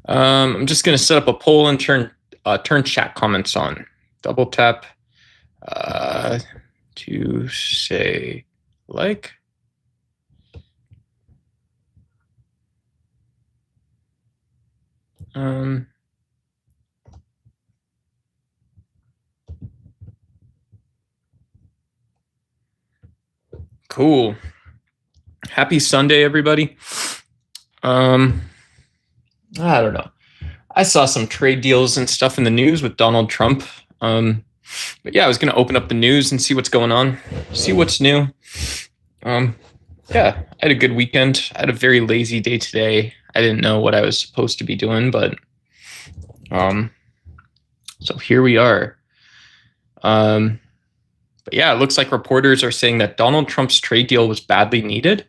I'm just going to set up a poll and turn chat comments on. Double tap to say like. Cool. Happy Sunday, everybody. I don't know. I saw some trade deals and stuff in the news with Donald Trump. But yeah, I was going to open up the news and see what's going on, see what's new. Yeah, I had a good weekend. I had a very lazy day today. I didn't know what I was supposed to be doing, but so here we are. But yeah, it looks like reporters are saying that Donald Trump's trade deal was badly needed.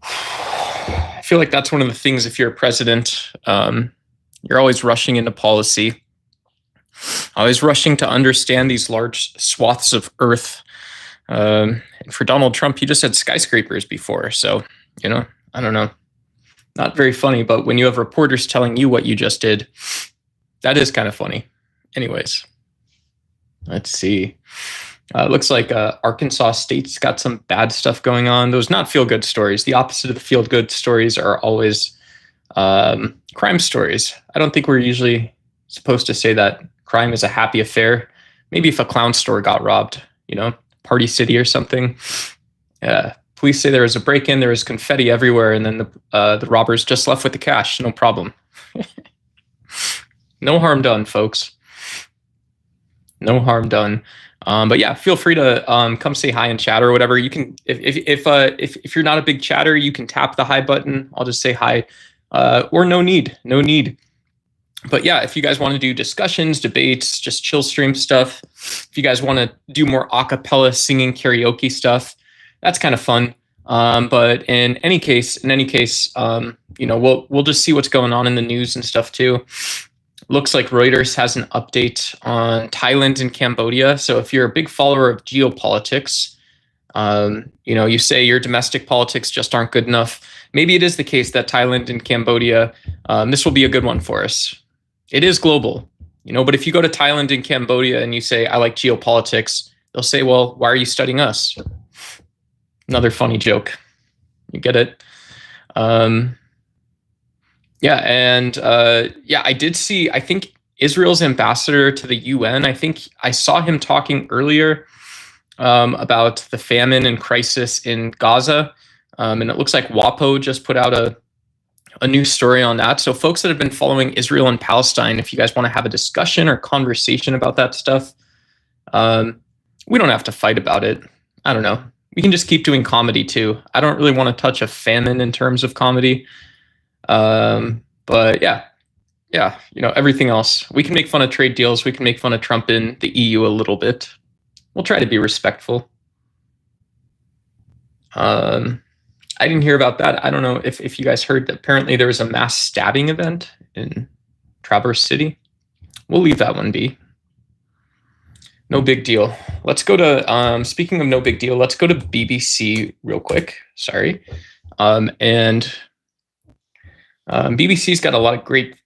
I feel like that's one of the things, if you're a president, you're always rushing into policy, always rushing to understand these large swaths of earth. And for Donald Trump, he just had skyscrapers before. So, I don't know. Not very funny, but when you have reporters telling you what you just did, that is kind of funny. Anyways, let's see. It looks like Arkansas State's got some bad stuff going on. Those not feel-good stories. The opposite of the feel-good stories are always crime stories. I don't think we're usually supposed to say that crime is a happy affair. Maybe if a clown store got robbed, Party City or something. Police say there was a break-in, there was confetti everywhere, and then the robbers just left with the cash. No problem. No harm done, folks. No harm done. But yeah, feel free to come say hi in chat or whatever. You can, if you're not a big chatter, you can tap the hi button. I'll just say hi, or no need. But yeah, if you guys want to do discussions, debates, just chill stream stuff, if you guys want to do more a cappella singing karaoke stuff, that's kind of fun. But in any case, we'll just see what's going on in the news and stuff too. Looks like Reuters has an update on Thailand and Cambodia. So if you're a big follower of geopolitics, you say your domestic politics just aren't good enough. Maybe it is the case that Thailand and Cambodia, this will be a good one for us. It is global, but if you go to Thailand and Cambodia and you say, I like geopolitics, they'll say, well, why are you studying us? Another funny joke. You get it? I did see, I think Israel's ambassador to the UN, I think I saw him talking earlier about the famine and crisis in Gaza. And it looks like WAPO just put out a new story on that. So folks that have been following Israel and Palestine, if you guys want to have a discussion or conversation about that stuff, we don't have to fight about it. I don't know. We can just keep doing comedy too. I don't really want to touch a famine in terms of comedy. But yeah, everything else. We can make fun of trade deals. We can make fun of Trump in the EU a little bit. We'll try to be respectful. I didn't hear about that. I don't know if you guys heard that apparently there was a mass stabbing event in Traverse City. We'll leave that one be. No big deal. Let's go to, speaking of no big deal, let's go to BBC real quick. Sorry. BBC's got a lot of great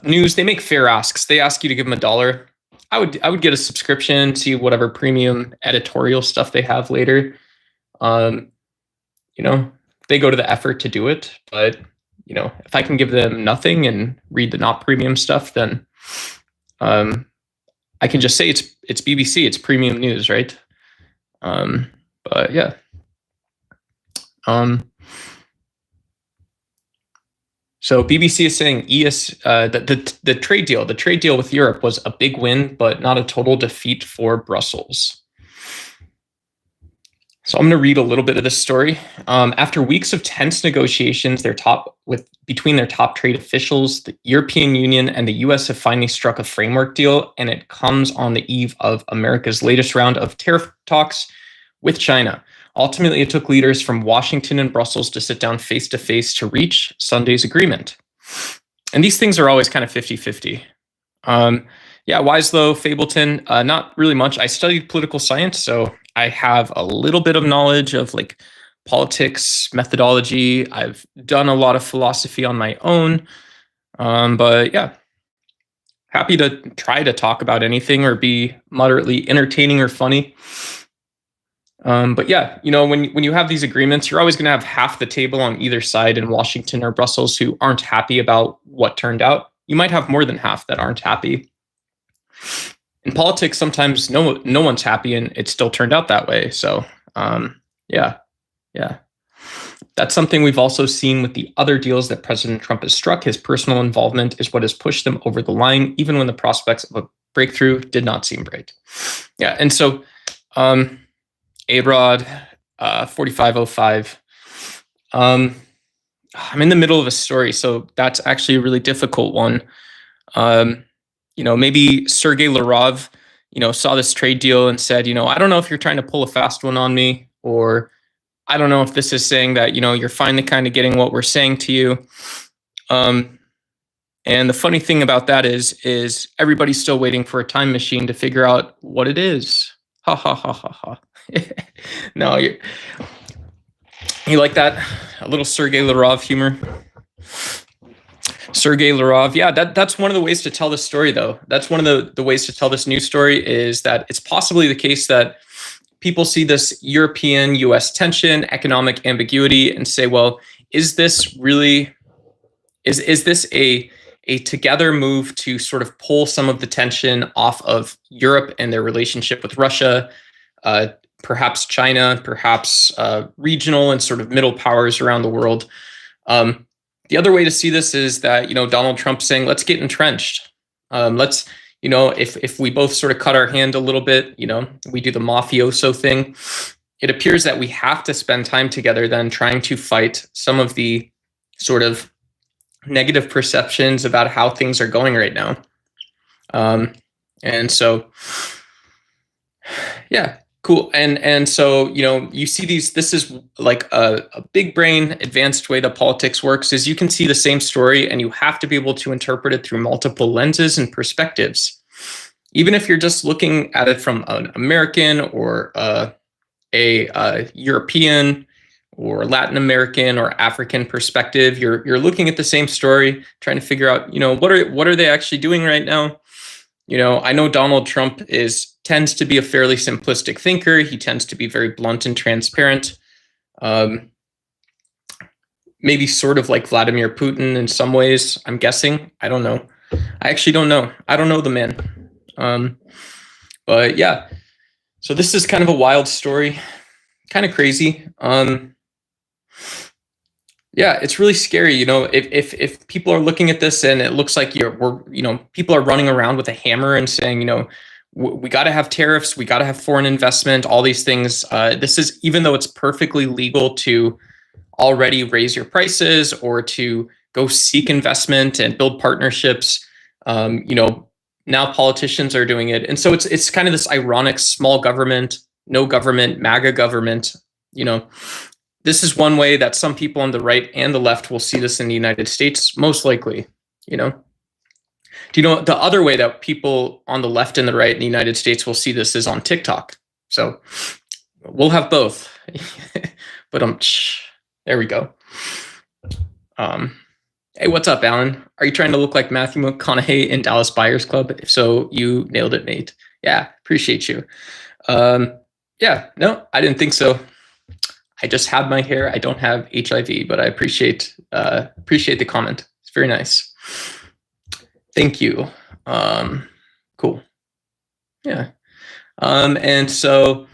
news. They make fair asks. They ask you to give them $1. I would get a subscription, see whatever premium editorial stuff they have later. They go to the effort to do it. But if I can give them nothing and read the not premium stuff, then I can just say it's BBC. It's premium news, right? But yeah. So BBC is saying the trade deal with Europe was a big win, but not a total defeat for Brussels. So I'm going to read a little bit of this story. After weeks of tense negotiations, between their top trade officials, the European Union and the US have finally struck a framework deal, and it comes on the eve of America's latest round of tariff talks with China. Ultimately, it took leaders from Washington and Brussels to sit down face-to-face to reach Sunday's agreement. And these things are always kind of 50-50. Wieslow, Fableton, not really much. I studied political science, so I have a little bit of knowledge of politics, methodology. I've done a lot of philosophy on my own. But yeah, happy to try to talk about anything or be moderately entertaining or funny. But yeah, when you have these agreements, you're always going to have half the table on either side in Washington or Brussels who aren't happy about what turned out. You might have more than half that aren't happy. In politics, sometimes no one's happy, and it still turned out that way. So yeah. That's something we've also seen with the other deals that President Trump has struck. His personal involvement is what has pushed them over the line, even when the prospects of a breakthrough did not seem bright. Yeah, and so A-Rod, 4505. I'm in the middle of a story, so that's actually a really difficult one. Maybe Sergei Lavrov, saw this trade deal and said, I don't know if you're trying to pull a fast one on me, or I don't know if this is saying that, you're finally kind of getting what we're saying to you. And the funny thing about that is everybody's still waiting for a time machine to figure out what it is. Ha ha ha ha ha. No, you like that? A little Sergei Lavrov humor. Sergei Lavrov, yeah, that's one of the ways to tell this story, though. That's one of the ways to tell this news story, is that it's possibly the case that people see this European-US tension, economic ambiguity, and say, well, is this really, is this a together move to sort of pull some of the tension off of Europe and their relationship with Russia, perhaps China, perhaps regional and sort of middle powers around the world? The other way to see this is that, Donald Trump saying, let's get entrenched. Let's, if we both sort of cut our hand a little bit, we do the mafioso thing. It appears that we have to spend time together then trying to fight some of the sort of negative perceptions about how things are going right now. And so, yeah. Cool. And so, you see this is like a big brain advanced way that politics works, is you can see the same story and you have to be able to interpret it through multiple lenses and perspectives. Even if you're just looking at it from an American or a European or Latin American or African perspective, you're looking at the same story, trying to figure out, what are they actually doing right now? I know Donald Trump tends to be a fairly simplistic thinker. He tends to be very blunt and transparent. Maybe sort of like Vladimir Putin in some ways, I'm guessing. I don't know. I actually don't know. I don't know the man. But yeah, so this is kind of a wild story, kind of crazy. Yeah, it's really scary. If people are looking at this and it looks like people are running around with a hammer and saying, we got to have tariffs, we got to have foreign investment, all these things. This is, even though it's perfectly legal to already raise your prices or to go seek investment and build partnerships, now politicians are doing it. And so it's kind of this ironic small government, no government, MAGA government, This is one way that some people on the right and the left will see this in the United States, most likely, Do you know the other way that people on the left and the right in the United States will see this is on TikTok? So we'll have both. But there we go. Hey, what's up, Alan? Are you trying to look like Matthew McConaughey in Dallas Buyers Club? If so, you nailed it, mate. Yeah, appreciate you. Yeah, no, I didn't think so. I just had my hair. I don't have HIV, but I appreciate the comment. It's very nice. Thank you. Cool. Yeah. And so,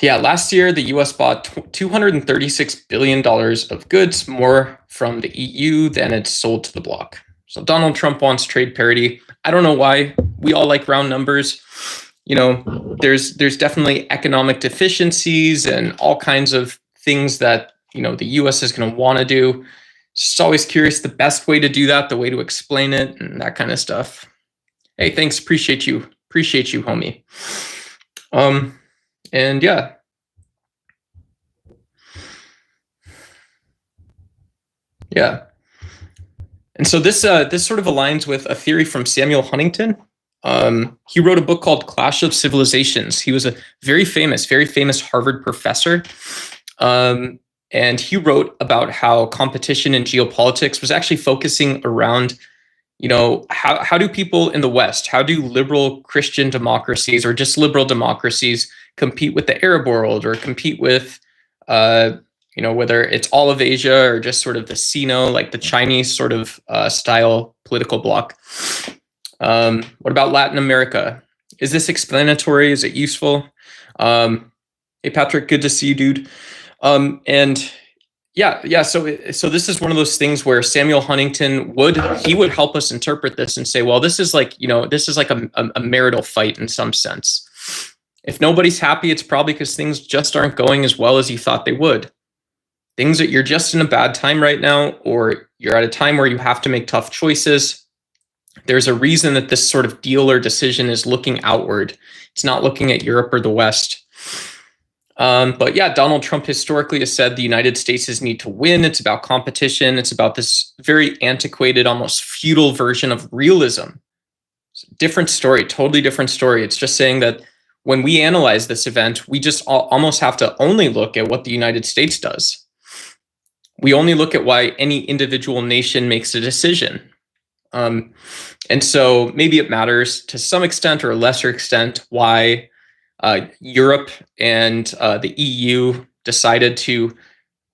yeah, last year the U.S. bought $236 billion of goods, more from the EU than it sold to the bloc. So Donald Trump wants trade parity. I don't know why. We all like round numbers. There's definitely economic deficiencies and all kinds of things that, the U.S. is going to want to do. Just always curious the best way to do that, the way to explain it, and that kind of stuff. Hey, thanks. Appreciate you, homie. And yeah. Yeah. And so this sort of aligns with a theory from Samuel Huntington. He wrote a book called Clash of Civilizations. He was a very famous Harvard professor. And he wrote about how competition in geopolitics was actually focusing around, how do people in the West, how do liberal Christian democracies or just liberal democracies compete with the Arab world or compete with, whether it's all of Asia or just sort of the Sino, like the Chinese sort of style political bloc. What about Latin America? Is this explanatory? Is it useful? Hey, Patrick, good to see you, dude. And yeah. So this is one of those things where Samuel Huntington would help us interpret this and say, well, this is like, a marital fight in some sense. If nobody's happy, it's probably because things just aren't going as well as you thought they would. Things that you're just in a bad time right now, or you're at a time where you have to make tough choices. There's a reason that this sort of deal or decision is looking outward. It's not looking at Europe or the West. But yeah, Donald Trump historically has said the United States need to win. It's about competition. It's about this very antiquated, almost feudal version of realism. It's a different story, totally different story. It's just saying that when we analyze this event, we just almost have to only look at what the United States does. We only look at why any individual nation makes a decision. And so maybe it matters to some extent or a lesser extent why Europe and the EU decided to,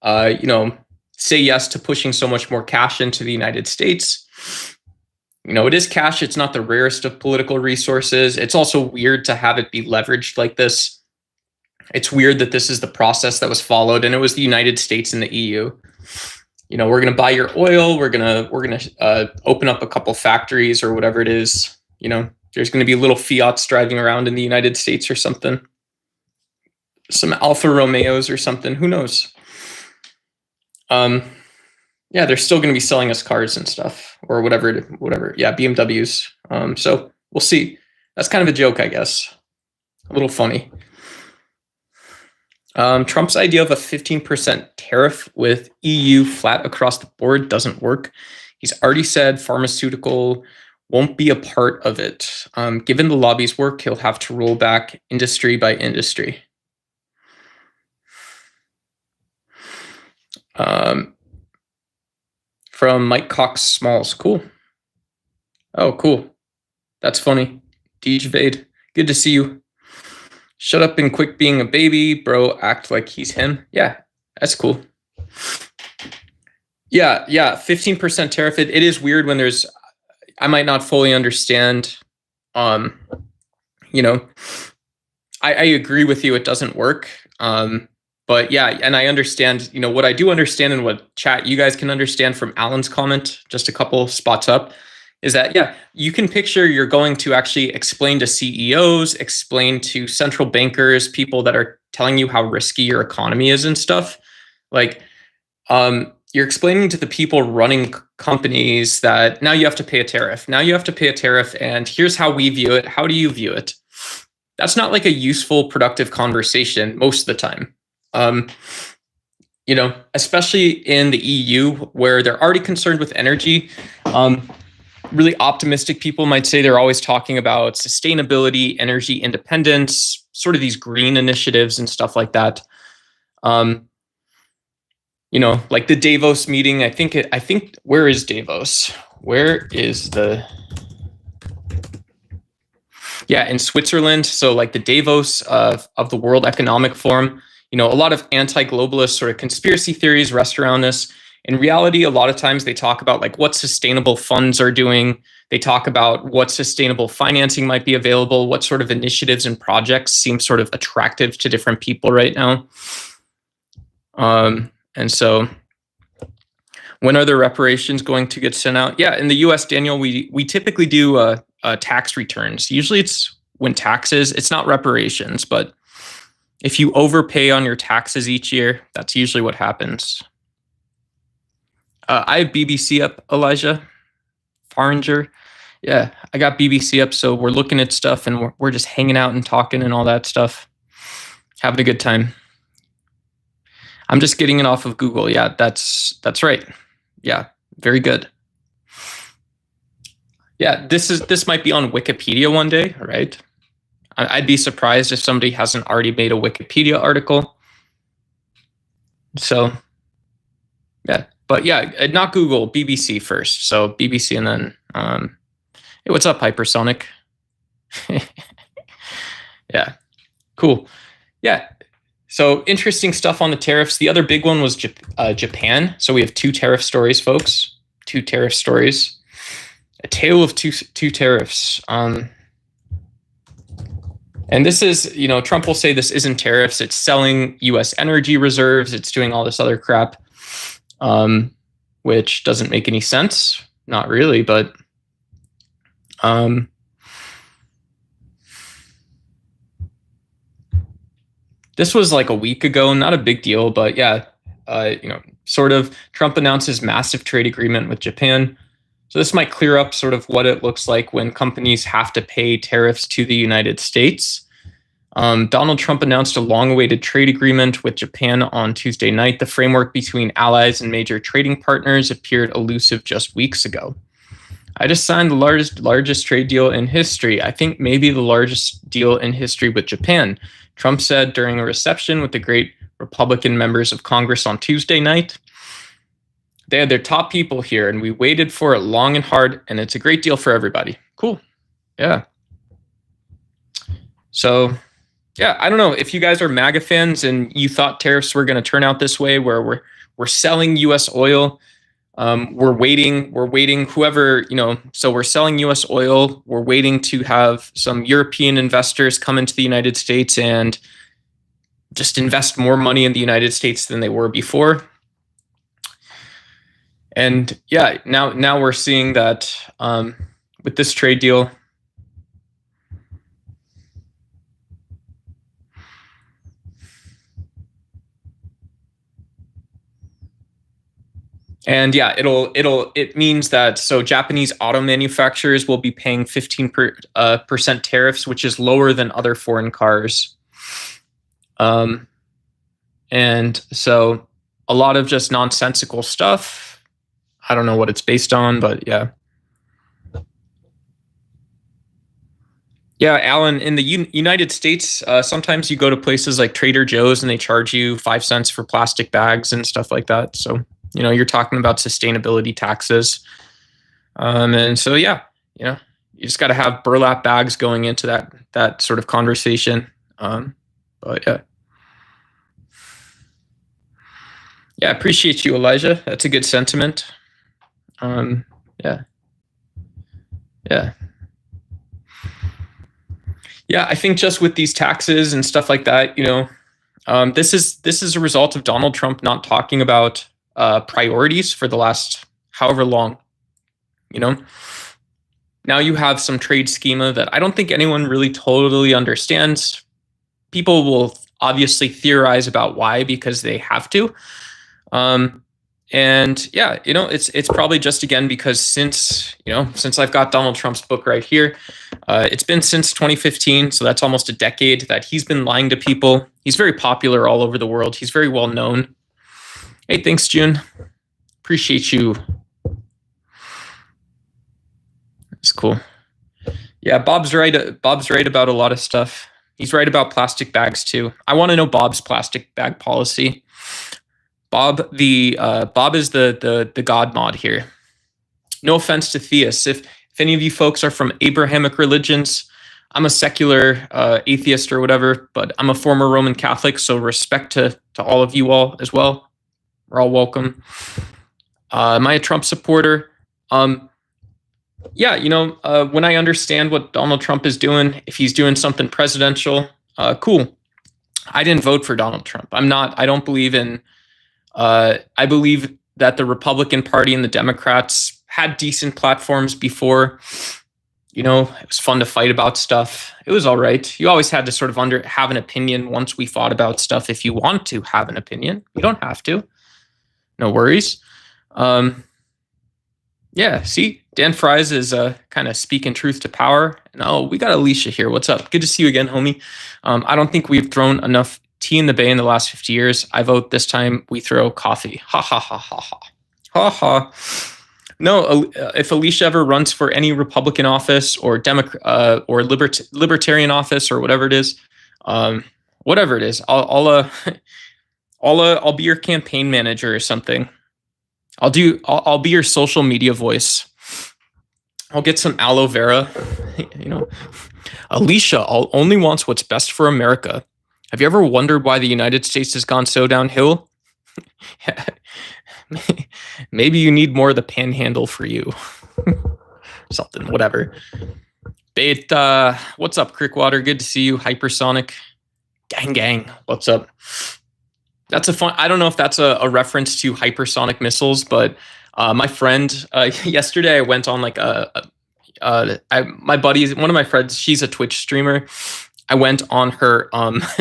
say yes to pushing so much more cash into the United States. It is cash. It's not the rarest of political resources. It's also weird to have it be leveraged like this. It's weird that this is the process that was followed, and it was the United States and the EU. We're going to buy your oil. We're going to open up a couple factories or whatever it is. There's going to be little Fiats driving around in the United States or something. Some Alfa Romeos or something. Who knows? Yeah, they're still going to be selling us cars and stuff or whatever. Yeah, BMWs. So we'll see. That's kind of a joke, I guess. A little funny. Trump's idea of a 15% tariff with EU flat across the board doesn't work. He's already said pharmaceutical won't be a part of it. Given the lobby's work, he'll have to roll back industry by industry. From Mike Cox Smalls. Cool. Oh, cool. That's funny. Deejvade, good to see you. Shut up and quit being a baby, bro. Act like he's him. Yeah, that's cool. Yeah. 15% tariff. It is weird when there's, I might not fully understand. I agree with you. It doesn't work. But yeah, and I understand, what I do understand and what chat you guys can understand from Alan's comment, just a couple spots up, is that, yeah, you can picture you're going to actually explain to CEOs, explain to central bankers, people that are telling you how risky your economy is and stuff. Like, you're explaining to the people running companies that now you have to pay a tariff. Now you have to pay a tariff, and here's how we view it. How do you view it? That's not like a useful, productive conversation most of the time. Especially in the EU, where they're already concerned with energy. Really optimistic people might say they're always talking about sustainability, energy independence, sort of these green initiatives and stuff like that. Like the Davos meeting. I think where is Davos? Where is in Switzerland. So like the Davos of the World Economic Forum. A lot of anti-globalist sort of conspiracy theories rest around this. In reality, a lot of times they talk about like what sustainable funds are doing. They talk about what sustainable financing might be available, what sort of initiatives and projects seem sort of attractive to different people right now. And so when are the reparations going to get sent out? Yeah, in the US, Daniel, we typically do tax returns. Usually it's when taxes, it's not reparations, but if you overpay on your taxes each year, that's usually what happens. I have BBC up, Elijah Faringer. Yeah, I got BBC up, so we're looking at stuff and we're just hanging out and talking and all that stuff. Having a good time. I'm just getting it off of Google. Yeah, that's right. Yeah, very good. Yeah, this might be on Wikipedia one day, right? I'd be surprised if somebody hasn't already made a Wikipedia article. So yeah, but yeah, not Google, BBC first. So BBC and then hey, what's up, Hypersonic? Yeah, cool. Yeah. So interesting stuff on the tariffs. The other big one was Japan. So we have two tariff stories, folks. Two tariff stories. A tale of two tariffs. And this is, Trump will say this isn't tariffs. It's selling U.S. energy reserves. It's doing all this other crap, which doesn't make any sense. Not really, but this was like a week ago, not a big deal, but yeah, sort of Trump announces massive trade agreement with Japan. So this might clear up sort of what it looks like when companies have to pay tariffs to the United States. Donald Trump announced a long-awaited trade agreement with Japan on Tuesday night. The framework between allies and major trading partners appeared elusive just weeks ago. I just signed the largest trade deal in history. I think maybe the largest deal in history with Japan, Trump said during a reception with the great Republican members of Congress on Tuesday night. They had their top people here, and we waited for it long and hard, and it's a great deal for everybody. Cool. Yeah. So, yeah, I don't know if you guys are MAGA fans and you thought tariffs were going to turn out this way, where we're selling U.S. oil. We're waiting, whoever, so we're selling U.S. oil. We're waiting to have some European investors come into the United States and just invest more money in the United States than they were before. And yeah, now we're seeing that with this trade deal. And yeah, it means that so Japanese auto manufacturers will be paying 15% tariffs, which is lower than other foreign cars. And so a lot of just nonsensical stuff. I don't know what it's based on, but yeah. Yeah, Alan, in the United States, sometimes you go to places like Trader Joe's and they charge you 5 cents for plastic bags and stuff like that. So, you're talking about sustainability taxes. And so, yeah, you just got to have burlap bags going into that sort of conversation. But yeah. Yeah, I appreciate you, Elijah. That's a good sentiment. Yeah. Yeah, I think just with these taxes and stuff like that, this is a result of Donald Trump not talking about priorities for the last however long. Now you have some trade schema that I don't think anyone really totally understands. People will obviously theorize about why because they have to. And yeah, it's probably just again because since I've got Donald Trump's book right here, it's been since 2015, so that's almost a decade that he's been lying to people. He's very popular all over the world. He's very well known. Hey, thanks, June. Appreciate you. That's cool. Yeah, Bob's right. Bob's right about a lot of stuff. He's right about plastic bags too. I want to know Bob's plastic bag policy. Bob is the God mod here. No offense to theists. If any of you folks are from Abrahamic religions, I'm a secular atheist or whatever, but I'm a former Roman Catholic, so respect to all of you all as well. We're all welcome. Am I a Trump supporter? Yeah, when I understand what Donald Trump is doing, if he's doing something presidential, cool. I didn't vote for Donald Trump. I don't believe in. I believe that the Republican Party and the Democrats had decent platforms before. It was fun to fight about stuff. It was all right. You always had to sort of have an opinion once we fought about stuff. If you want to have an opinion, you don't have to. No worries. Yeah, see, Dan Fries is kind of speaking truth to power. And we got Alicia here. What's up? Good to see you again, homie. I don't think we've thrown enough tea in the bay in the last 50 years. I vote this time we throw coffee. Ha ha ha ha ha. Ha ha. No, if Alicia ever runs for any Republican office or or libertarian office or whatever it is, I'll I'll be your campaign manager or something. I'll be your social media voice. I'll get some aloe vera. Alicia only wants what's best for America. Have you ever wondered why the United States has gone so downhill? Maybe you need more of the panhandle for you. Something, whatever. Beta, what's up, Crickwater? Good to see you. Hypersonic. Gang. What's up? That's a fun, I don't know if that's a reference to hypersonic missiles, but my friend, yesterday I went on like my buddy, one of my friends, she's a Twitch streamer. I went on her, on her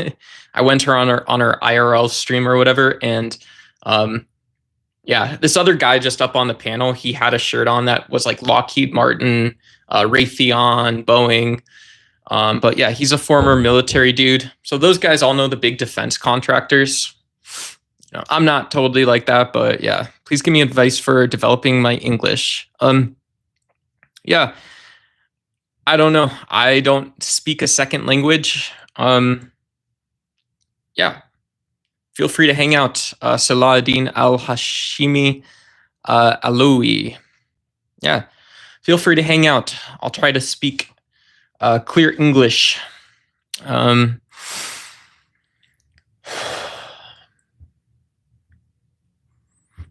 IRL stream or whatever. And yeah, this other guy just up on the panel, he had a shirt on that was like Lockheed Martin, Raytheon, Boeing. But yeah, he's a former military dude. So those guys all know the big defense contractors. I'm not totally like that, but yeah, please give me advice for developing my English. Yeah, I don't know. I don't speak a second language. Yeah, feel free to hang out. Salahuddin Al-Hashimi Aloui. Yeah, feel free to hang out. I'll try to speak clear English.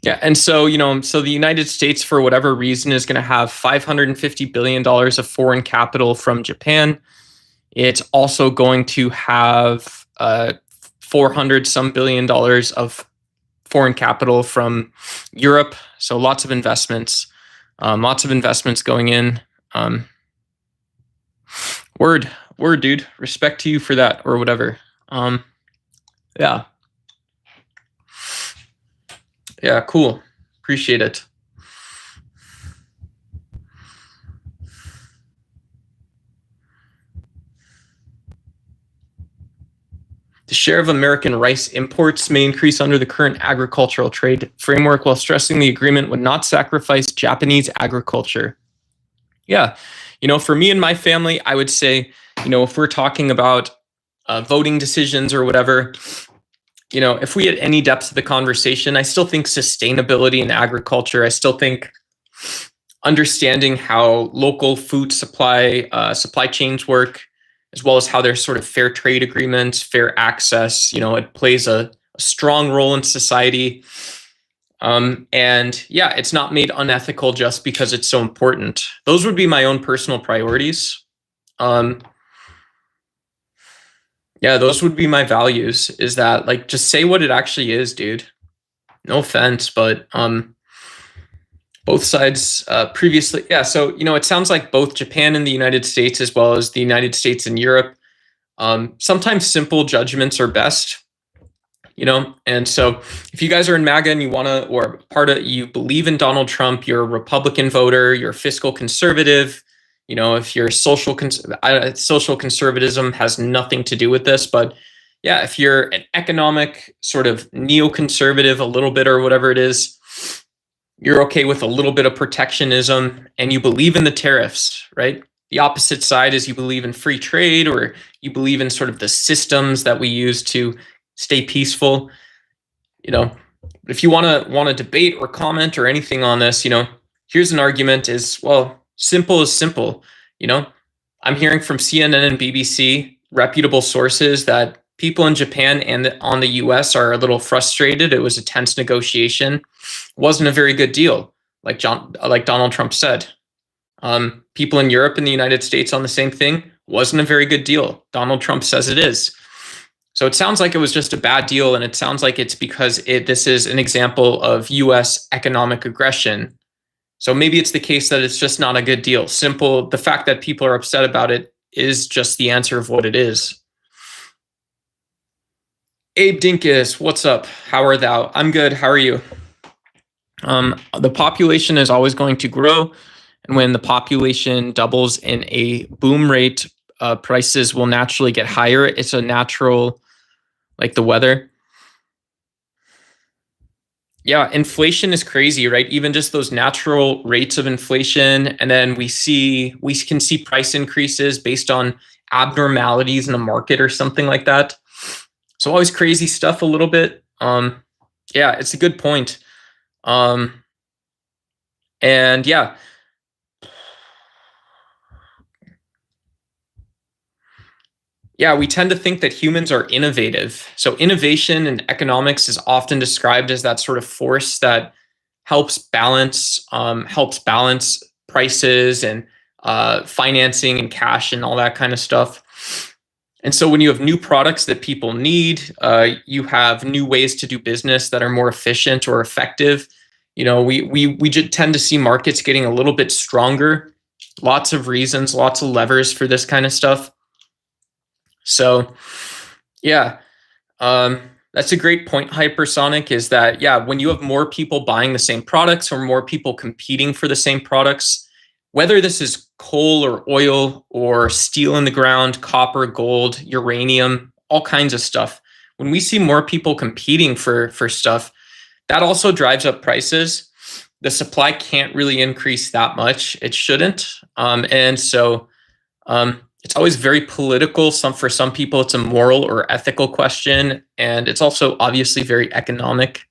Yeah, and so, so the United States, for whatever reason, is going to have $550 billion of foreign capital from Japan. It's also going to have 400 some billion dollars of foreign capital from Europe. So lots of investments going in. Word, dude. Respect to you for that, or whatever. Yeah. Yeah, cool. Appreciate it. The share of American rice imports may increase under the current agricultural trade framework, while stressing the agreement would not sacrifice Japanese agriculture. Yeah, for me and my family, I would say, if we're talking about voting decisions or whatever, if we had any depth to the conversation, I still think sustainability in agriculture, I still think understanding how local food supply chains work, as well as how there's sort of fair trade agreements, fair access, it plays a strong role in society. And yeah, it's not made unethical just because it's so important. Those would be my own personal priorities. Yeah, those would be my values, is that like, just say what it actually is, dude. No offense, but both sides previously. Yeah, so, it sounds like both Japan and the United States, as well as the United States and Europe, sometimes simple judgments are best, and so if you guys are in MAGA and you want to, or you believe in Donald Trump, you're a Republican voter, you're a fiscal conservative, if you're social conservatism has nothing to do with this, but yeah, if you're an economic sort of neoconservative a little bit or whatever it is, you're okay with a little bit of protectionism and you believe in the tariffs, right? The opposite side is you believe in free trade, or you believe in sort of the systems that we use to stay peaceful. If you want to debate or comment or anything on this, here's an argument is, well, simple is simple. I'm hearing from CNN and BBC, reputable sources, that people in Japan and on the US are a little frustrated. It was a tense negotiation. It wasn't a very good deal, like Donald Trump said. People in Europe and the United States on the same thing. Wasn't a very good deal. Donald Trump says it is. So it sounds like it was just a bad deal, and it sounds like it's because this is an example of US economic aggression. So maybe it's the case that it's just not a good deal. Simple, the fact that people are upset about it is just the answer of what it is. Abe Dinkus, what's up? How are thou? I'm good. How are you? The population is always going to grow. And when the population doubles in a boom rate, prices will naturally get higher. It's a natural, like the weather. Yeah, inflation is crazy, right? Even just those natural rates of inflation. And then we can see price increases based on abnormalities in the market or something like that. So always crazy stuff a little bit. Yeah, it's a good point. And yeah. Yeah, we tend to think that humans are innovative. So innovation in economics is often described as that sort of force that helps balance prices and financing and cash and all that kind of stuff. And so when you have new products that people need, you have new ways to do business that are more efficient or effective. We just tend to see markets getting a little bit stronger. Lots of reasons, lots of levers for this kind of stuff. So, yeah, that's a great point, Hypersonic, is that, yeah, when you have more people buying the same products or more people competing for the same products, whether this is coal or oil or steel in the ground, copper, gold, uranium, all kinds of stuff, when we see more people competing for stuff, that also drives up prices. The supply can't really increase that much. It shouldn't. And so, it's always very political. For some people, it's a moral or ethical question, and it's also obviously very economic.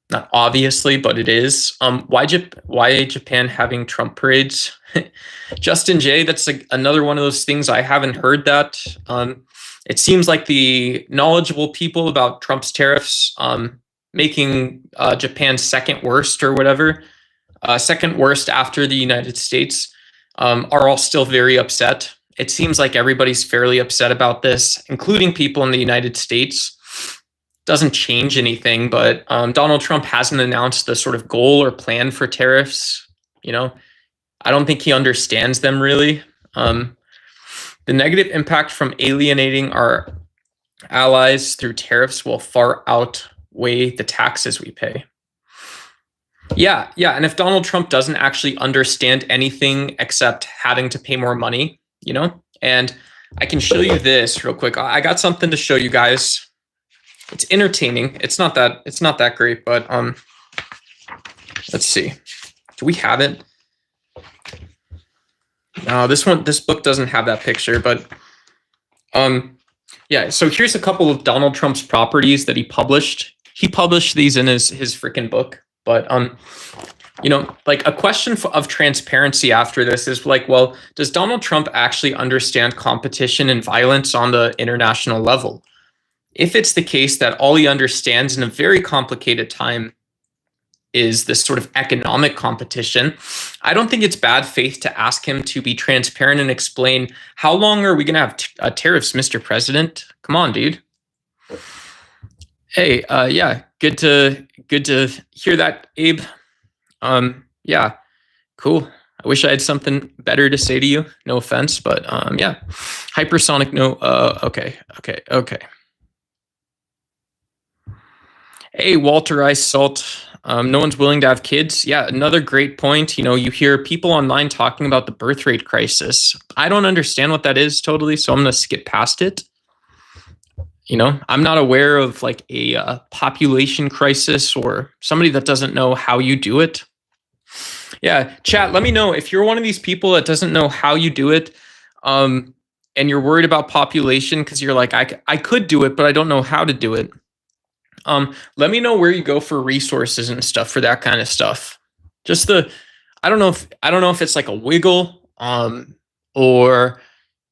Not obviously, but it is. Why Japan having Trump parades? Justin J, that's another one of those things I haven't heard that. It seems like the knowledgeable people about Trump's tariffs making Japan second worst or whatever, second worst after the United States, are all still very upset. It seems like everybody's fairly upset about this, including people in the United States. Doesn't change anything, but Donald Trump hasn't announced the sort of goal or plan for tariffs. I don't think he understands them really. The negative impact from alienating our allies through tariffs will far outweigh the taxes we pay. Yeah. And if Donald Trump doesn't actually understand anything except having to pay more money, and I can show you this real quick. I got something to show you guys. It's entertaining. It's not that great, but let's see. Do we have it? No, this book doesn't have that picture, but yeah, so here's a couple of Donald Trump's properties that he published. He published these in his freaking book, but like a question of transparency after this is like, well, does Donald Trump actually understand competition and violence on the international level? If it's the case that all he understands in a very complicated time is this sort of economic competition, I don't think it's bad faith to ask him to be transparent and explain, how long are we going to have tariffs, Mr. President? Come on, dude. Hey, yeah, good to hear that, Abe. Yeah, cool. I wish I had something better to say to you. No offense, but yeah. Hypersonic, no, okay. Hey, Walter Ice Salt. No one's willing to have kids. Yeah, another great point. You hear people online talking about the birth rate crisis. I don't understand what that is totally, so I'm going to skip past it. I'm not aware of like a population crisis or somebody that doesn't know how you do it. Yeah, chat, let me know if you're one of these people that doesn't know how you do it, and you're worried about population because you're like, I could do it, but I don't know how to do it. Let me know where you go for resources and stuff for that kind of stuff. Just I don't know if it's like a wiggle, or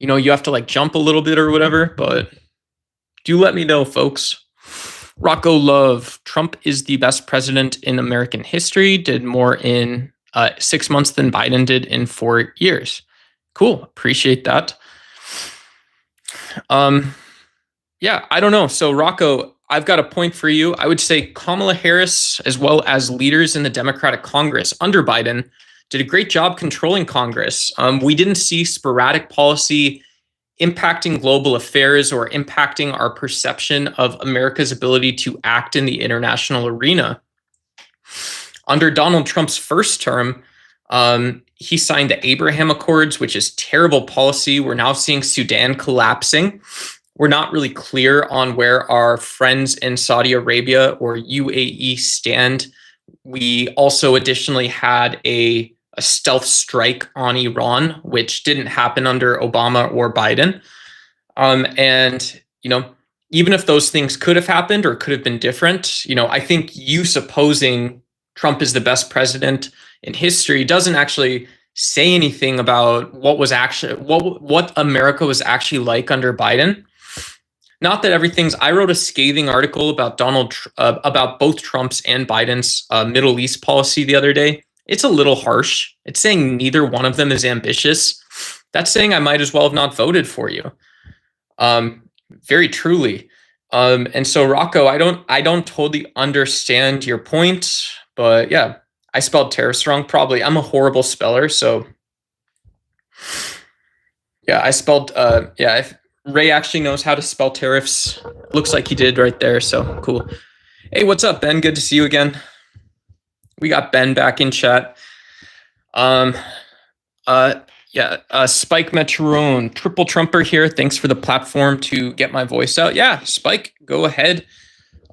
you have to like jump a little bit or whatever, but do let me know, folks. Rocco Love, Trump is the best president in American history, did more in 6 months than Biden did in 4 years. Cool, appreciate that. Yeah, I don't know. So Rocco, I've got a point for you. I would say Kamala Harris, as well as leaders in the Democratic Congress under Biden, did a great job controlling Congress. We didn't see sporadic policy impacting global affairs or impacting our perception of America's ability to act in the international arena. Under Donald Trump's first term, he signed the Abraham Accords, which is terrible policy. We're now seeing Sudan collapsing. We're not really clear on where our friends in Saudi Arabia or UAE stand. We also additionally had a stealth strike on Iran, which didn't happen under Obama or Biden. And, even if those things could have happened or could have been different, I think you supposing Trump is the best president in history doesn't actually say anything about what America was actually like under Biden. Not that I wrote a scathing article about about both Trump's and Biden's Middle East policy the other day. It's a little harsh. It's saying neither one of them is ambitious. That's saying I might as well have not voted for you. Very truly. And so Rocco, I don't totally understand your point, but yeah, I spelled tariffs wrong. Probably. I'm a horrible speller. So yeah, I spelled, if Ray actually knows how to spell tariffs. Looks like he did right there. So cool. Hey, what's up, Ben? Good to see you again. We got Ben back in chat. Spike Metrone, triple Trumper here. Thanks for the platform to get my voice out. Yeah, Spike, go ahead.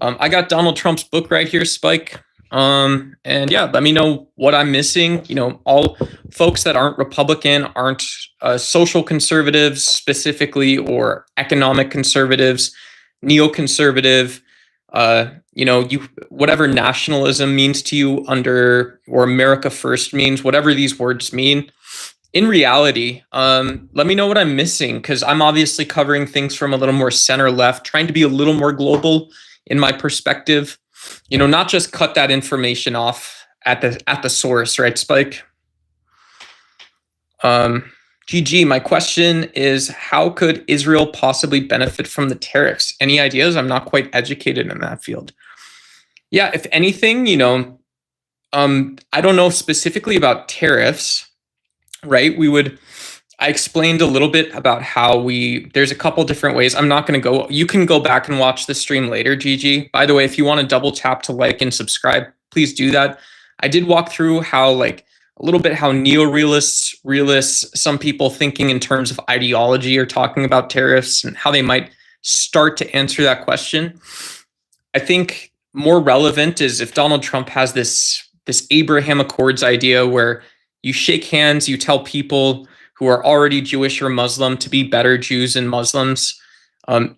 I got Donald Trump's book right here, Spike. And yeah, let me know what I'm missing. All folks that aren't Republican, aren't social conservatives specifically, or economic conservatives, neoconservative, whatever nationalism means to you or America First means, whatever these words mean. In reality, let me know what I'm missing, because I'm obviously covering things from a little more center left, trying to be a little more global in my perspective. Not just cut that information off at the source, right, Spike? GG, my question is, how could Israel possibly benefit from the tariffs? Any ideas? I'm not quite educated in that field. Yeah, if anything, I don't know specifically about tariffs, right? I explained a little bit about how there's a couple different ways. I'm not going to go, you can go back and watch the stream later, GG. By the way, if you want to double tap to like and subscribe, please do that. I did walk through how a little bit how neo-realists, realists, some people thinking in terms of ideology are talking about tariffs and how they might start to answer that question. I think more relevant is if Donald Trump has this Abraham Accords idea where you shake hands, you tell people who are already Jewish or Muslim to be better Jews and Muslims.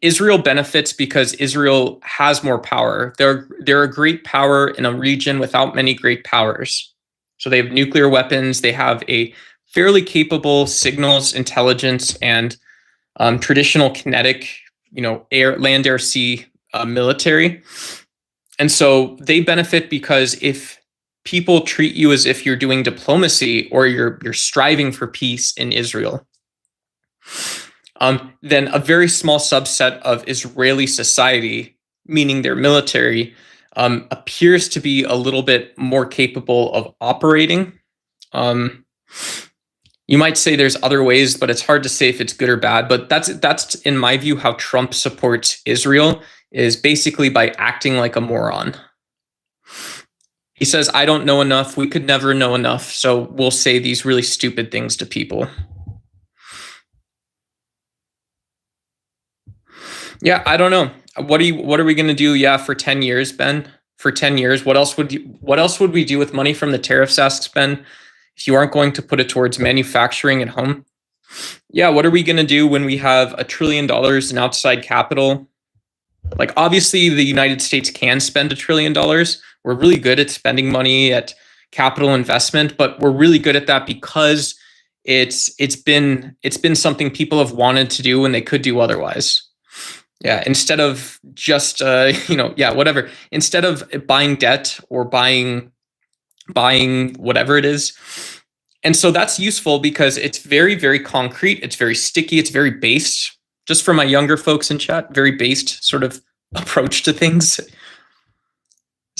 Israel benefits because Israel has more power. They're a great power in a region without many great powers. So they have nuclear weapons. They have a fairly capable signals intelligence and traditional kinetic, land, air, sea military. And so they benefit because if people treat you as if you're doing diplomacy or you're striving for peace in Israel, then a very small subset of Israeli society, meaning their military, appears to be a little bit more capable of operating. You might say there's other ways, but it's hard to say if it's good or bad. But that's in my view how Trump supports Israel, is basically by acting like a moron. He says, I don't know enough. We could never know enough. So we'll say these really stupid things to people. Yeah, I don't know. What are we going to do? Yeah, for 10 years, Ben. For 10 years, what else would we do with money from the tariffs, asks Ben, if you aren't going to put it towards manufacturing at home? Yeah, what are we going to do when we have $1 trillion in outside capital? Obviously, the United States can spend $1 trillion. We're really good at spending money at capital investment, but we're really good at that because it's been something people have wanted to do and they could do otherwise. Yeah, instead of just whatever. Instead of buying debt or buying whatever it is. And so that's useful because it's very, very concrete. It's very sticky. It's very based. Just for my younger folks in chat, very based sort of approach to things.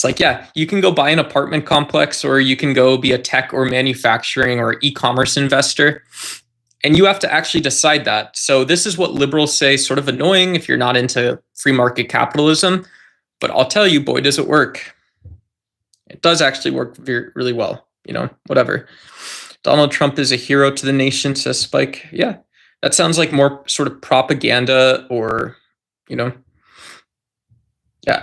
It's you can go buy an apartment complex, or you can go be a tech or manufacturing or e-commerce investor. And you have to actually decide that. So this is what liberals say, sort of annoying if you're not into free market capitalism. But I'll tell you, boy, does it work. It does actually work really well. Whatever. Donald Trump is a hero to the nation, says Spike. Yeah, that sounds like more sort of propaganda or, Yeah,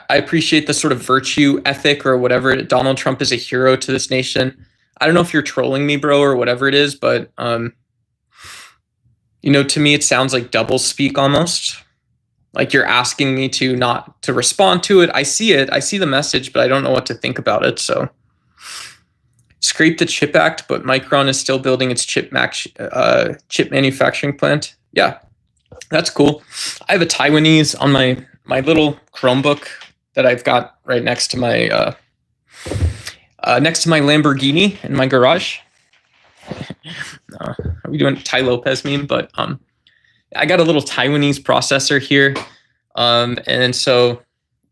I appreciate the sort of virtue ethic or whatever. Donald Trump is a hero to this nation. I don't know if you're trolling me, bro, or whatever it is, but, to me, it sounds like double speak almost. Like you're asking me to not to respond to it. I see the message, but I don't know what to think about it. So scrape the Chip Act, but Micron is still building its chip manufacturing plant. Yeah, that's cool. I have a Taiwanese on my little Chromebook that I've got right next to my Lamborghini in my garage. Are we doing Ty Lopez meme? But I got a little Taiwanese processor here, and so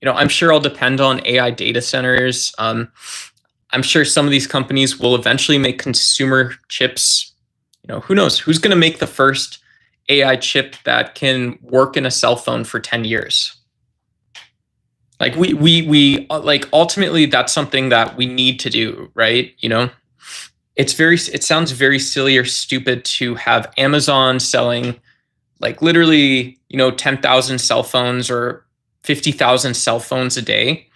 I'm sure I'll depend on AI data centers. I'm sure some of these companies will eventually make consumer chips. Who knows? Who's going to make the first AI chip that can work in a cell phone for 10 years? Like we like ultimately that's something that we need to do, right? It sounds very silly or stupid to have Amazon selling like literally, 10,000 cell phones or 50,000 cell phones a day.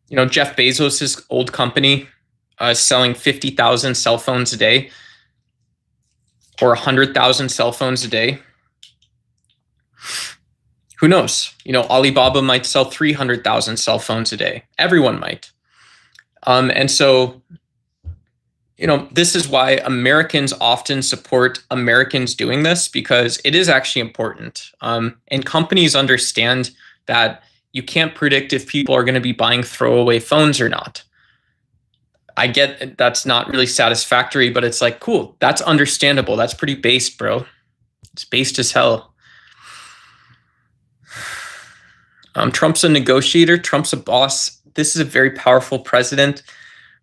Jeff Bezos' old company selling 50,000 cell phones a day or 100,000 cell phones a day. Who knows? Alibaba might sell 300,000 cell phones a day. Everyone might. And so, this is why Americans often support Americans doing this, because it is actually important. And companies understand that you can't predict if people are going to be buying throwaway phones or not. I get that's not really satisfactory, but it's like, cool, that's understandable. That's pretty based, bro. It's based as hell. Trump's a negotiator. Trump's a boss. This is a very powerful president.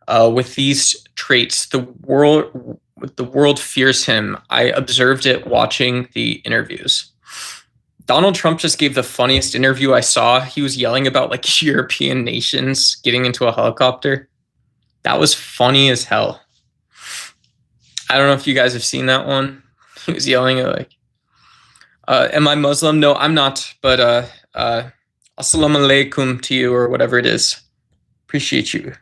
With these traits, the world fears him. I observed it watching the interviews. Donald Trump just gave the funniest interview I saw. He was yelling about like European nations getting into a helicopter. That was funny as hell. I don't know if you guys have seen that one. He was yelling at like, am I Muslim? No, I'm not. But assalamu alaikum to you, or whatever it is. Appreciate you.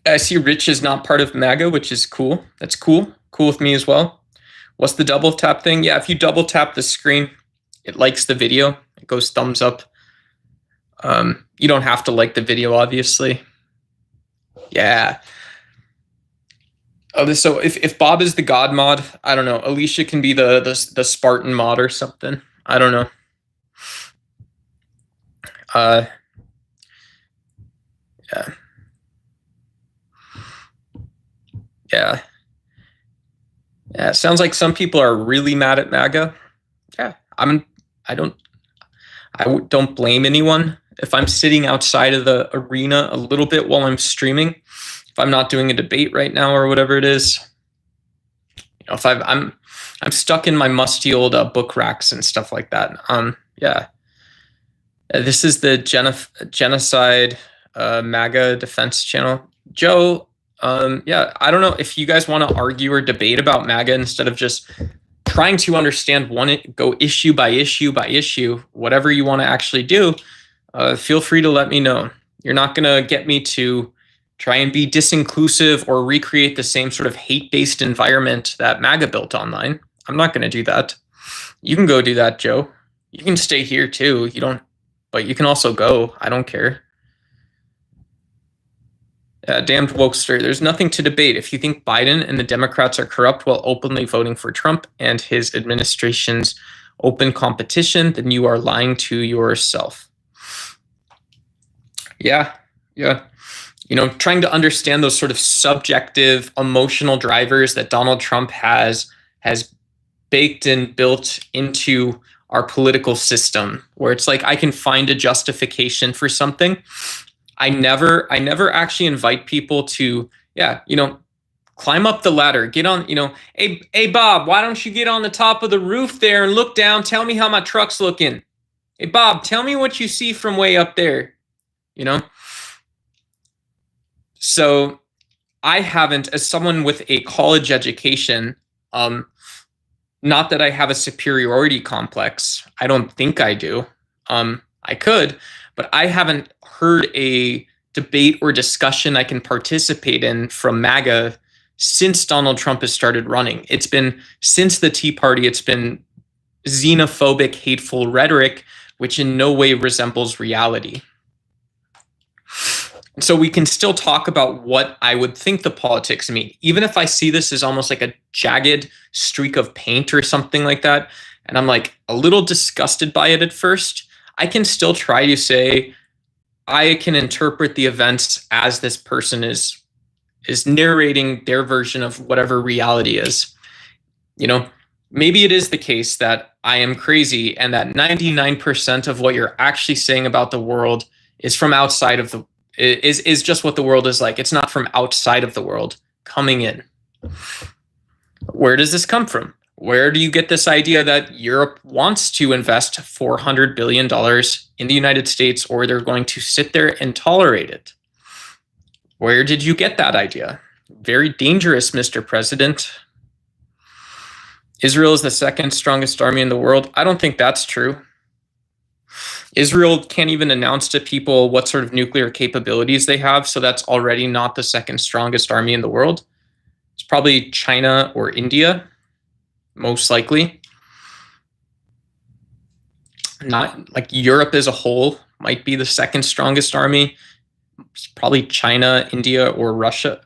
I see Rich is not part of MAGA, which is cool. That's cool. Cool with me as well. What's the double tap thing? Yeah, if you double tap the screen, it likes the video. It goes thumbs up. You don't have to like the video, obviously. Yeah. Oh, so if Bob is the God mod, I don't know. Alicia can be the Spartan mod or something. I don't know. Yeah. Yeah. Yeah, it sounds like some people are really mad at MAGA. Yeah, I don't blame anyone. If I'm sitting outside of the arena a little bit while I'm streaming, if I'm not doing a debate right now or whatever it is, if I'm stuck in my musty old book racks and stuff like that. Yeah. This is the genocide MAGA defense channel. Joe, yeah, I don't know if you guys want to argue or debate about MAGA instead of just trying to understand go issue by issue by issue, whatever you want to actually do, feel free to let me know. You're not going to get me to try and be disinclusive or recreate the same sort of hate-based environment that MAGA built online. I'm not going to do that. You can go do that, Joe. You can stay here too. But you can also go. I don't care. Damned wokester. There's nothing to debate. If you think Biden and the Democrats are corrupt while openly voting for Trump and his administration's open competition, then you are lying to yourself. Yeah. Trying to understand those sort of subjective emotional drivers that Donald Trump has baked and built into our political system, where it's like I can find a justification for something. I never actually invite people to, climb up the ladder, get on, hey, Bob, why don't you get on the top of the roof there and look down? Tell me how my truck's looking. Hey, Bob, tell me what you see from way up there, So I haven't, as someone with a college education, not that I have a superiority complex. I don't think I do. I could, but I haven't heard a debate or discussion I can participate in from MAGA since Donald Trump has started running. It's been since the Tea Party. It's been xenophobic, hateful rhetoric, which in no way resembles reality. So we can still talk about what I would think the politics mean, even if I see this as almost like a jagged streak of paint or something like that, and I'm like a little disgusted by it at first, I can still try to say, I can interpret the events as this person is narrating their version of whatever reality is. Maybe it is the case that I am crazy and that 99% of what you're actually saying about the world is from outside of is just what the world is like. It's not from outside of the world coming in. Where does this come from? Where do you get this idea that Europe wants to invest $400 billion in the United States, or they're going to sit there and tolerate it? Where did you get that idea? Very dangerous, Mr. President. Israel is the second strongest army in the world. I don't think that's true. Israel can't even announce to people what sort of nuclear capabilities they have, so that's already not the second strongest army in the world. It's probably China or India, most likely. Not like Europe as a whole might be the second strongest army. It's probably China, India, or Russia.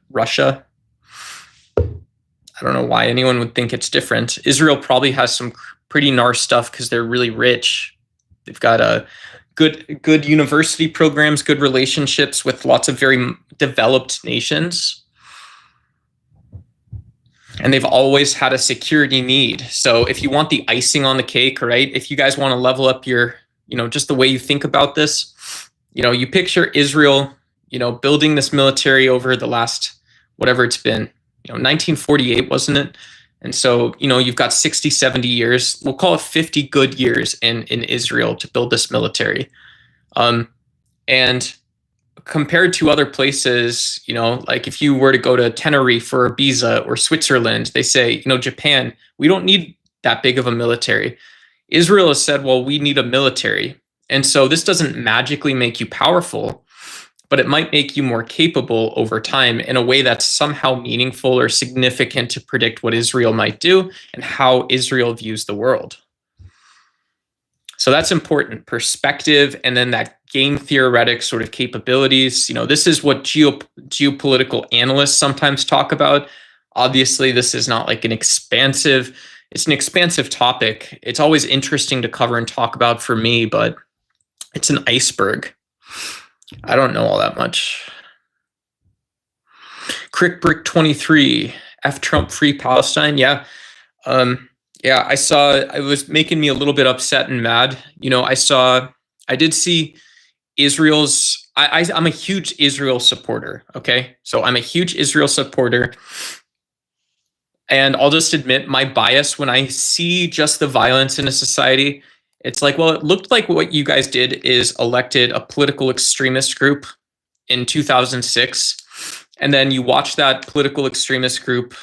I don't know why anyone would think it's different. Israel probably has some pretty gnar stuff because they're really rich. They've got a good university programs, good relationships with lots of very developed nations. And they've always had a security need. So if you want the icing on the cake, right? If you guys want to level up your, just the way you think about this, you picture Israel, building this military over the last, whatever it's been, 1948, wasn't it? And so, you've got 60, 70 years, we'll call it 50 good years in Israel to build this military. And compared to other places, like if you were to go to Tenerife or Ibiza or Switzerland, they say, Japan, we don't need that big of a military. Israel has said, well, we need a military. And so this doesn't magically make you powerful, but it might make you more capable over time in a way that's somehow meaningful or significant to predict what Israel might do and how Israel views the world. So that's important, perspective, and then that game theoretic sort of capabilities. This is what geopolitical analysts sometimes talk about. Obviously, this is not like it's an expansive topic. It's always interesting to cover and talk about for me, but it's an iceberg. I don't know all that much. Crickbrick 23, F Trump free Palestine. Yeah. I saw, it was making me a little bit upset and mad. I did see Israel's, I'm a huge Israel supporter. Okay. So I'm a huge Israel supporter. And I'll just admit my bias when I see just the violence in a society. It's like, well, it looked like what you guys did is elected a political extremist group in 2006. And then you watch that political extremist group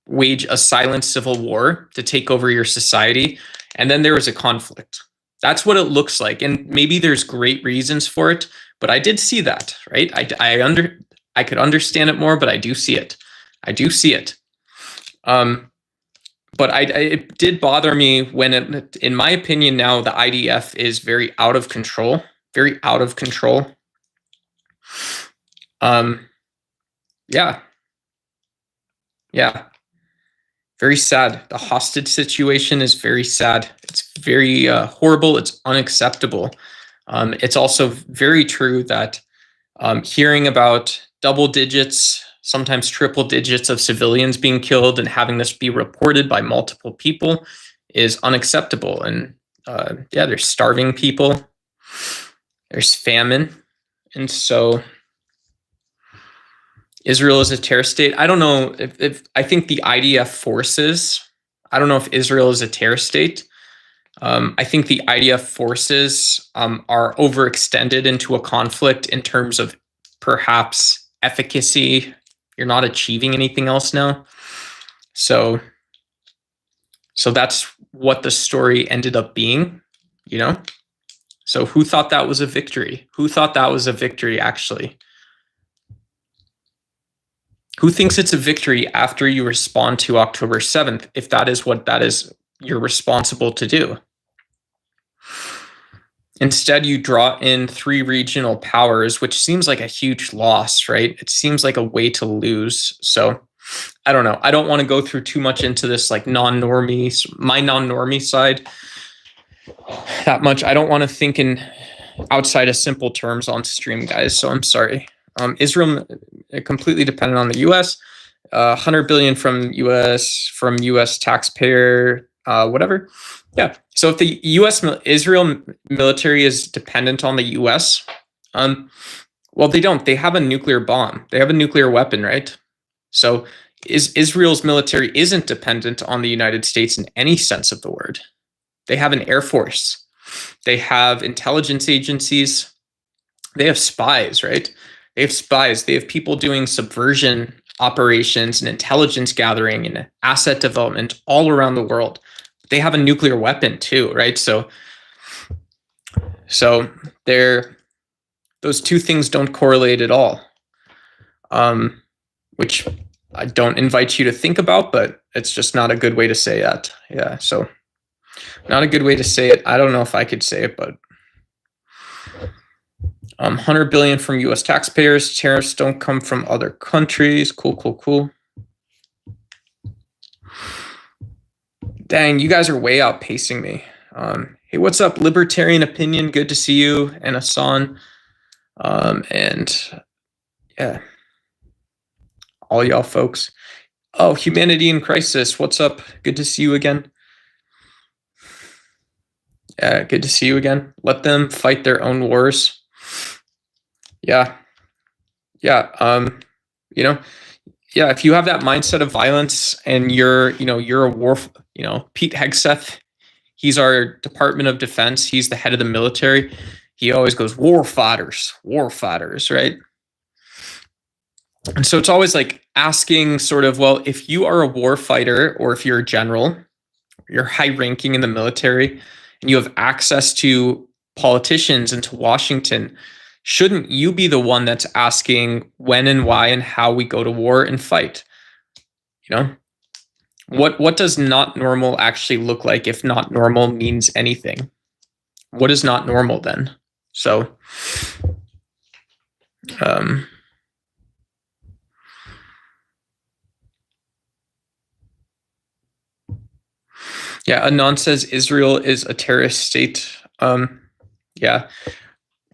wage a silent civil war to take over your society. And then there was a conflict. That's what it looks like. And maybe there's great reasons for it, but I did see that, right? I could understand it more, but I do see it. But it did bother me when in my opinion, now the IDF is very out of control. Yeah. Very sad. The hostage situation is very sad. It's very horrible. It's unacceptable. It's also very true that hearing about double digits, sometimes triple digits of civilians being killed and having this be reported by multiple people is unacceptable. And there's starving people. There's famine. And so Israel is a terror state. I don't know if I think the IDF forces, I don't know if Israel is a terror state. I think the IDF forces are overextended into a conflict in terms of perhaps efficacy. You're not achieving anything else now. So that's what the story ended up being, So who thought that was a victory? Actually? Who thinks it's a victory after you respond to October 7th, if that is what that is you're responsible to do. Instead, you draw in 3 regional powers, which seems like a huge loss, right? It seems like a way to lose. So I don't know. I don't want to go through too much into this like my non-normie side that much. I don't want to think in outside of simple terms on stream, guys. So I'm sorry. Israel completely dependent on the U.S. 100 billion from U.S. taxpayer, whatever. Yeah. So if the Israel military is dependent on the U.S., well, they don't. They have a nuclear bomb. They have a nuclear weapon, right? So Israel's military isn't dependent on the United States in any sense of the word. They have an air force. They have intelligence agencies. They have spies, right? They have spies. They have people doing subversion operations and intelligence gathering and asset development all around the world. They have a nuclear weapon too, right? So those two things don't correlate at all, which I don't invite you to think about, but it's just not a good way to say that. Yeah, so not a good way to say it. I don't know if I could say it, but 100 billion from U.S. taxpayers. Tariffs don't come from other countries. Cool. Dang, you guys are way outpacing me. Hey, what's up, Libertarian Opinion? Good to see you, and Hassan. And yeah, all y'all folks. Oh, Humanity in Crisis. What's up? Good to see you again. Yeah, good to see you again. Let them fight their own wars. Yeah. If you have that mindset of violence and you're a war, Pete Hegseth, he's our Department of Defense. He's the head of the military. He always goes, war fighters, right? And so it's always like asking sort of, well, if you are a war fighter or if you're a general, you're high ranking in the military and you have access to politicians and to Washington, shouldn't you be the one that's asking when and why and how we go to war and fight? What does not normal actually look like if not normal means anything? What is not normal then? So, yeah, Anon says Israel is a terrorist state. Yeah.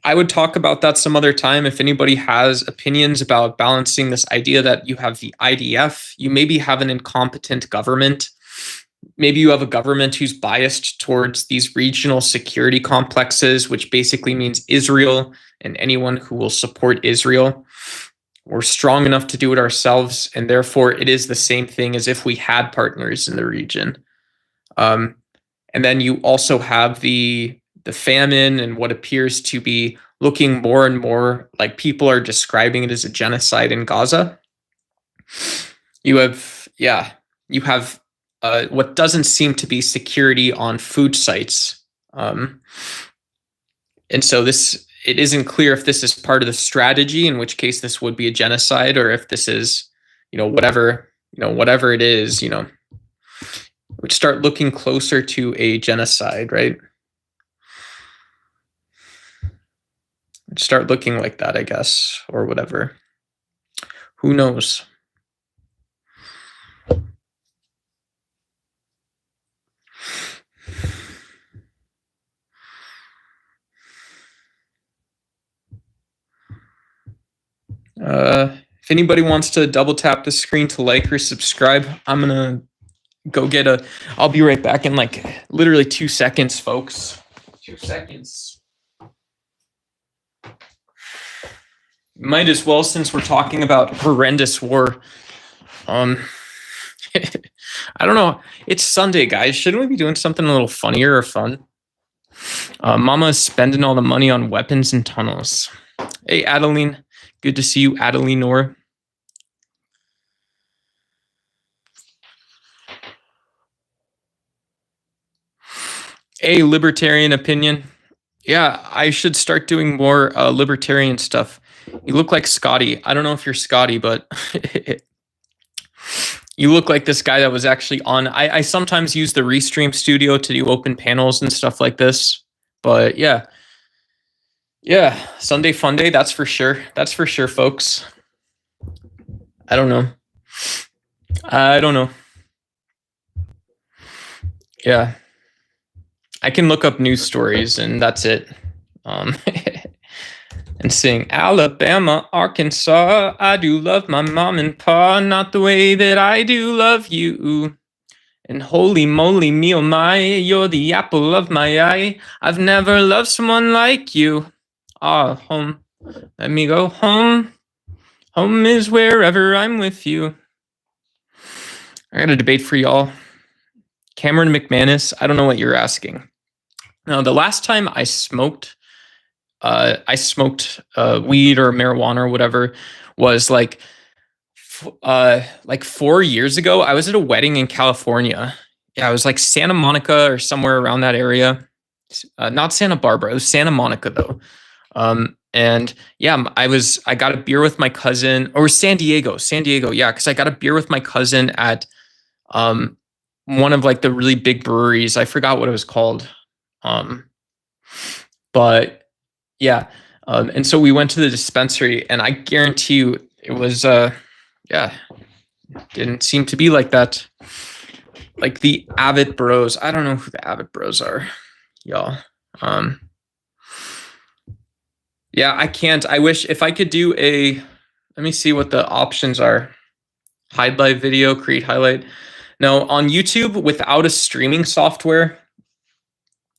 I would talk about that some other time. If anybody has opinions about balancing this idea that you have the IDF, you maybe have an incompetent government. Maybe you have a government who's biased towards these regional security complexes, which basically means Israel and anyone who will support Israel. We're strong enough to do it ourselves, and therefore it is the same thing as if we had partners in the region. And then you also have the famine and what appears to be looking more and more like people are describing it as a genocide in Gaza. You have what doesn't seem to be security on food sites. And so it isn't clear if this is part of the strategy, in which case this would be a genocide, or if this is, whatever it is, would start looking closer to a genocide, right? Start looking like that, I guess, or whatever. Who knows? If anybody wants to double tap the screen to like or subscribe, I'm gonna go I'll be right back in like literally 2 seconds, folks. 2 seconds. Might as well, since we're talking about horrendous war. I don't know. It's Sunday, guys. Shouldn't we be doing something a little funnier or fun? Mama is spending all the money on weapons and tunnels. Hey, Adeline. Good to see you, Adeline Nora. A libertarian opinion. Yeah, I should start doing more libertarian stuff. You look like Scotty. I don't know if you're Scotty, but You look like this guy that was actually on. I sometimes use the Restream Studio to do open panels and stuff like this. But yeah. Yeah, Sunday fun day, that's for sure. That's for sure, folks. I don't know. Yeah. I can look up news stories and that's it. And sing Alabama, Arkansas. I do love my mom and pa, not the way that I do love you. And holy moly, me oh my, you're the apple of my eye. I've never loved someone like you. Ah, home. Let me go home. Home is wherever I'm with you. I got a debate for y'all. Cameron McManus, I don't know what you're asking. Now, the last time I smoked weed or marijuana or whatever was like 4 years ago. I was at a wedding in California. Yeah, it was like Santa Monica or somewhere around that area. Not Santa Barbara. It was Santa Monica though. And yeah, I got a beer with my cousin, or San Diego. Yeah, because I got a beer with my cousin at one of like the really big breweries. I forgot what it was called. But yeah, and so we went to the dispensary, and I guarantee you it was didn't seem to be like that. Like the Avid Bros. I don't know who the Avid Bros are, y'all. Yeah, I can't. I wish if I could do let me see what the options are. Hide live video, create highlight. No, on YouTube, without a streaming software,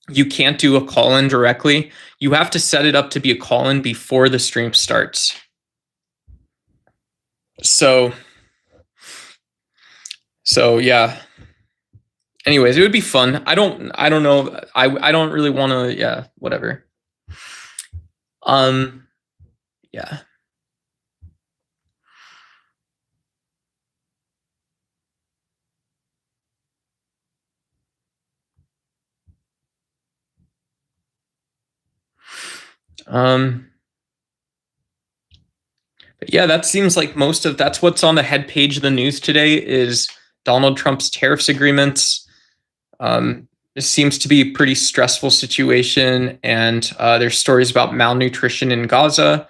you can't do a call-in directly. You have to set it up to be a call-in before the stream starts. So yeah. Anyways, it would be fun. I don't know. I don't really want to, yeah, whatever. Yeah. But yeah, that seems like that's what's on the head page of the news today is Donald Trump's tariffs agreements. This seems to be a pretty stressful situation, and there's stories about malnutrition in Gaza,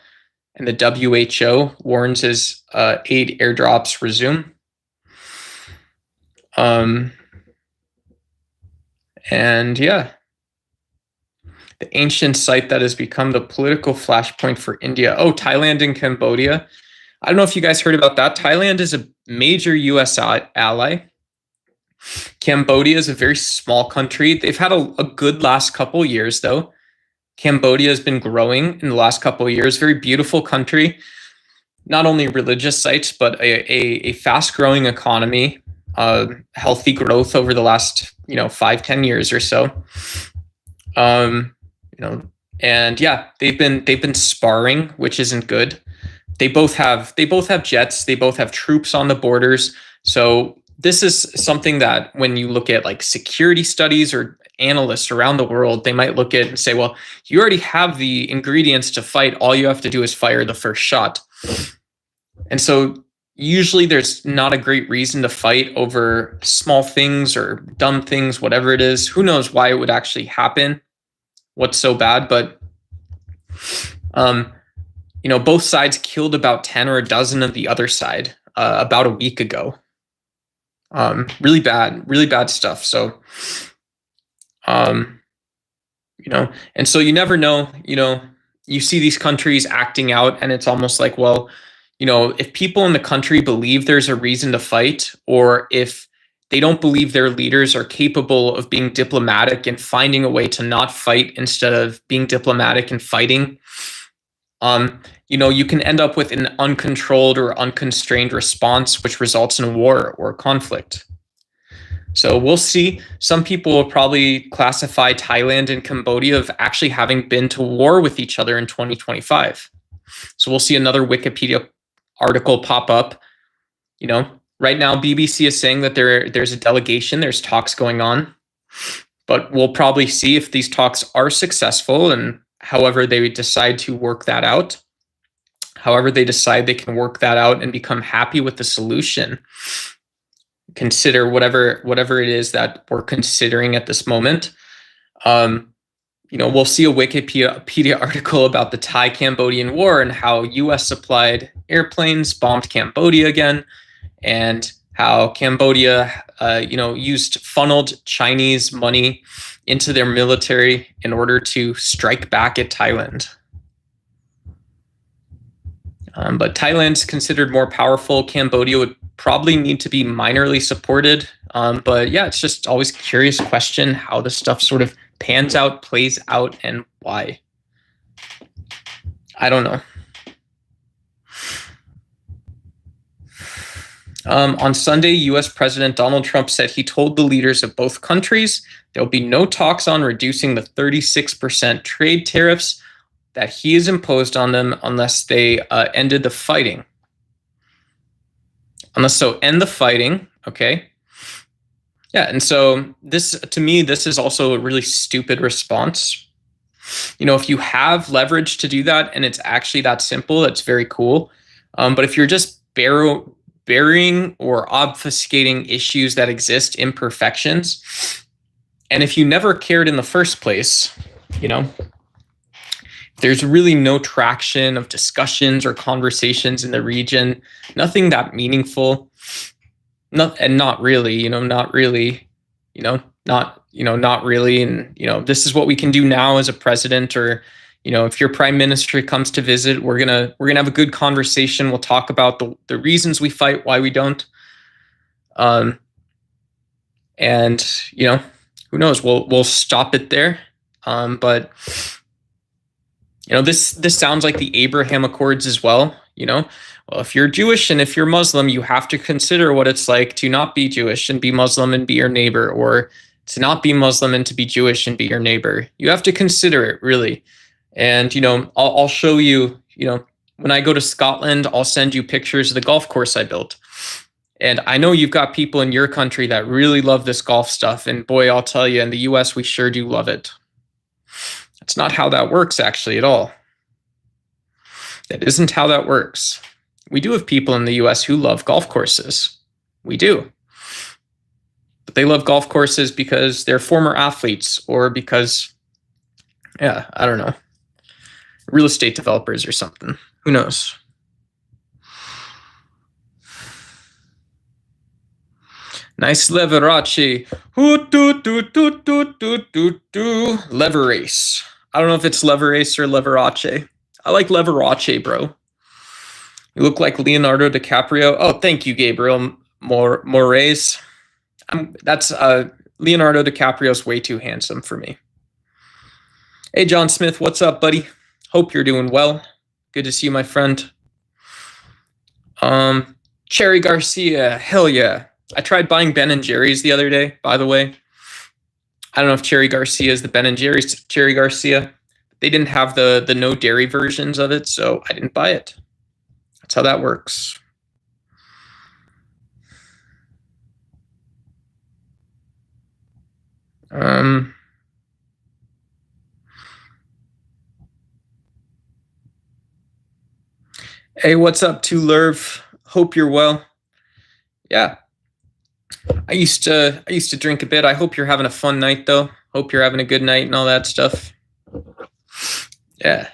and the WHO warns as aid airdrops resume. And yeah, the ancient site that has become the political flashpoint for India. Oh, Thailand and Cambodia. I don't know if you guys heard about that. Thailand is a major US ally. Cambodia is a very small country. They've had a good last couple years, though. Cambodia has been growing in the last couple of years. Very beautiful country. Not only religious sites, but a fast-growing economy. Healthy growth over the last 5-10 years or so. And yeah, they've been sparring, which isn't good. They both have jets. They both have troops on the borders. So this is something that when you look at like security studies or analysts around the world, they might look at and say, well, you already have the ingredients to fight. All you have to do is fire the first shot. And so usually there's not a great reason to fight over small things or dumb things, whatever it is. Who knows why it would actually happen? What's so bad? But, both sides killed about 10 or a dozen of the other side about a week ago. Really bad stuff. So, and so you never know, you see these countries acting out and it's almost like, well, if people in the country believe there's a reason to fight, or if they don't believe their leaders are capable of being diplomatic and finding a way to not fight instead of being diplomatic and fighting, you can end up with an uncontrolled or unconstrained response, which results in war or conflict. So we'll see. Some people will probably classify Thailand and Cambodia of actually having been to war with each other in 2025. So we'll see another Wikipedia article pop up. Right now BBC is saying that there's a delegation, there's talks going on, but we'll probably see if these talks are successful and however they decide to work that out. However they decide they can work that out and become happy with the solution. consider whatever it is that we're considering at this moment. We'll see a Wikipedia article about the Thai-Cambodian War and how U.S. supplied airplanes bombed Cambodia again, and how Cambodia, funneled Chinese money into their military in order to strike back at Thailand. But Thailand's considered more powerful. Cambodia would probably need to be minorly supported. But yeah, it's just always a curious question how this stuff sort of pans out, plays out, and why. I don't know. On Sunday, U.S. President Donald Trump said he told the leaders of both countries there will be no talks on reducing the 36% trade tariffs that he has imposed on them unless they ended the fighting. End the fighting, okay? Yeah, and so to me, this is also a really stupid response. If you have leverage to do that and it's actually that simple, that's very cool. But if you're just burying or obfuscating issues that exist, imperfections, and if you never cared in the first place, there's really no traction of discussions or conversations in the region, nothing that meaningful. Not really. And, this is what we can do now as a president, or, if your prime minister comes to visit, we're going to have a good conversation. We'll talk about the reasons we fight, why we don't. And, who knows, we'll stop it there. But, this sounds like the Abraham Accords as well, Well, if you're Jewish and if you're Muslim, you have to consider what it's like to not be Jewish and be Muslim and be your neighbor, or to not be Muslim and to be Jewish and be your neighbor. You have to consider it, really. And, I'll show you, when I go to Scotland, I'll send you pictures of the golf course I built. And I know you've got people in your country that really love this golf stuff. And boy, I'll tell you, in the US, we sure do love it. That's not how that works, actually, at all. That isn't how that works. We do have people in the US who love golf courses. We do. But they love golf courses because they're former athletes, or because, I don't know, real estate developers or something. Who knows? Nice Leverace. Leverace. I don't know if it's Leverace or Leverace. I like Leverace, bro. You look like Leonardo DiCaprio. Oh, thank you, Gabriel Moraes. That's Leonardo DiCaprio's way too handsome for me. Hey, John Smith, what's up, buddy? Hope you're doing well. Good to see you, my friend. Cherry Garcia, hell yeah. I tried buying Ben & Jerry's the other day, by the way. I don't know if Cherry Garcia is the Ben & Jerry's Cherry Garcia. They didn't have the no dairy versions of it, so I didn't buy it. That's how that works. Hey, what's up, Lerv? Hope you're well. Yeah. I used to drink a bit. I hope you're having a fun night, though. Hope you're having a good night and all that stuff. Yeah.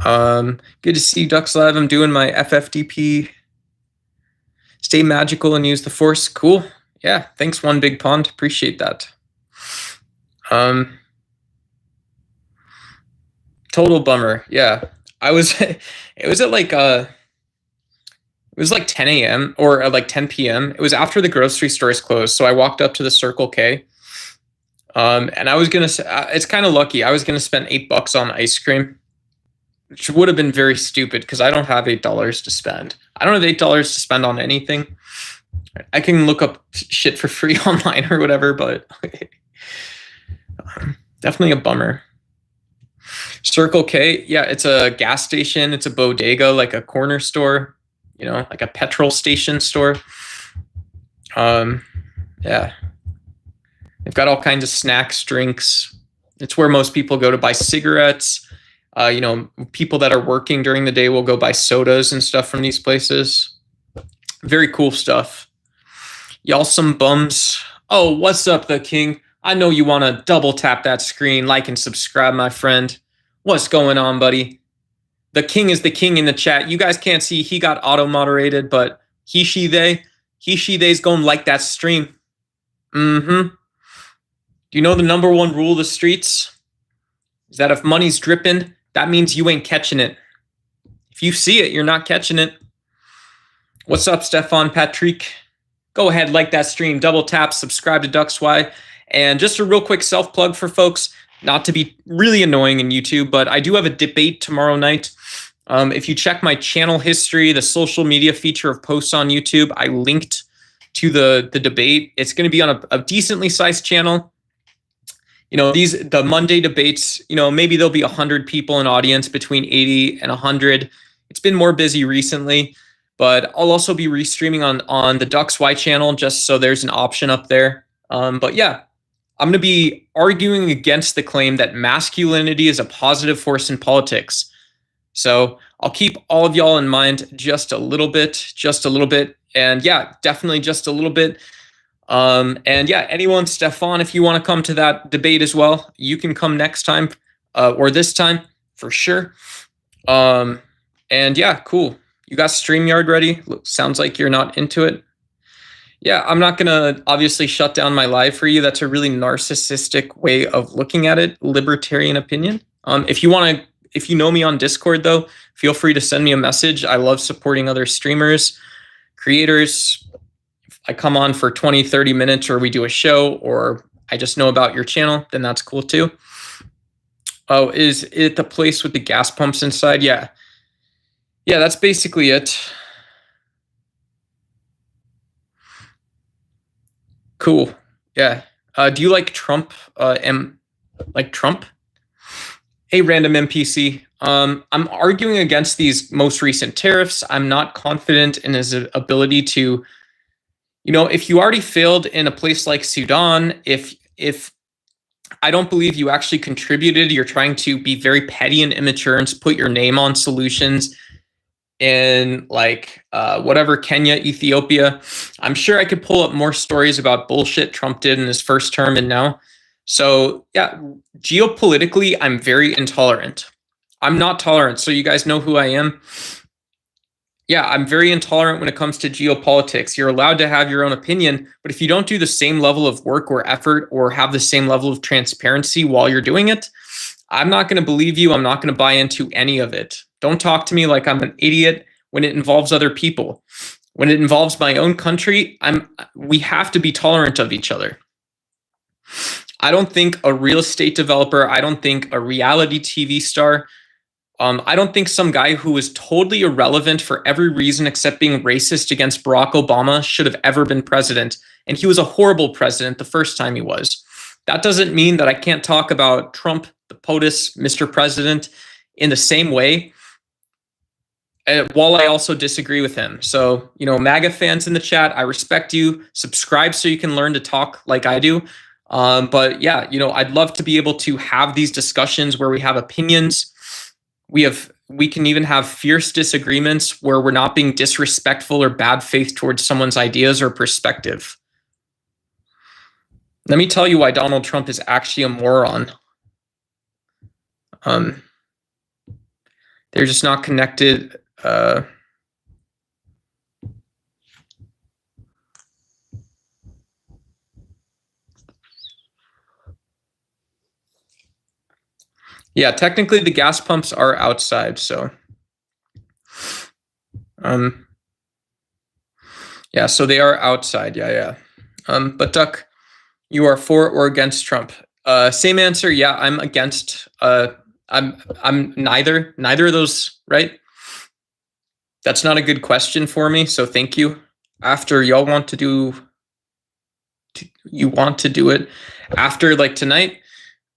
Good to see you, Ducks Live. I'm doing my FFDP. Stay magical and use the force. Cool. Yeah. Thanks, One Big Pond. Appreciate that. Total bummer. Yeah. It was like 10 a.m. or like 10 p.m. It was after the grocery stores closed. So I walked up to the Circle K. And I was going to, it's kind of lucky. I was going to spend $8 on ice cream, which would have been very stupid because I don't have $8 to spend. I don't have $8 to spend on anything. I can look up shit for free online or whatever, but definitely a bummer. Circle K, yeah, it's a gas station. It's a bodega, like a corner store, like a petrol station store. Yeah. They've got all kinds of snacks, drinks. It's where most people go to buy cigarettes. People that are working during the day will go buy sodas and stuff from these places. Very cool stuff. Y'all some bums. Oh, what's up, the king? I know you want to double tap that screen, like and subscribe, my friend. What's going on, buddy? The king is the king in the chat. You guys can't see, he got auto-moderated, but he, she, they's going to like that stream. Mm-hmm. Do you know the number one rule of the streets? Is that if money's dripping, that means you ain't catching it. If you see it, you're not catching it. What's up, Stefan Patrick? Go ahead, like that stream, double tap, subscribe to DuxY. And just a real quick self-plug for folks, not to be really annoying in YouTube, but I do have a debate tomorrow night. If you check my channel history, the social media feature of posts on YouTube, I linked to the debate. It's going to be on a decently sized channel. You know, the Monday debates, you know, maybe there'll be 100 people in audience, between 80 and 100. It's been more busy recently, but I'll also be restreaming on the DuxY channel, just so there's an option up there. But yeah, I'm going to be arguing against the claim that masculinity is a positive force in politics. So I'll keep all of y'all in mind just a little bit. And yeah, definitely just a little bit. And yeah, anyone, Stefan, if you want to come to that debate as well, you can come next time, or this time for sure. And yeah, cool. You got StreamYard ready? Sounds like you're not into it. Yeah, I'm not going to obviously shut down my live for you. That's a really narcissistic way of looking at it, libertarian opinion. If you know me on Discord, though, feel free to send me a message. I love supporting other streamers, creators. If I come on for 20, 30 minutes, or we do a show, or I just know about your channel, then that's cool too. Oh, is it the place with the gas pumps inside? Yeah. Yeah, that's basically it. Cool. Yeah. Do you like Trump? Like Trump? Hey, random NPC. I'm arguing against these most recent tariffs. I'm not confident in his ability to, you know, if you already failed in a place like Sudan, if I don't believe you actually contributed, you're trying to be very petty and immature and put your name on solutions in like whatever, Kenya, Ethiopia. I'm sure I could pull up more stories about bullshit Trump did in his first term and now. So yeah, geopolitically, I'm very intolerant. I'm not tolerant, so you guys know who I am. Yeah, I'm very intolerant when it comes to geopolitics. You're allowed to have your own opinion, but if you don't do the same level of work or effort or have the same level of transparency while you're doing it, I'm not going to believe you. I'm not going to buy into any of it. Don't talk to me like I'm an idiot when it involves other people. When it involves my own country, we have to be tolerant of each other. I don't think a real estate developer, I don't think a reality TV star, I don't think some guy who is totally irrelevant for every reason except being racist against Barack Obama should have ever been president. And he was a horrible president the first time he was. That doesn't mean that I can't talk about Trump, the POTUS, Mr. President, in the same way, while I also disagree with him. So, you know, MAGA fans in the chat, I respect you. Subscribe so you can learn to talk like I do. But yeah, you know, I'd love to be able to have these discussions where we have opinions. We can even have fierce disagreements where we're not being disrespectful or bad faith towards someone's ideas or perspective. Let me tell you why Donald Trump is actually a moron. They're just not connected. Yeah, technically the gas pumps are outside, so yeah, so they are outside. Yeah. But Duck, you are for or against Trump? Same answer. Yeah, I'm against. I'm neither of those, right? That's not a good question for me, so thank you. After y'all want to do, you want to do it after like tonight.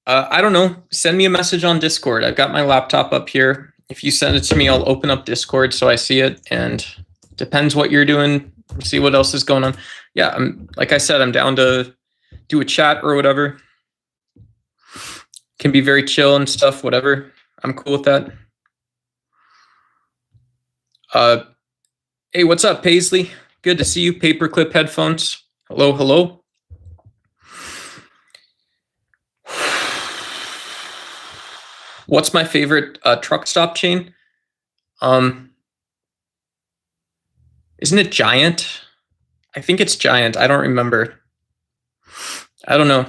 I don't know. Send me a message on Discord. I've got my laptop up here. If you send it to me, I'll open up Discord so I see it. And depends what you're doing. See what else is going on. Yeah, like I said, I'm down to do a chat or whatever. Can be very chill and stuff, whatever. I'm cool with that. Hey, what's up, Paisley? Good to see you. Paperclip headphones. Hello, hello. What's my favorite truck stop chain? Isn't it Giant? I think it's Giant. I don't remember. I don't know.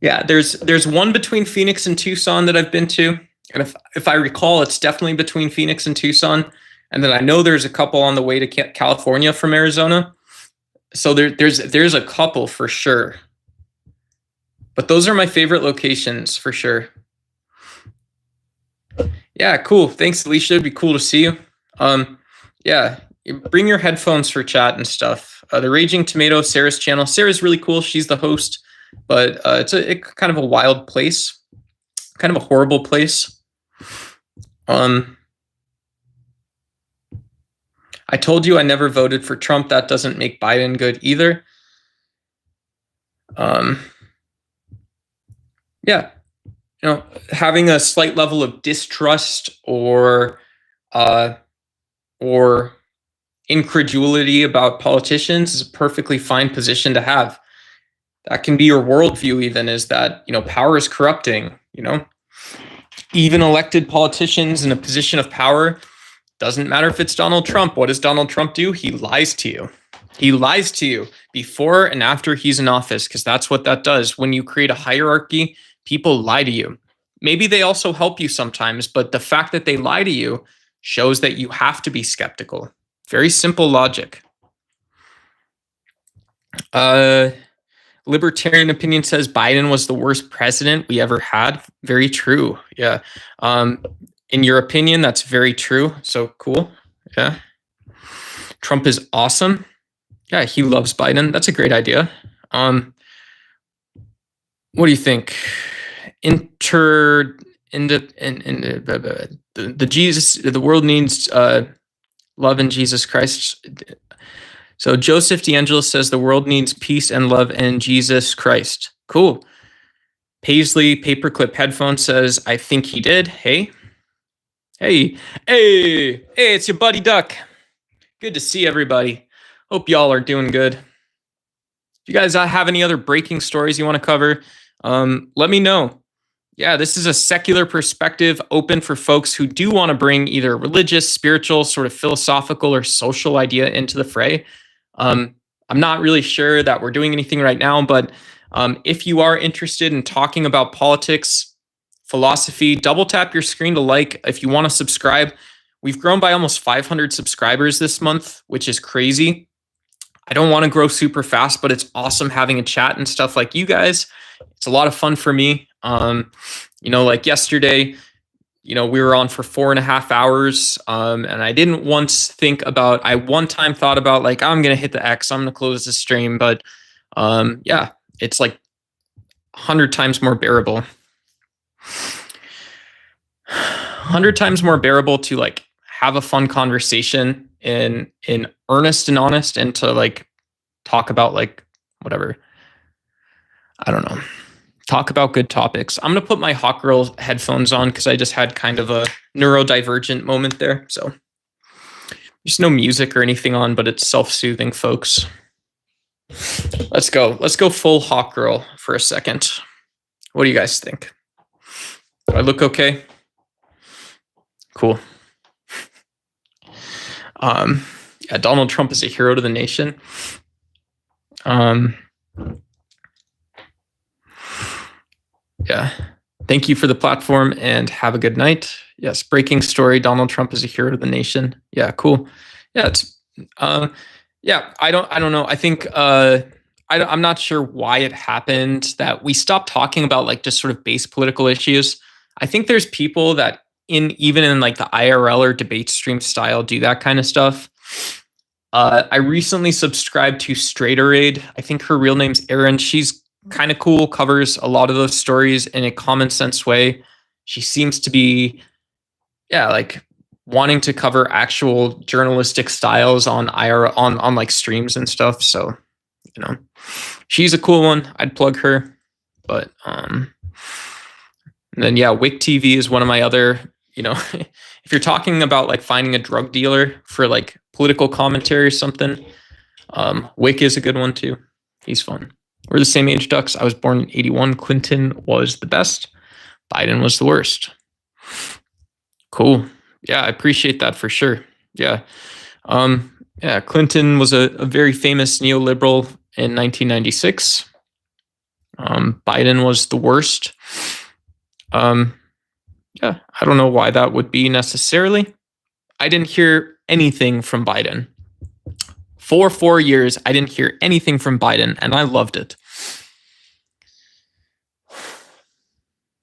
Yeah, there's one between Phoenix and Tucson that I've been to, and if I recall, it's definitely between Phoenix and Tucson. And then I know there's a couple on the way to California from Arizona. So there's a couple for sure. But those are my favorite locations for sure. Yeah, cool. Thanks, Alicia. It'd be cool to see you. Yeah, bring your headphones for chat and stuff. The Raging Tomato, Sarah's channel. Sarah's really cool. She's the host, but it's kind of a wild place, kind of a horrible place. I told you I never voted for Trump. That doesn't make Biden good either. Yeah, having a slight level of distrust or incredulity about politicians is a perfectly fine position to have. That can be your worldview, even, is that, power is corrupting, even elected politicians in a position of power. Doesn't matter if it's Donald Trump. What does Donald Trump do? He lies to you. He lies to you before and after he's in office, because that's what that does. When you create a hierarchy, people lie to you. Maybe they also help you sometimes, but the fact that they lie to you shows that you have to be skeptical. Very simple logic. Libertarian opinion says Biden was the worst president we ever had. Very true. Yeah. In your opinion, that's very true. So cool. Yeah. Trump is awesome. Yeah, he loves Biden. That's a great idea. What do you think? The world needs love in Jesus Christ. So Joseph D'Angelo says the world needs peace and love in Jesus Christ. Cool. Paisley Paperclip Headphone says, I think he did. Hey, it's your buddy Duck. Good to see everybody. Hope y'all are doing good. If you guys have any other breaking stories you want to cover, let me know. Yeah, this is a secular perspective open for folks who do want to bring either religious, spiritual, sort of philosophical or social idea into the fray. I'm not really sure that we're doing anything right now, but if you are interested in talking about politics, philosophy, double tap your screen to like. If you want to subscribe, we've grown by almost 500 subscribers this month, which is crazy. I don't want to grow super fast, but it's awesome having a chat and stuff like you guys. It's a lot of fun for me. Like yesterday, we were on for 4.5 hours. And I didn't once I one time thought about like, I'm going to hit the X, I'm going to close the stream. But yeah, it's like 100 times more bearable. 100 times more bearable to like have a fun conversation in earnest and honest, and to like talk about like whatever. I don't know. Talk about good topics. I'm going to put my Hawk Girl headphones on because I just had kind of a neurodivergent moment there. So there's no music or anything on, but it's self-soothing, folks. Let's go. Let's go full Hawk Girl for a second. What do you guys think? Do I look okay? Cool. Yeah, Donald Trump is a hero to the nation. Yeah. Thank you for the platform and have a good night. Yes. Breaking story. Donald Trump is a hero to the nation. Yeah. Cool. Yeah. It's, yeah. I don't know. I think, I'm not sure why it happened that we stopped talking about like just sort of base political issues. I think there's people that even in like the IRL or debate stream style do that kind of stuff. I recently subscribed to Straighterade. I think her real name's Erin. She's kind of cool, covers a lot of those stories in a common sense way. She seems to be, like wanting to cover actual journalistic styles on on like streams and stuff. So, she's a cool one. I'd plug her. But and then Wick TV is one of my other, if you're talking about like finding a drug dealer for like political commentary or something, Wick is a good one too. He's fun. We're the same age, Ducks. I was born in 81. Clinton was the best. Biden was the worst. Cool. Yeah, I appreciate that for sure. Yeah. Yeah, Clinton was a very famous neoliberal in 1996. Biden was the worst. Yeah, I don't know why that would be necessarily. I didn't hear anything from Biden. For 4 years, I didn't hear anything from Biden, and I loved it.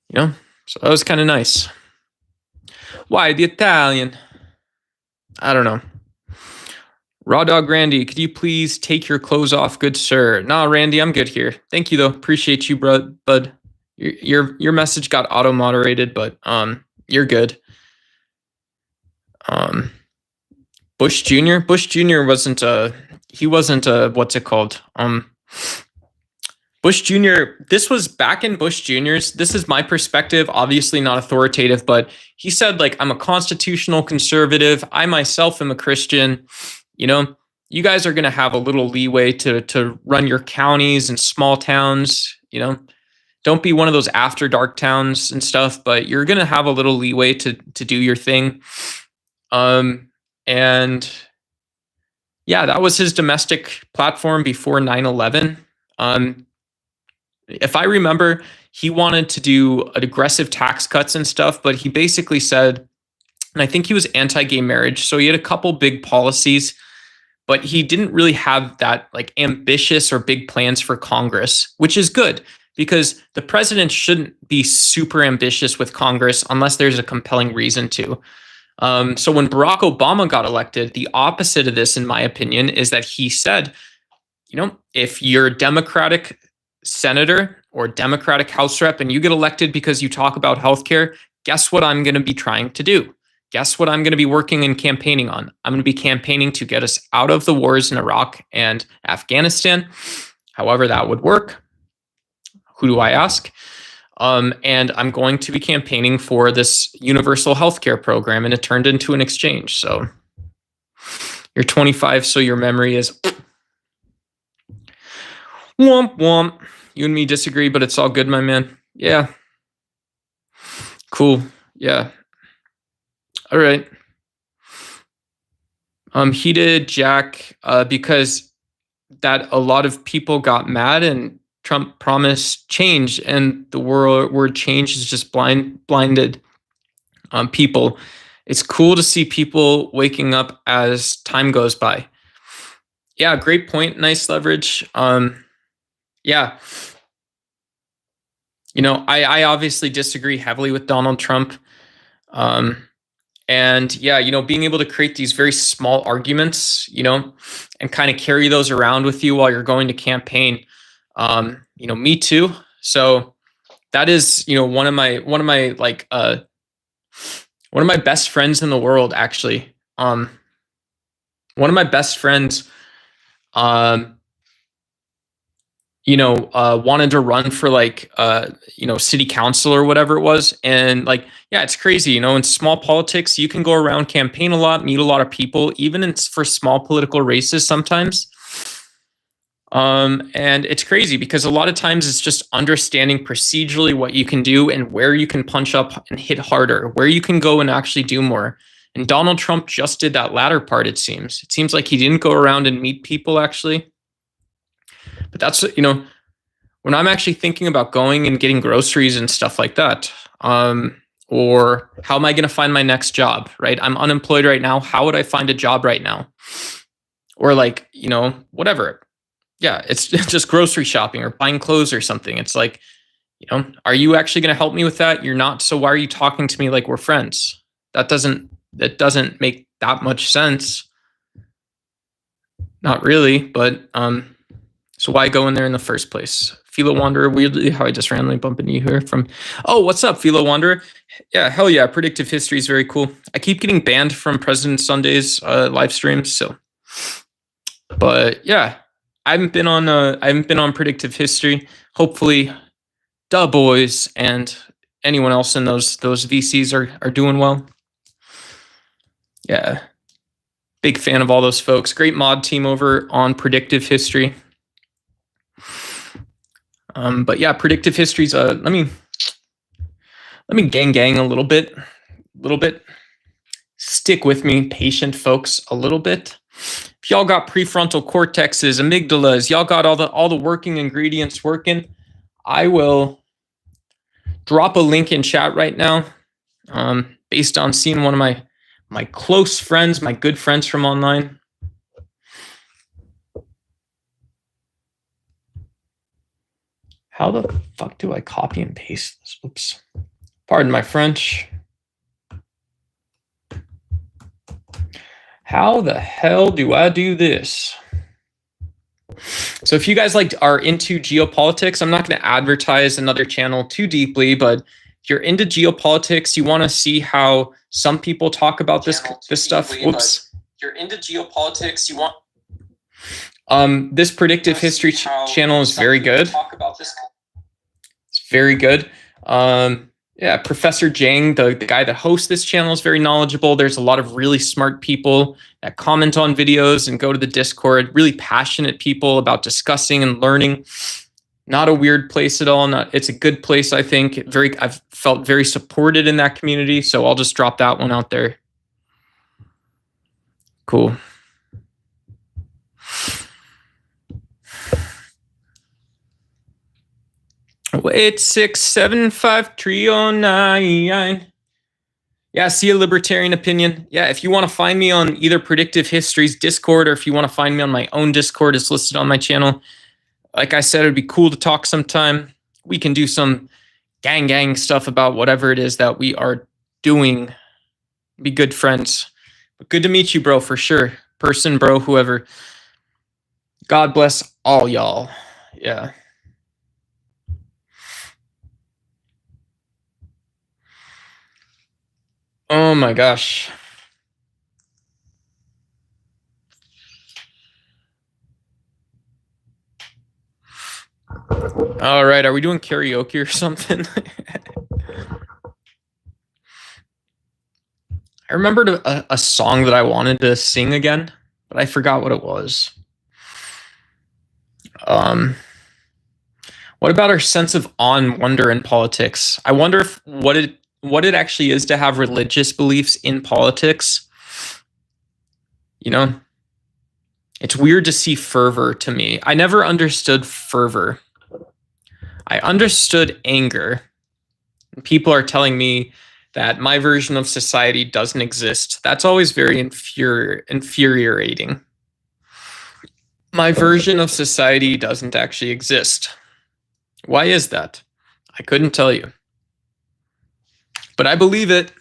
You know, so that was kind of nice. Why the Italian? I don't know. Raw Dog Randy, could you please take your clothes off, good sir? Nah, Randy, I'm good here. Thank you though. Appreciate you, bud. Your message got auto moderated, but you're good. Bush Jr. wasn't what's it called? Bush Jr. This was back in Bush Jr.'s. This is my perspective, obviously not authoritative, but he said, like, I'm a constitutional conservative. I myself am a Christian. You know, you guys are going to have a little leeway to run your counties and small towns. You know, don't be one of those after dark towns and stuff, but you're going to have a little leeway to do your thing. And yeah, that was his domestic platform before 9/11. If I remember, he wanted to do aggressive tax cuts and stuff, but he basically said, and I think he was anti-gay marriage, so he had a couple big policies, but he didn't really have that like ambitious or big plans for Congress, which is good because the president shouldn't be super ambitious with Congress unless there's a compelling reason to. So when Barack Obama got elected, the opposite of this, in my opinion, is that he said, you know, if you're a Democratic senator or Democratic House rep and you get elected because you talk about healthcare, guess what I'm going to be trying to do? Guess what I'm going to be working and campaigning on? I'm going to be campaigning to get us out of the wars in Iraq and Afghanistan. However that would work. Who do I ask? And I'm going to be campaigning for this universal healthcare program, and it turned into an exchange. So you're 25, so your memory is womp womp. You and me disagree, but it's all good, my man. Yeah. Cool. Yeah. All right. He did Jack because that a lot of people got mad and Trump promised change, and the word change is just blinded people. It's cool to see people waking up as time goes by. Yeah, great point. Nice leverage. Yeah. You know, I obviously disagree heavily with Donald Trump. And yeah, you know, being able to create these very small arguments, you know, and kind of carry those around with you while you're going to campaign. You know, me too. So that is, you know, one of my best friends in the world, actually. One of my best friends, you know, wanted to run for like, you know, city council or whatever it was. And like, yeah, it's crazy. You know, in small politics, you can go around, campaign a lot, meet a lot of people, even for small political races sometimes. And it's crazy because a lot of times it's just understanding procedurally what you can do and where you can punch up and hit harder, where you can go and actually do more. And Donald Trump just did that latter part, it seems. It seems like he didn't go around and meet people, actually. But that's, you know, when I'm actually thinking about going and getting groceries and stuff like that, or how am I going to find my next job, right? I'm unemployed right now. How would I find a job right now? Or like, you know, whatever. Yeah, it's just grocery shopping or buying clothes or something. It's like, you know, are you actually going to help me with that? You're not. So why are you talking to me like we're friends? That doesn't make that much sense. Not really, but so why go in there in the first place? Philo Wanderer, weirdly how I just randomly bump into you here from, oh, what's up, Philo Wanderer? Yeah, hell yeah, predictive history is very cool. I keep getting banned from President Sunday's live streams, so, but yeah, I haven't been on predictive history. Hopefully, boys and anyone else in those VCs are doing well. Yeah. Big fan of all those folks. Great mod team over on predictive history. But yeah, predictive history's let me gang a little bit. Stick with me, patient folks, a little bit. If y'all got prefrontal cortexes, amygdalas, y'all got all the working ingredients working, I will drop a link in chat right now, based on seeing one of my close friends, my good friends from online. How the fuck do I copy and paste this? Oops. Pardon my French. How the hell do I do this? So if you guys are into geopolitics, I'm not going to advertise another channel too deeply, but if you're into geopolitics, you want to see how some people talk about this stuff. Whoops. If you're into geopolitics, you want this predictive history channel is very good. It's very good. Yeah, Professor Jang, the guy that hosts this channel, is very knowledgeable. There's a lot of really smart people that comment on videos and go to the Discord, really passionate people about discussing and learning. Not a weird place at all. It's a good place, I think. I've felt very supported in that community, so I'll just drop that one out there. Cool. Wait, 675 Yeah, see a libertarian opinion. Yeah, if you want to find me on either Predictive History's Discord, or if you want to find me on my own Discord, it's listed on my channel. Like I said, it'd be cool to talk sometime. We can do some gang stuff about whatever it is that we are doing. Be good friends. But good to meet you, bro, for sure. Person, bro, whoever. God bless all y'all. Yeah. Oh my gosh. All right, are we doing karaoke or something? I remembered a song that I wanted to sing again, but I forgot what it was. What about our sense of awe and wonder in politics? I wonder if what it actually is to have religious beliefs in politics. You know, it's weird to see fervor to me. I never understood fervor. I understood anger. People are telling me that my version of society doesn't exist. That's always very infuriating. My version of society doesn't actually exist. Why is that? I couldn't tell you. But I believe it.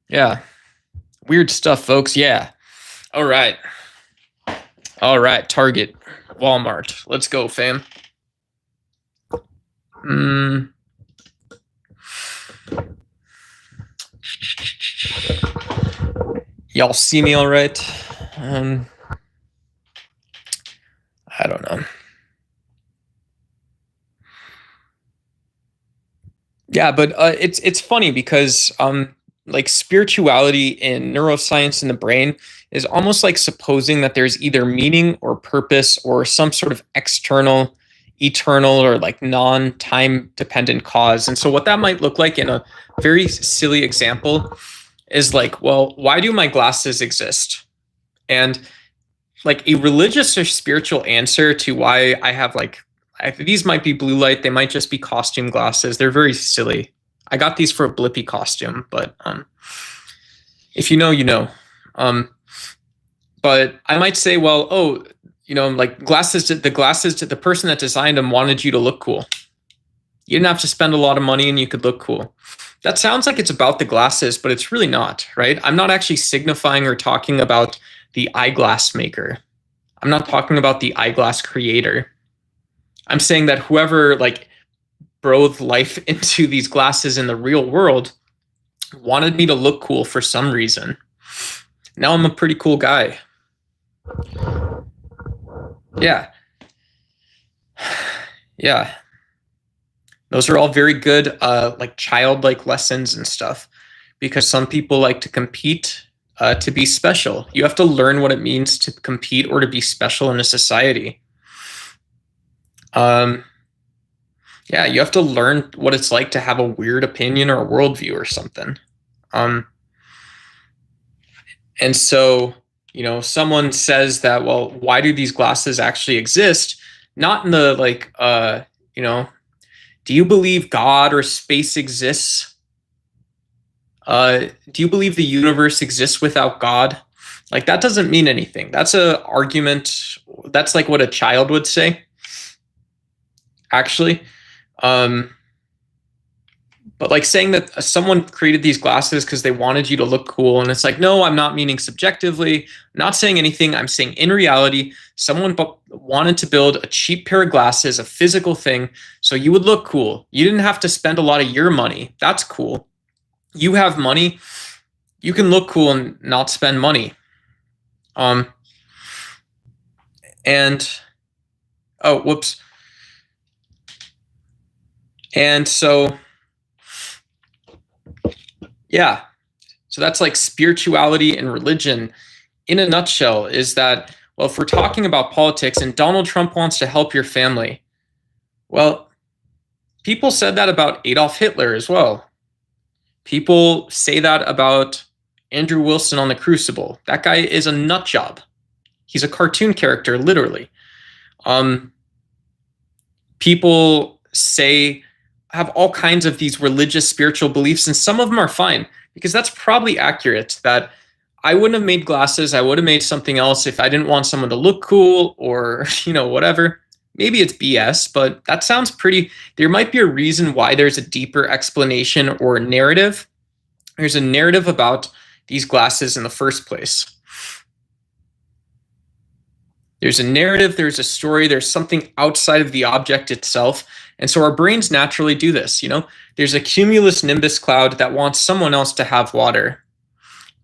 Yeah. Weird stuff, folks. Yeah. All right. All right. Target. Walmart. Let's go, fam. Y'all see me all right? I don't know. Yeah, but it's funny because like spirituality in neuroscience in the brain is almost like supposing that there's either meaning or purpose or some sort of external, eternal, or like non-time dependent cause. And so what that might look like in a very silly example is like, well, why do my glasses exist? And like a religious or spiritual answer to why I have these might be blue light, they might just be costume glasses. They're very silly. I got these for a Blippi costume, but if you know, you know. But I might say, well, oh, you know, like the person that designed them wanted you to look cool. You didn't have to spend a lot of money and you could look cool. That sounds like it's about the glasses, but it's really not, right? I'm not actually signifying or talking about the eyeglass maker. I'm not talking about the eyeglass creator. I'm saying that whoever like breathed life into these glasses in the real world wanted me to look cool for some reason. Now I'm a pretty cool guy. Yeah. Yeah. Those are all very good, like childlike lessons and stuff. because some people like to compete to be special. You have to learn what it means to compete or to be special in a society. Yeah, you have to learn what it's like to have a weird opinion or a worldview or something. And so, someone says that, well, why do these glasses actually exist? Not in the like, do you believe God or space exists? Do you believe the universe exists without God? Like, that doesn't mean anything. That's an argument. That's like what a child would say, actually. But like saying that someone created these glasses because they wanted you to look cool, and it's like, no, I'm not meaning subjectively. I'm not saying anything. I'm saying in reality, someone wanted to build a cheap pair of glasses, a physical thing, so you would look cool. You didn't have to spend a lot of your money. That's cool. You have money. You can look cool and not spend money. And oh, whoops. And so, yeah, so that's like spirituality and religion in a nutshell, is that, well, if we're talking about politics and Donald Trump wants to help your family, well, people said that about Adolf Hitler as well. People say that about Andrew Wilson on The Crucible. That guy is a nut job. He's a cartoon character, literally. People have all kinds of these religious, spiritual beliefs, and some of them are fine, because that's probably accurate, that I wouldn't have made glasses. I would have made something else if I didn't want someone to look cool or, whatever. Maybe it's BS, but that sounds pretty. There might be a reason why there's a deeper explanation or a narrative. There's a narrative about these glasses in the first place. There's a narrative, there's a story, there's something outside of the object itself. And so our brains naturally do this. There's a cumulus nimbus cloud that wants someone else to have water.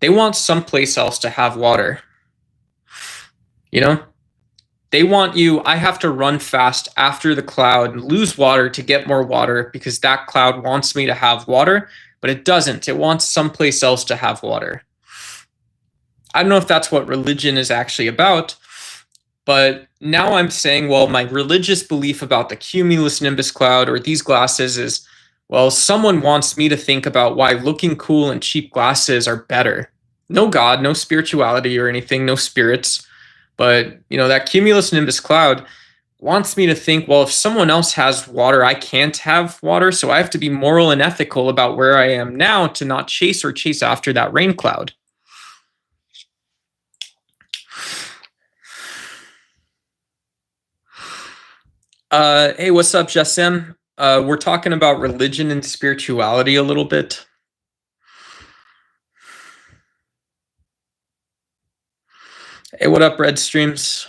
They want someplace else to have water. They want you, I have to run fast after the cloud and lose water to get more water because that cloud wants me to have water, but it doesn't. It wants someplace else to have water. I don't know if that's what religion is actually about, but now I'm saying, well, my religious belief about the cumulus nimbus cloud or these glasses is, well, someone wants me to think about why looking cool and cheap glasses are better. No God, no spirituality or anything, no spirits. But, that cumulus nimbus cloud wants me to think, well, if someone else has water, I can't have water. So I have to be moral and ethical about where I am now to not chase after that rain cloud. Hey, what's up, Jasem? We're talking about religion and spirituality a little bit. Hey, what up, Red Streams?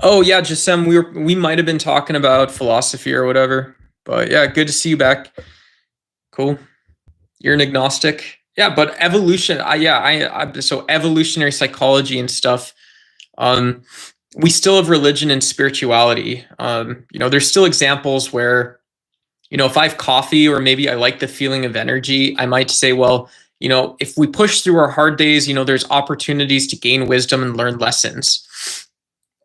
Oh yeah, Jasem, we might have been talking about philosophy or whatever, but yeah, good to see you back. Cool. You're an agnostic. Yeah, but evolution. So evolutionary psychology and stuff. We still have religion and spirituality. There's still examples where, if I have coffee or maybe I like the feeling of energy, I might say, well, if we push through our hard days, there's opportunities to gain wisdom and learn lessons.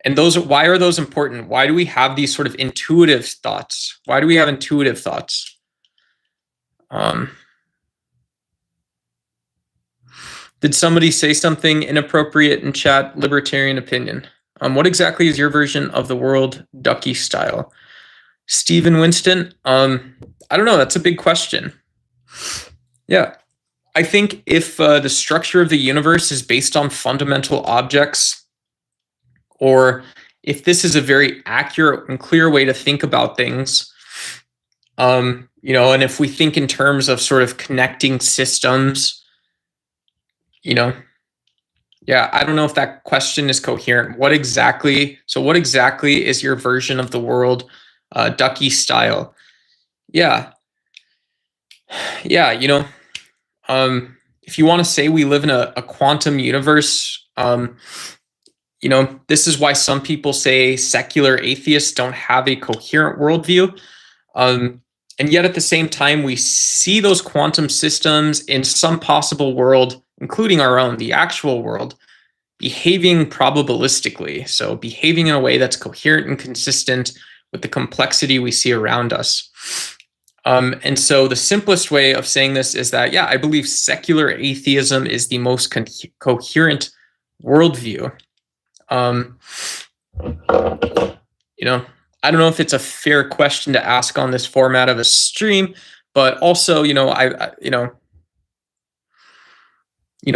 And why are those important? Why do we have these sort of intuitive thoughts? Why do we have intuitive thoughts? Did somebody say something inappropriate in chat? Libertarian opinion. What exactly is your version of the world, Ducky style? Stephen Winston? I don't know. That's a big question. Yeah. I think if the structure of the universe is based on fundamental objects, or if this is a very accurate and clear way to think about things, and if we think in terms of sort of connecting systems, yeah, I don't know if that question is coherent. What exactly is your version of the world, Ducky style? Yeah. If you want to say we live in a quantum universe, this is why some people say secular atheists don't have a coherent worldview. And yet at the same time, we see those quantum systems in some possible world, including our own, the actual world, behaving probabilistically. So behaving in a way that's coherent and consistent with the complexity we see around us. And so the simplest way of saying this is that, yeah, I believe secular atheism is the most coherent worldview. I don't know if it's a fair question to ask on this format of a stream, but also,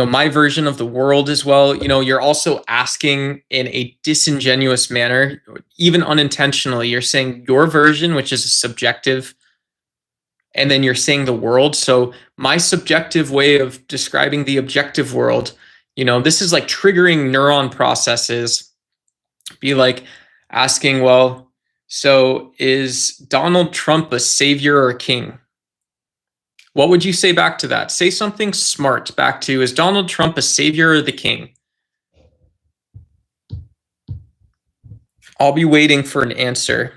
my version of the world as well, you're also asking in a disingenuous manner, even unintentionally, you're saying your version, which is subjective, and then you're saying the world. So my subjective way of describing the objective world, this is like triggering neuron processes. Be like asking, well, so is Donald Trump a savior or a king? What would you say back to that? Say something smart back to, is Donald Trump a savior or the king? I'll be waiting for an answer.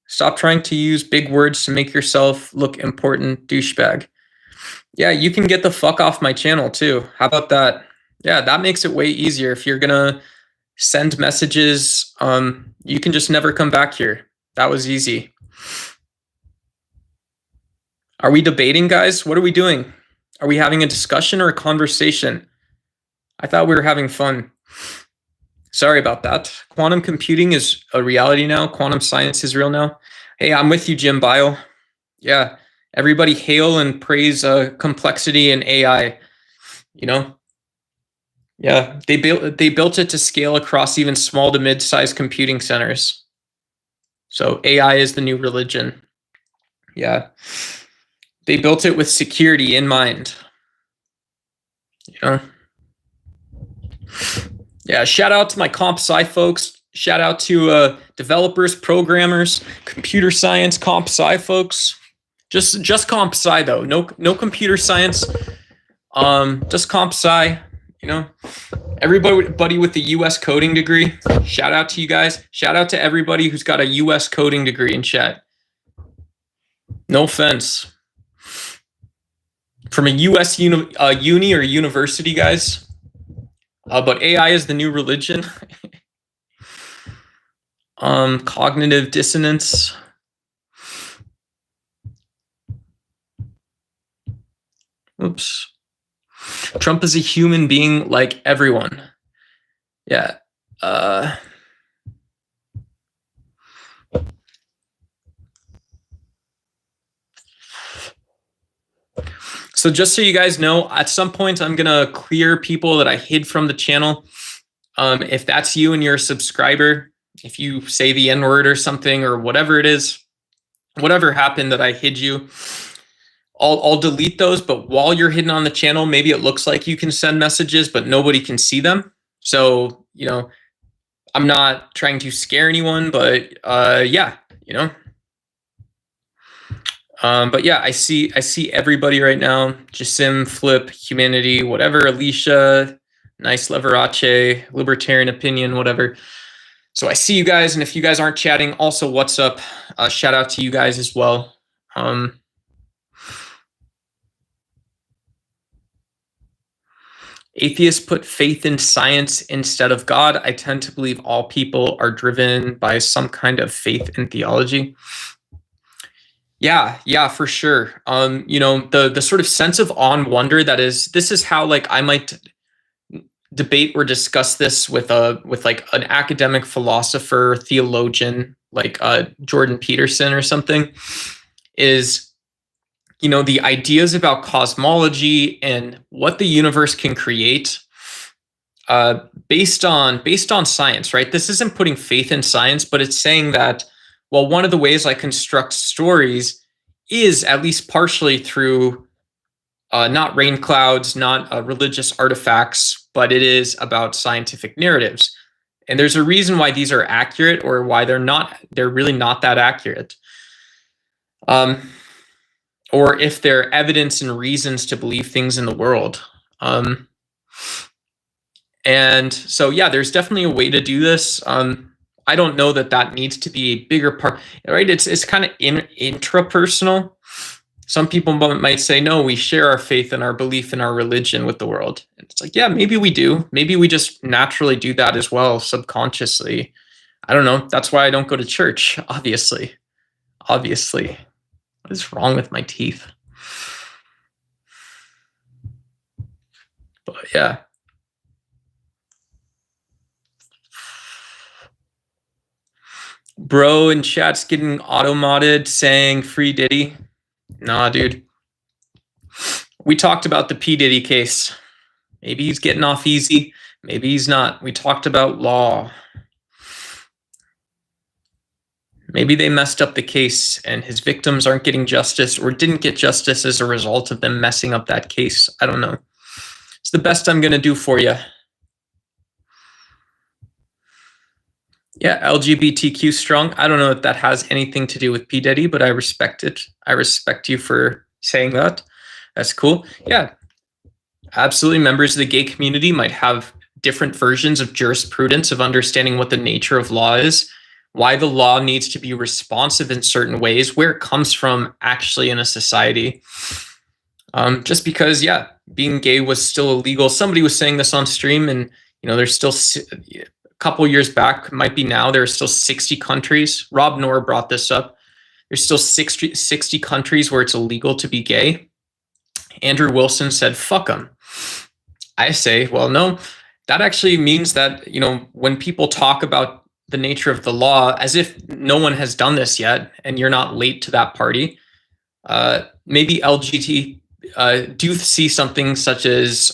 Stop trying to use big words to make yourself look important, douchebag. Yeah, you can get the fuck off my channel too. How about that? Yeah, that makes it way easier. If you're gonna send messages, you can just never come back here. That was easy. Are we debating, guys? What are we doing? Are we having a discussion or a conversation? I thought we were having fun. Sorry about that. Quantum computing is a reality now. Quantum science is real now. Hey, I'm with you, Jim Bio. Yeah, everybody hail and praise complexity and AI. Yeah, they built it to scale across even small to mid-sized computing centers. So AI is the new religion. Yeah. They built it with security in mind. Yeah, shout out to my comp sci folks. Shout out to developers, programmers, computer science, comp sci folks. Just comp sci though. No computer science. Just comp sci. Everybody with the US coding degree. Shout out to you guys. Shout out to everybody who's got a US coding degree in chat. No offense. From a US uni or university, guys. But AI is the new religion. Cognitive dissonance. Oops. Trump is a human being like everyone. Yeah. So just so you guys know, at some point I'm going to clear people that I hid from the channel. If that's you and you're a subscriber, if you say the N-word or something or whatever it is, whatever happened that I hid you, I'll delete those. But while you're hidden on the channel, maybe it looks like you can send messages, but nobody can see them. So, I'm not trying to scare anyone, but yeah, but yeah, I see everybody right now. Jasim, Flip, Humanity, whatever, Alicia, Nice Leverace, Libertarian Opinion, whatever. So I see you guys, and if you guys aren't chatting, also what's up? Shout out to you guys as well. Atheists put faith in science instead of God. I tend to believe all people are driven by some kind of faith in theology. Yeah, for sure. The sort of sense of awe and wonder this is how like I might debate or discuss this with like an academic philosopher, theologian like Jordan Peterson or something, is the ideas about cosmology and what the universe can create based on science, right? This isn't putting faith in science, but it's saying that, well, one of the ways I construct stories is at least partially through not rain clouds, not religious artifacts, but it is about scientific narratives. And there's a reason why these are accurate or why they're really not that accurate. Or if they're evidence and reasons to believe things in the world. And so, yeah, there's definitely a way to do this. I don't know that needs to be a bigger part, right? It's kind of intrapersonal. Some people might say, no, we share our faith and our belief in our religion with the world. And it's like, yeah, maybe we do. Maybe we just naturally do that as well, subconsciously. I don't know. That's why I don't go to church, obviously. Obviously. What is wrong with my teeth? But yeah. Bro in chat's getting auto-modded saying free Diddy. Nah, dude. We talked about the P. Diddy case. Maybe he's getting off easy. Maybe he's not. We talked about law. Maybe they messed up the case and his victims aren't getting justice or didn't get justice as a result of them messing up that case. I don't know. It's the best I'm going to do for you. Yeah, LGBTQ strong. I don't know if that has anything to do with P. Diddy, but I respect it. I respect you for saying that. That's cool. Yeah, absolutely. Members of the gay community might have different versions of jurisprudence of understanding what the nature of law is, why the law needs to be responsive in certain ways, where it comes from actually in a society. Just because, yeah, being gay was still illegal. Somebody was saying this on stream, and there's still a couple years back, might be now, there are still 60 countries. Rob Noor brought this up. There's still 60 countries where it's illegal to be gay. Andrew Wilson said, fuck them. I say, well, no, that actually means that, when people talk about the nature of the law, as if no one has done this yet, and you're not late to that party, maybe LGBT do see something such as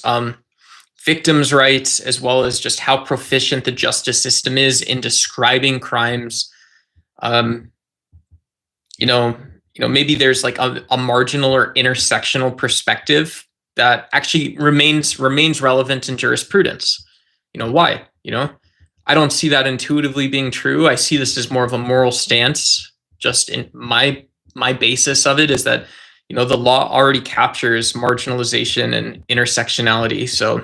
victims' rights, as well as just how proficient the justice system is in describing crimes. Maybe there's like a marginal or intersectional perspective that actually remains relevant in jurisprudence. Why? I don't see that intuitively being true. I see this as more of a moral stance. Just in my basis of it is that the law already captures marginalization and intersectionality. So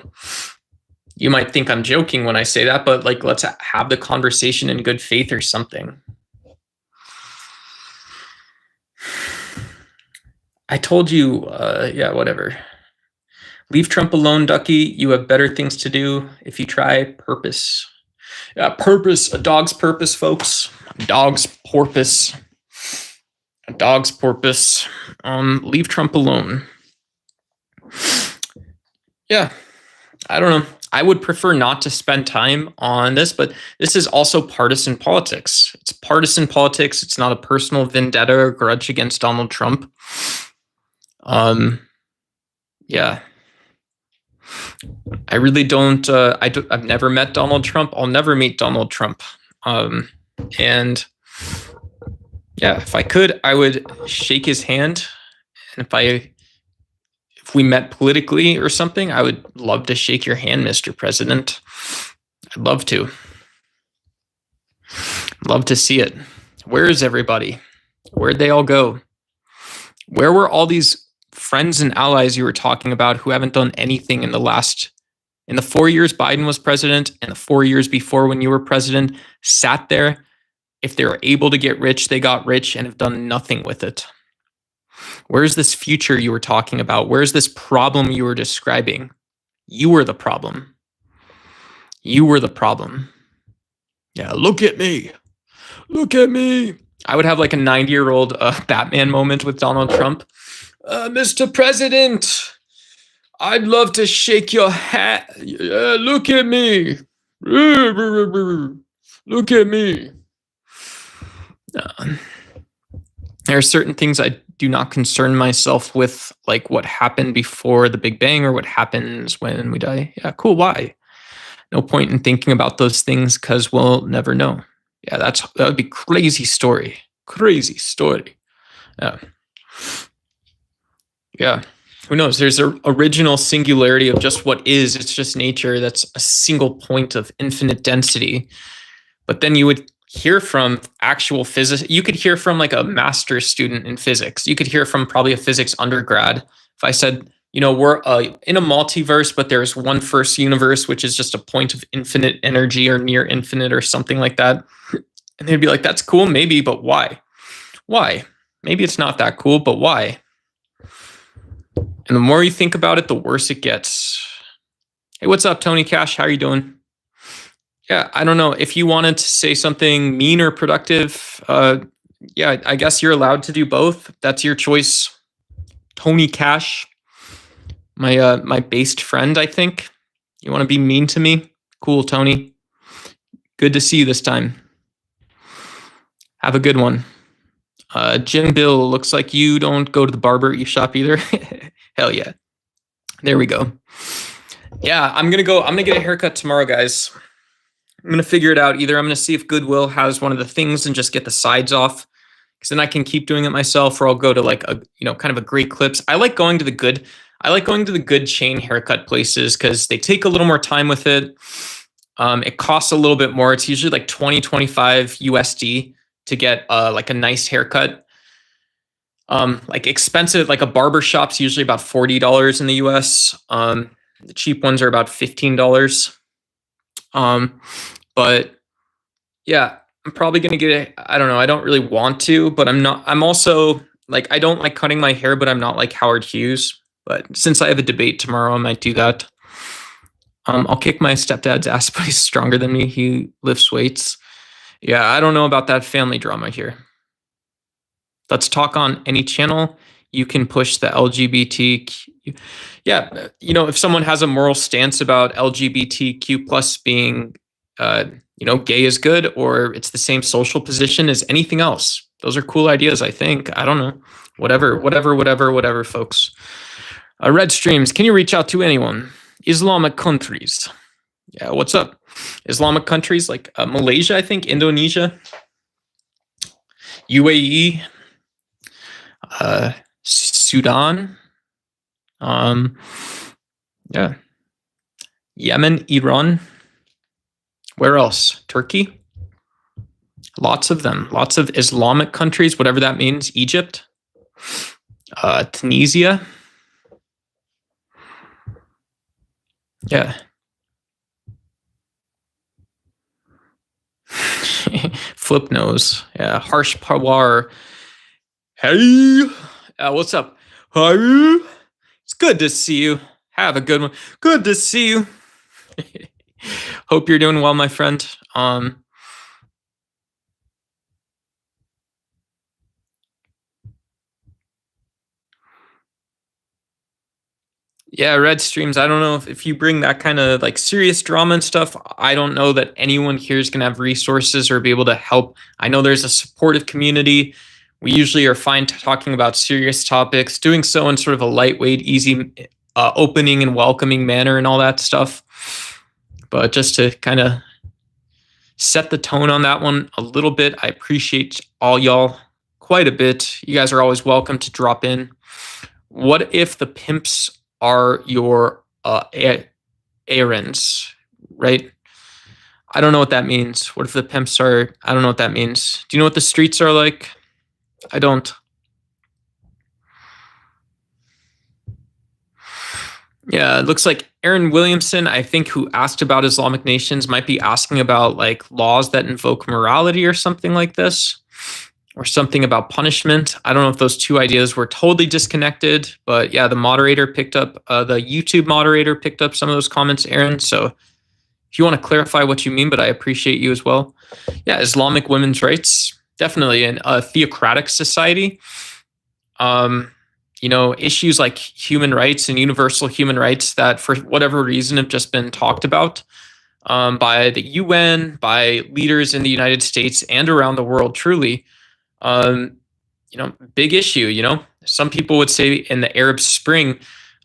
you might think I'm joking when I say that, but like, let's have the conversation in good faith or something. I told you, yeah, whatever. Leave Trump alone, Ducky. You have better things to do if you try. Purpose. Yeah, purpose. A dog's purpose, folks. A dog's porpoise. A dog's porpoise. Leave Trump alone. Yeah, I don't know. I would prefer not to spend time on this, but this is also partisan politics. It's partisan politics. It's not a personal vendetta or grudge against Donald Trump. Yeah. I really don't, I've never met Donald Trump. I'll never meet Donald Trump. And yeah, if I could, I would shake his hand. And if we met politically or something, I would love to shake your hand, Mr. President. I'd love to. Love to see it. Where is everybody? Where'd they all go? Where were all these friends and allies you were talking about who haven't done anything in the 4 years Biden was president and the 4 years before when you were president, sat there? If they were able to get rich, they got rich and have done nothing with it. Where's this future you were talking about? Where's this problem you were describing? You were the problem. You were the problem. Yeah, look at me. Look at me. I would have like a 90-year-old Batman moment with Donald Trump. Mr. President, I'd love to shake your hand. Look at me. Look at me. There are certain things I do not concern myself with, like what happened before the Big Bang or what happens when we die. Yeah, cool. Why? No point in thinking about those things because we'll never know. Yeah, that would be crazy story. Crazy story. Yeah. Yeah. Who knows? There's an original singularity of just what is. It's just nature. That's a single point of infinite density. But then you would hear from actual physics. You could hear from like a master's student in physics. You could hear from probably a physics undergrad. If I said we're in a multiverse, but there's one first universe, which is just a point of infinite energy or near infinite or something like that. And they'd be like, that's cool, maybe, but why? Why? Maybe it's not that cool, but why? And the more you think about it, the worse it gets. Hey, what's up, Tony Cash? How are you doing? Yeah, I don't know. If you wanted to say something mean or productive, yeah, I guess you're allowed to do both. That's your choice. Tony Cash, my based friend, I think. You want to be mean to me? Cool, Tony. Good to see you this time. Have a good one. Jim Bill, looks like you don't go to the barber you shop either. Hell yeah. There we go. Yeah, I'm gonna get a haircut tomorrow, guys. I'm gonna figure it out. Either I'm gonna see if Goodwill has one of the things and just get the sides off, because then I can keep doing it myself, or I'll go to like a kind of a Great Clips. I like going to the good chain haircut places because they take a little more time with it. It costs a little bit more. It's usually like 25 USD to get like a nice haircut. Like expensive, like a barber shop's usually about $40 in the US. The cheap ones are about $15. But yeah, I'm probably gonna get it. I don't know. I don't really want to, but I'm also like, I don't like cutting my hair, but I'm not like Howard Hughes. But since I have a debate tomorrow, I might do that. I'll kick my stepdad's ass, but he's stronger than me. He lifts weights. Yeah, I don't know about that family drama here. Let's talk on any channel. You can push the LGBTQ. Yeah, if someone has a moral stance about LGBTQ plus being, gay is good, or it's the same social position as anything else. Those are cool ideas, I think. I don't know. Whatever, folks. Red Streams, can you reach out to anyone? Islamic countries. Yeah, what's up? Islamic countries like Malaysia, I think, Indonesia, UAE, Sudan, yeah, Yemen, Iran. Where else? Turkey. Lots of them. Lots of Islamic countries, whatever that means. Egypt, Tunisia. Yeah. Flip nose. Yeah. Harsh Pawar. Hey. What's up? Hi. It's good to see you. Have a good one. Good to see you. Hope you're doing well, my friend. Yeah, Red Streams, I don't know if you bring that kind of like serious drama and stuff, I don't know that anyone here is going to have resources or be able to help. I know there's a supportive community. We usually are fine talking about serious topics, doing so in sort of a lightweight, easy, opening and welcoming manner and all that stuff. But just to kind of set the tone on that one a little bit, I appreciate all y'all quite a bit. You guys are always welcome to drop in. What if the pimps are your errands, right? I don't know what that means. What if the pimps are, I don't know what that means. Do you know what the streets are like? I don't. Yeah, it looks like Aaron Williamson, I think, who asked about Islamic nations, might be asking about like laws that invoke morality or something like this, or something about punishment. I don't know if those two ideas were totally disconnected, but yeah, the moderator picked up, the YouTube moderator picked up some of those comments, Aaron. So if you want to clarify what you mean, but I appreciate you as well. Yeah, Islamic women's rights, definitely in a theocratic society. Issues like human rights and universal human rights that for whatever reason have just been talked about by the UN, by leaders in the United States and around the world, truly. Big issue, some people would say in the Arab Spring,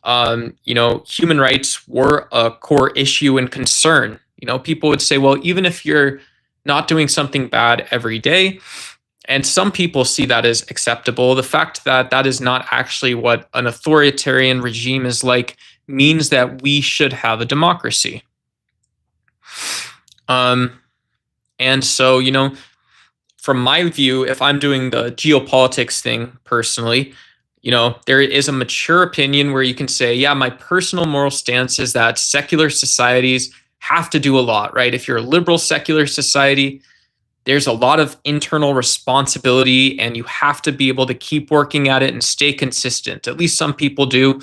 human rights were a core issue and concern. People would say, well, even if you're not doing something bad every day, and some people see that as acceptable, the fact that that is not actually what an authoritarian regime is like means that we should have a democracy. And so, from my view, if I'm doing the geopolitics thing personally, there is a mature opinion where you can say, yeah, my personal moral stance is that secular societies have to do a lot, right? If you're a liberal secular society, there's a lot of internal responsibility and you have to be able to keep working at it and stay consistent. At least some people do.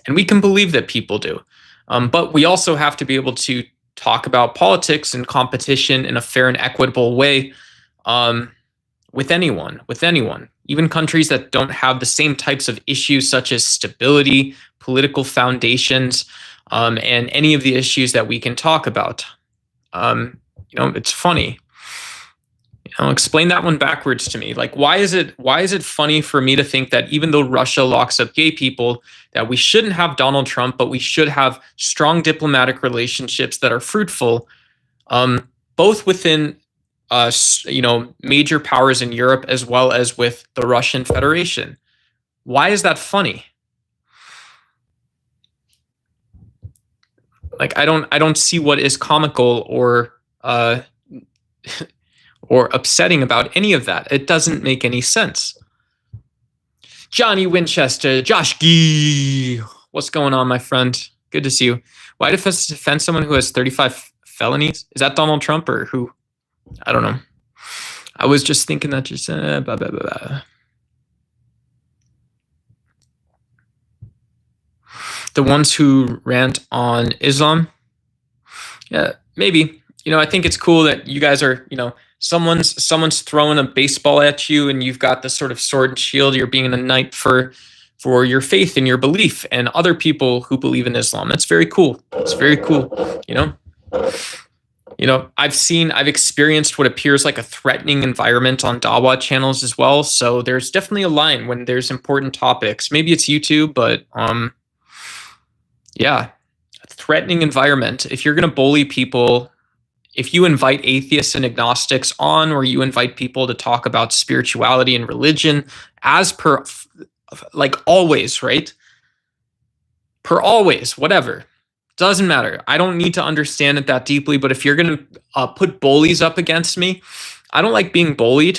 And we can believe that people do. But we also have to be able to talk about politics and competition in a fair and equitable way with anyone, even countries that don't have the same types of issues such as stability, political foundations, and any of the issues that we can talk about. It's funny. Explain that one backwards to me. Like, why is it funny for me to think that even though Russia locks up gay people, that we shouldn't have Donald Trump, but we should have strong diplomatic relationships that are fruitful, both within major powers in Europe as well as with the Russian Federation? Why is that funny? Like, I don't see what is comical or upsetting about any of that. It doesn't make any sense. Johnny Winchester, Josh Gee, what's going on, my friend? Good to see you. Why defend someone who has 35 felonies? Is that Donald Trump or who? I don't know. I was just thinking that just blah, blah, blah, blah. The ones who rant on Islam? Yeah, maybe. I think it's cool that you guys are, someone's throwing a baseball at you and you've got this sort of sword and shield. You're being a knight for your faith and your belief, and other people who believe in Islam. That's very cool. It's very cool. I've experienced what appears like a threatening environment on Dawa channels as well. So there's definitely a line when there's important topics. Maybe it's YouTube, but yeah, a threatening environment. If you're going to bully people, if you invite atheists and agnostics on, or you invite people to talk about spirituality and religion, as per, like, always, right? Per always, whatever. Doesn't matter. I don't need to understand it that deeply, but if you're going to put bullies up against me, I don't like being bullied.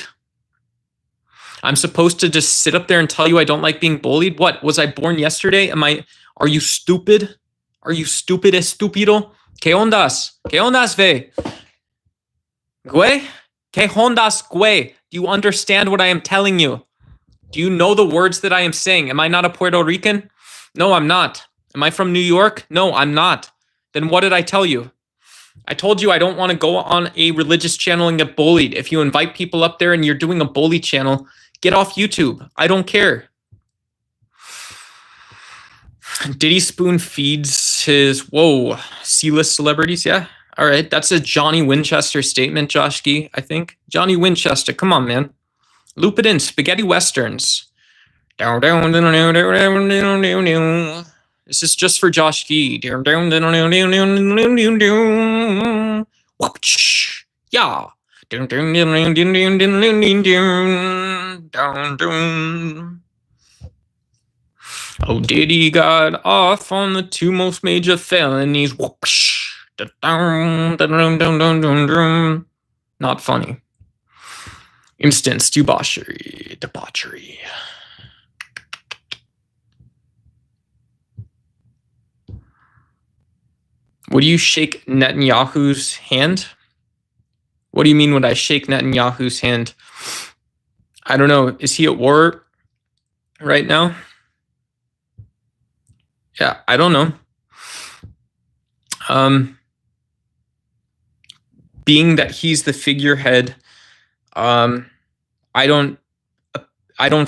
I'm supposed to just sit up there and tell you I don't like being bullied? What? Was I born yesterday? Are you stupid? Are you stupid, estúpido? ¿Qué ondas? ¿Qué ondas, ve? Güey? ¿Qué ondas, güey? Do you understand what I am telling you? Do you know the words that I am saying? Am I not a Puerto Rican? No, I'm not. Am I from New York? No, I'm not. Then what did I tell you? I told you I don't want to go on a religious channel and get bullied. If you invite people up there and you're doing a bully channel, get off YouTube. I don't care. Diddy Spoon feeds his, C-list celebrities? Yeah. All right. That's a Johnny Winchester statement, Josh Gee, I think. Johnny Winchester. Come on, man. Loop it in. Spaghetti Westerns. This is just for Josh Gee. Yeah. Oh, Diddy got off on the two most major felonies. Not funny. Instance debauchery. Would you shake Netanyahu's hand? What do you mean would I shake Netanyahu's hand? I don't know. Is he at war right now? Yeah, I don't know. Being that he's the figurehead, I don't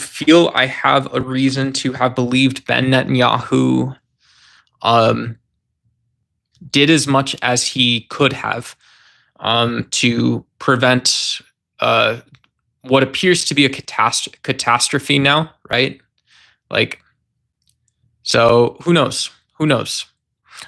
feel I have a reason to have believed Ben Netanyahu did as much as he could have to prevent what appears to be a catastrophe now, right? Like, so who knows? Who knows?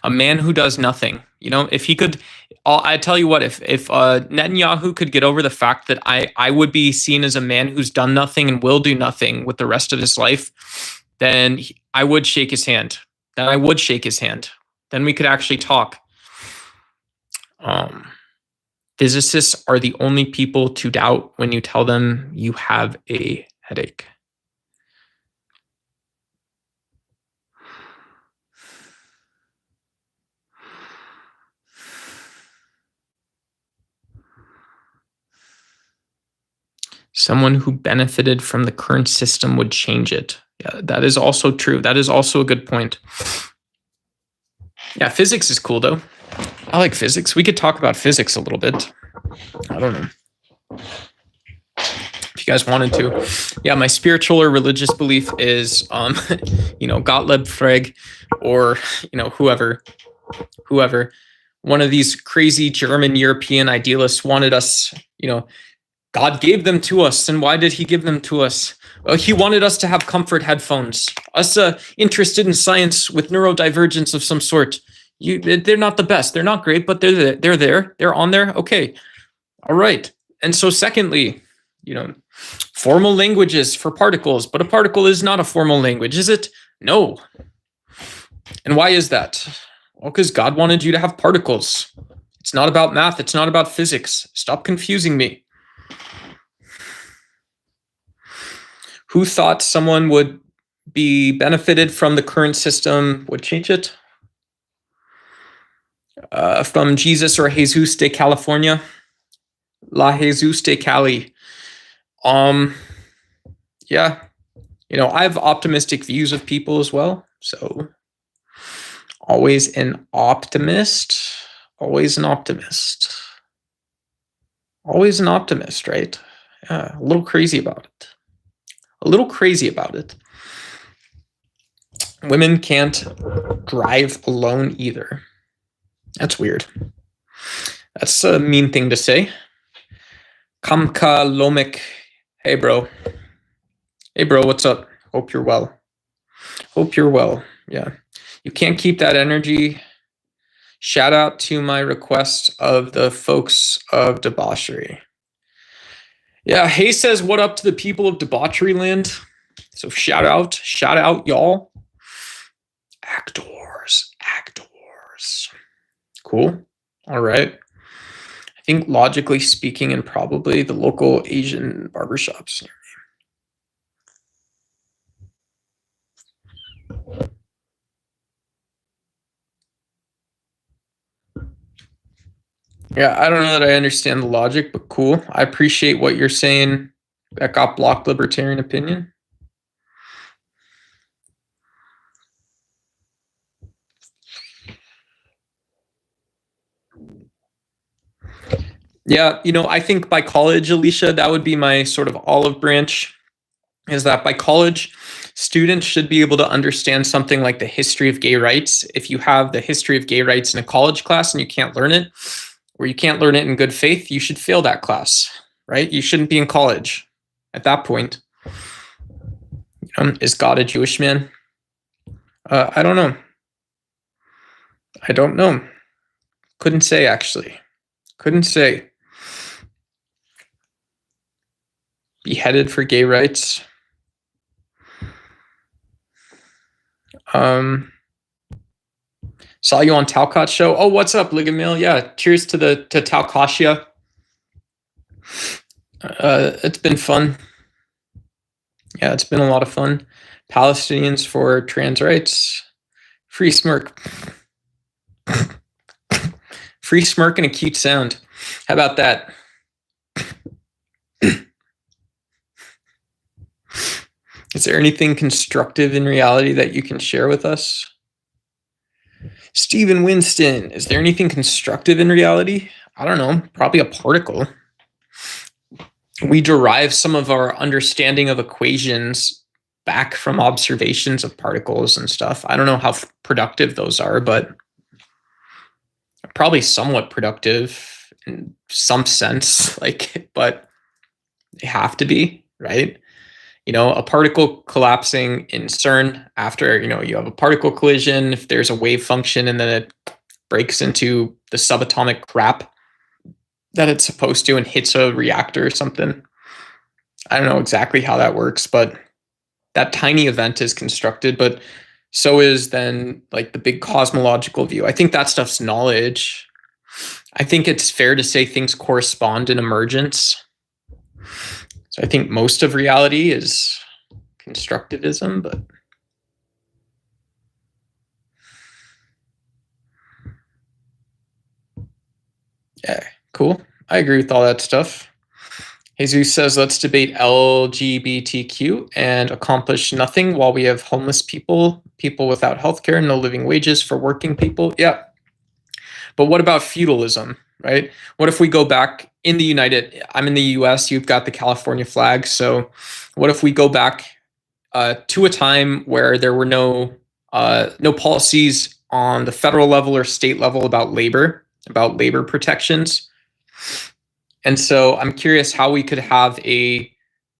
A man who does nothing. If he could, I tell you what, if Netanyahu could get over the fact that I would be seen as a man who's done nothing and will do nothing with the rest of his life, then I would shake his hand. Then we could actually talk. Physicists are the only people to doubt when you tell them you have a headache. Someone who benefited from the current system would change it. Yeah, that is also true. That is also a good point. Yeah, physics is cool though. I like physics. We could talk about physics a little bit. I don't know if you guys wanted to. Yeah, my spiritual or religious belief is, Gottlieb Frege, or whoever. One of these crazy German European idealists wanted us. God gave them to us, and why did He give them to us? Well, He wanted us to have comfort headphones. Us interested in science with neurodivergence of some sort. They're not the best. They're not great, but they're there. They're on there. Okay, all right. And so, secondly, formal languages for particles, but a particle is not a formal language, is it? No. And why is that? Well, because God wanted you to have particles. It's not about math. It's not about physics. Stop confusing me. Who thought someone would be benefited from the current system would change it? From Jesus or Jesus de California? La Jesus de Cali. Yeah. I have optimistic views of people as well. So always an optimist. Always an optimist. Always an optimist, right? Yeah, a little crazy about it. Women can't drive alone either. That's weird. That's a mean thing to say. Kamka Lomik. Hey, bro. What's up? Hope you're well. Yeah. You can't keep that energy. Shout out to my request of the folks of debauchery. Yeah, Hay says, what up to the people of debauchery land? So shout out, y'all. Actors. Cool. All right. I think logically speaking, and probably the local Asian barbershops. Yeah, I don't know that I understand the logic, but cool. I appreciate what you're saying. That got blocked libertarian opinion. Yeah, I think by college, Alicia, that would be my sort of olive branch, is that by college, students should be able to understand something like the history of gay rights. If you have the history of gay rights in a college class and you can't learn it, or you can't learn it in good faith, you should fail that class, right? You shouldn't be in college at that point. Is God a Jewish man? I don't know. Couldn't say, actually. Beheaded for gay rights. Saw you on Talcott show. Oh, what's up, Ligamil? Yeah, cheers to Talcatia. It's been fun. Yeah, it's been a lot of fun. Palestinians for trans rights. Free smirk. Free smirk and a cute sound. How about that? Is there anything constructive in reality that you can share with us? Stephen Winston, is there anything constructive in reality? I don't know, probably a particle. We derive some of our understanding of equations back from observations of particles and stuff. I don't know how productive those are, but probably somewhat productive in some sense, but they have to be, right? A particle collapsing in CERN after, you have a particle collision, if there's a wave function and then it breaks into the subatomic crap that it's supposed to and hits a reactor or something. I don't know exactly how that works, but that tiny event is constructed, but so is then the big cosmological view. I think that stuff's knowledge. I think it's fair to say things correspond in emergence. So I think most of reality is constructivism, but yeah, cool. I agree with all that stuff. Jesus says, let's debate LGBTQ and accomplish nothing while we have homeless people, people without healthcare, no living wages for working people. Yeah. But what about feudalism, right? What if we go back in the I'm in the US, you've got the California flag. So what if we go back to a time where there were no policies on the federal level or state level about labor protections? And so I'm curious how we could have a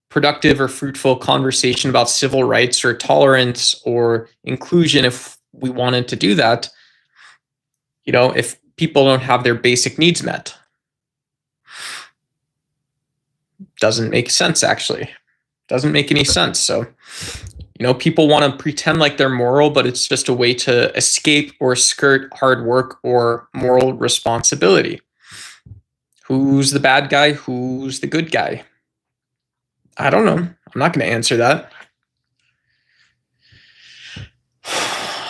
productive or fruitful conversation about civil rights or tolerance or inclusion if we wanted to do that, if people don't have their basic needs met. Doesn't make sense, actually. Doesn't make any sense. So, people want to pretend like they're moral, but it's just a way to escape or skirt hard work or moral responsibility. Who's the bad guy? Who's the good guy? I don't know. I'm not going to answer that.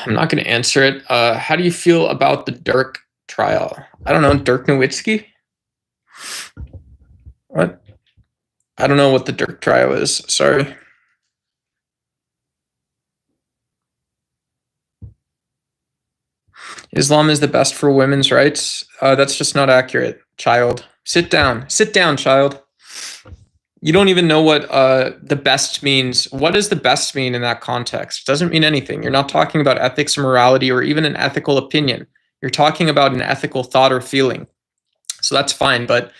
I'm not going to answer it. How do you feel about the Dirk trial? I don't know. Dirk Nowitzki? What? I don't know what the Dirk trial is. Sorry. Islam is the best for women's rights. That's just not accurate. Child, sit down. Sit down, child. You don't even know what the best means. What does the best mean in that context? It doesn't mean anything. You're not talking about ethics or morality or even an ethical opinion. You're talking about an ethical thought or feeling. So that's fine. But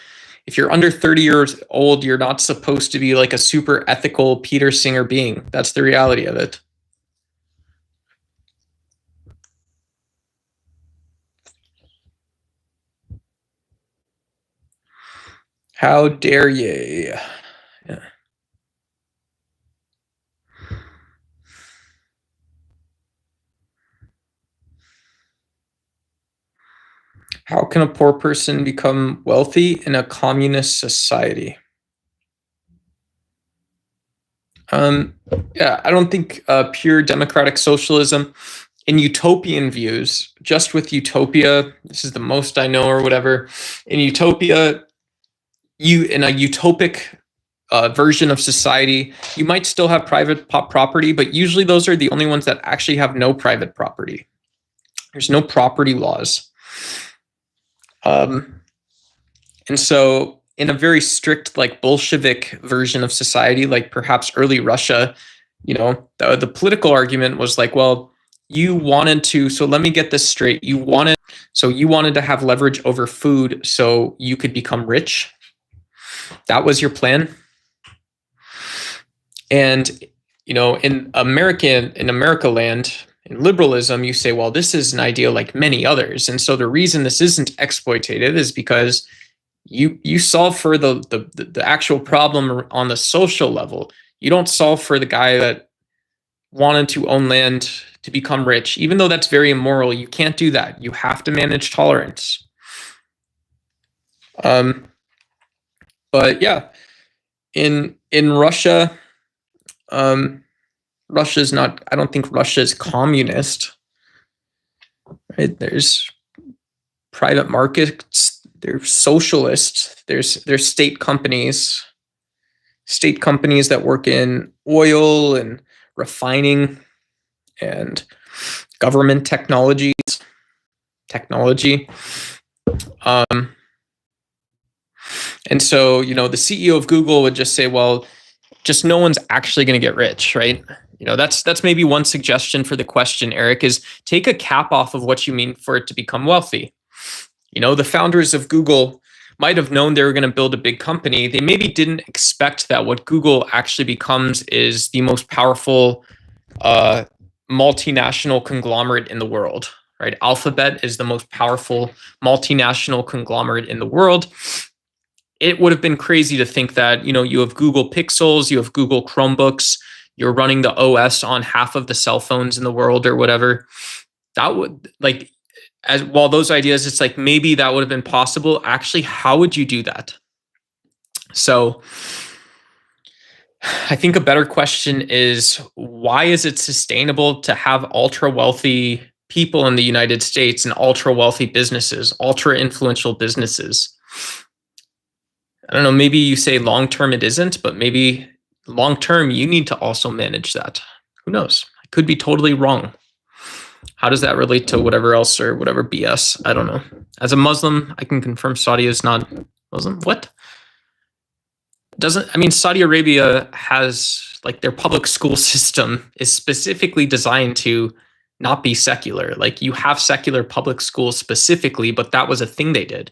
if you're under 30 years old, you're not supposed to be like a super ethical Peter Singer being. That's the reality of it. How dare ye? Yeah. How can a poor person become wealthy in a communist society? Yeah, I don't think pure democratic socialism in utopian views, just with utopia, this is the most I know or whatever, in utopia, in a utopic version of society, you might still have private property, but usually those are the only ones that actually have no private property. There's no property laws. And so in a very strict, like Bolshevik version of society, like perhaps early Russia, the political argument was like, well, you wanted to, so let me get this straight. You wanted to have leverage over food so you could become rich. That was your plan. And, in America land, in liberalism, you say, well, this is an idea like many others. And so the reason this isn't exploitative is because you solve for the actual problem on the social level. You don't solve for the guy that wanted to own land to become rich. Even though that's very immoral, you can't do that. You have to manage tolerance. But yeah, in Russia, Russia's not, I don't think Russia is communist. Right? There's private markets, there's socialists, there's state companies that work in oil and refining and government technology. And so, the CEO of Google would just say, well, just no one's actually going to get rich, right? That's maybe one suggestion for the question, Eric, is take a cap off of what you mean for it to become wealthy. The founders of Google might have known they were going to build a big company. They maybe didn't expect that what Google actually becomes is the most powerful multinational conglomerate in the world, right? Alphabet is the most powerful multinational conglomerate in the world. It would have been crazy to think that, you have Google Pixels, you have Google Chromebooks, you're running the OS on half of the cell phones in the world or whatever. That would, while those ideas, it's like maybe that would have been possible. Actually, how would you do that? So I think a better question is, why is it sustainable to have ultra wealthy people in the United States and ultra wealthy businesses, ultra influential businesses? I don't know, maybe you say long term it isn't, but maybe long term you need to also manage that. Who knows? I could be totally wrong. How does that relate to whatever else or whatever BS? I don't know. As a Muslim, I can confirm Saudi is not Muslim. What? Saudi Arabia has, like, their public school system is specifically designed to not be secular. Like, you have secular public schools specifically, but that was a thing they did.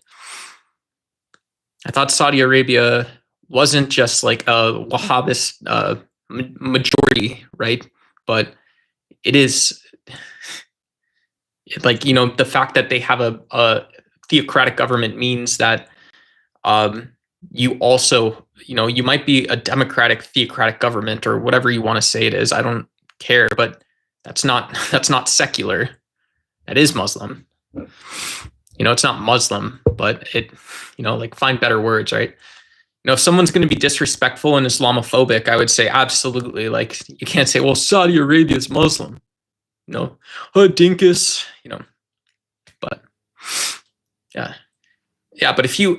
I thought Saudi Arabia wasn't just like a Wahhabist majority, right? But it is, like, the fact that they have a theocratic government means that you also, you might be a democratic theocratic government or whatever you want to say it is. I don't care, but that's not secular. That is Muslim. It's not Muslim, but it, like, find better words, right? If someone's going to be disrespectful and Islamophobic, I would say absolutely. Like, you can't say, well, Saudi Arabia is Muslim. Dinkus, but yeah. Yeah, but if you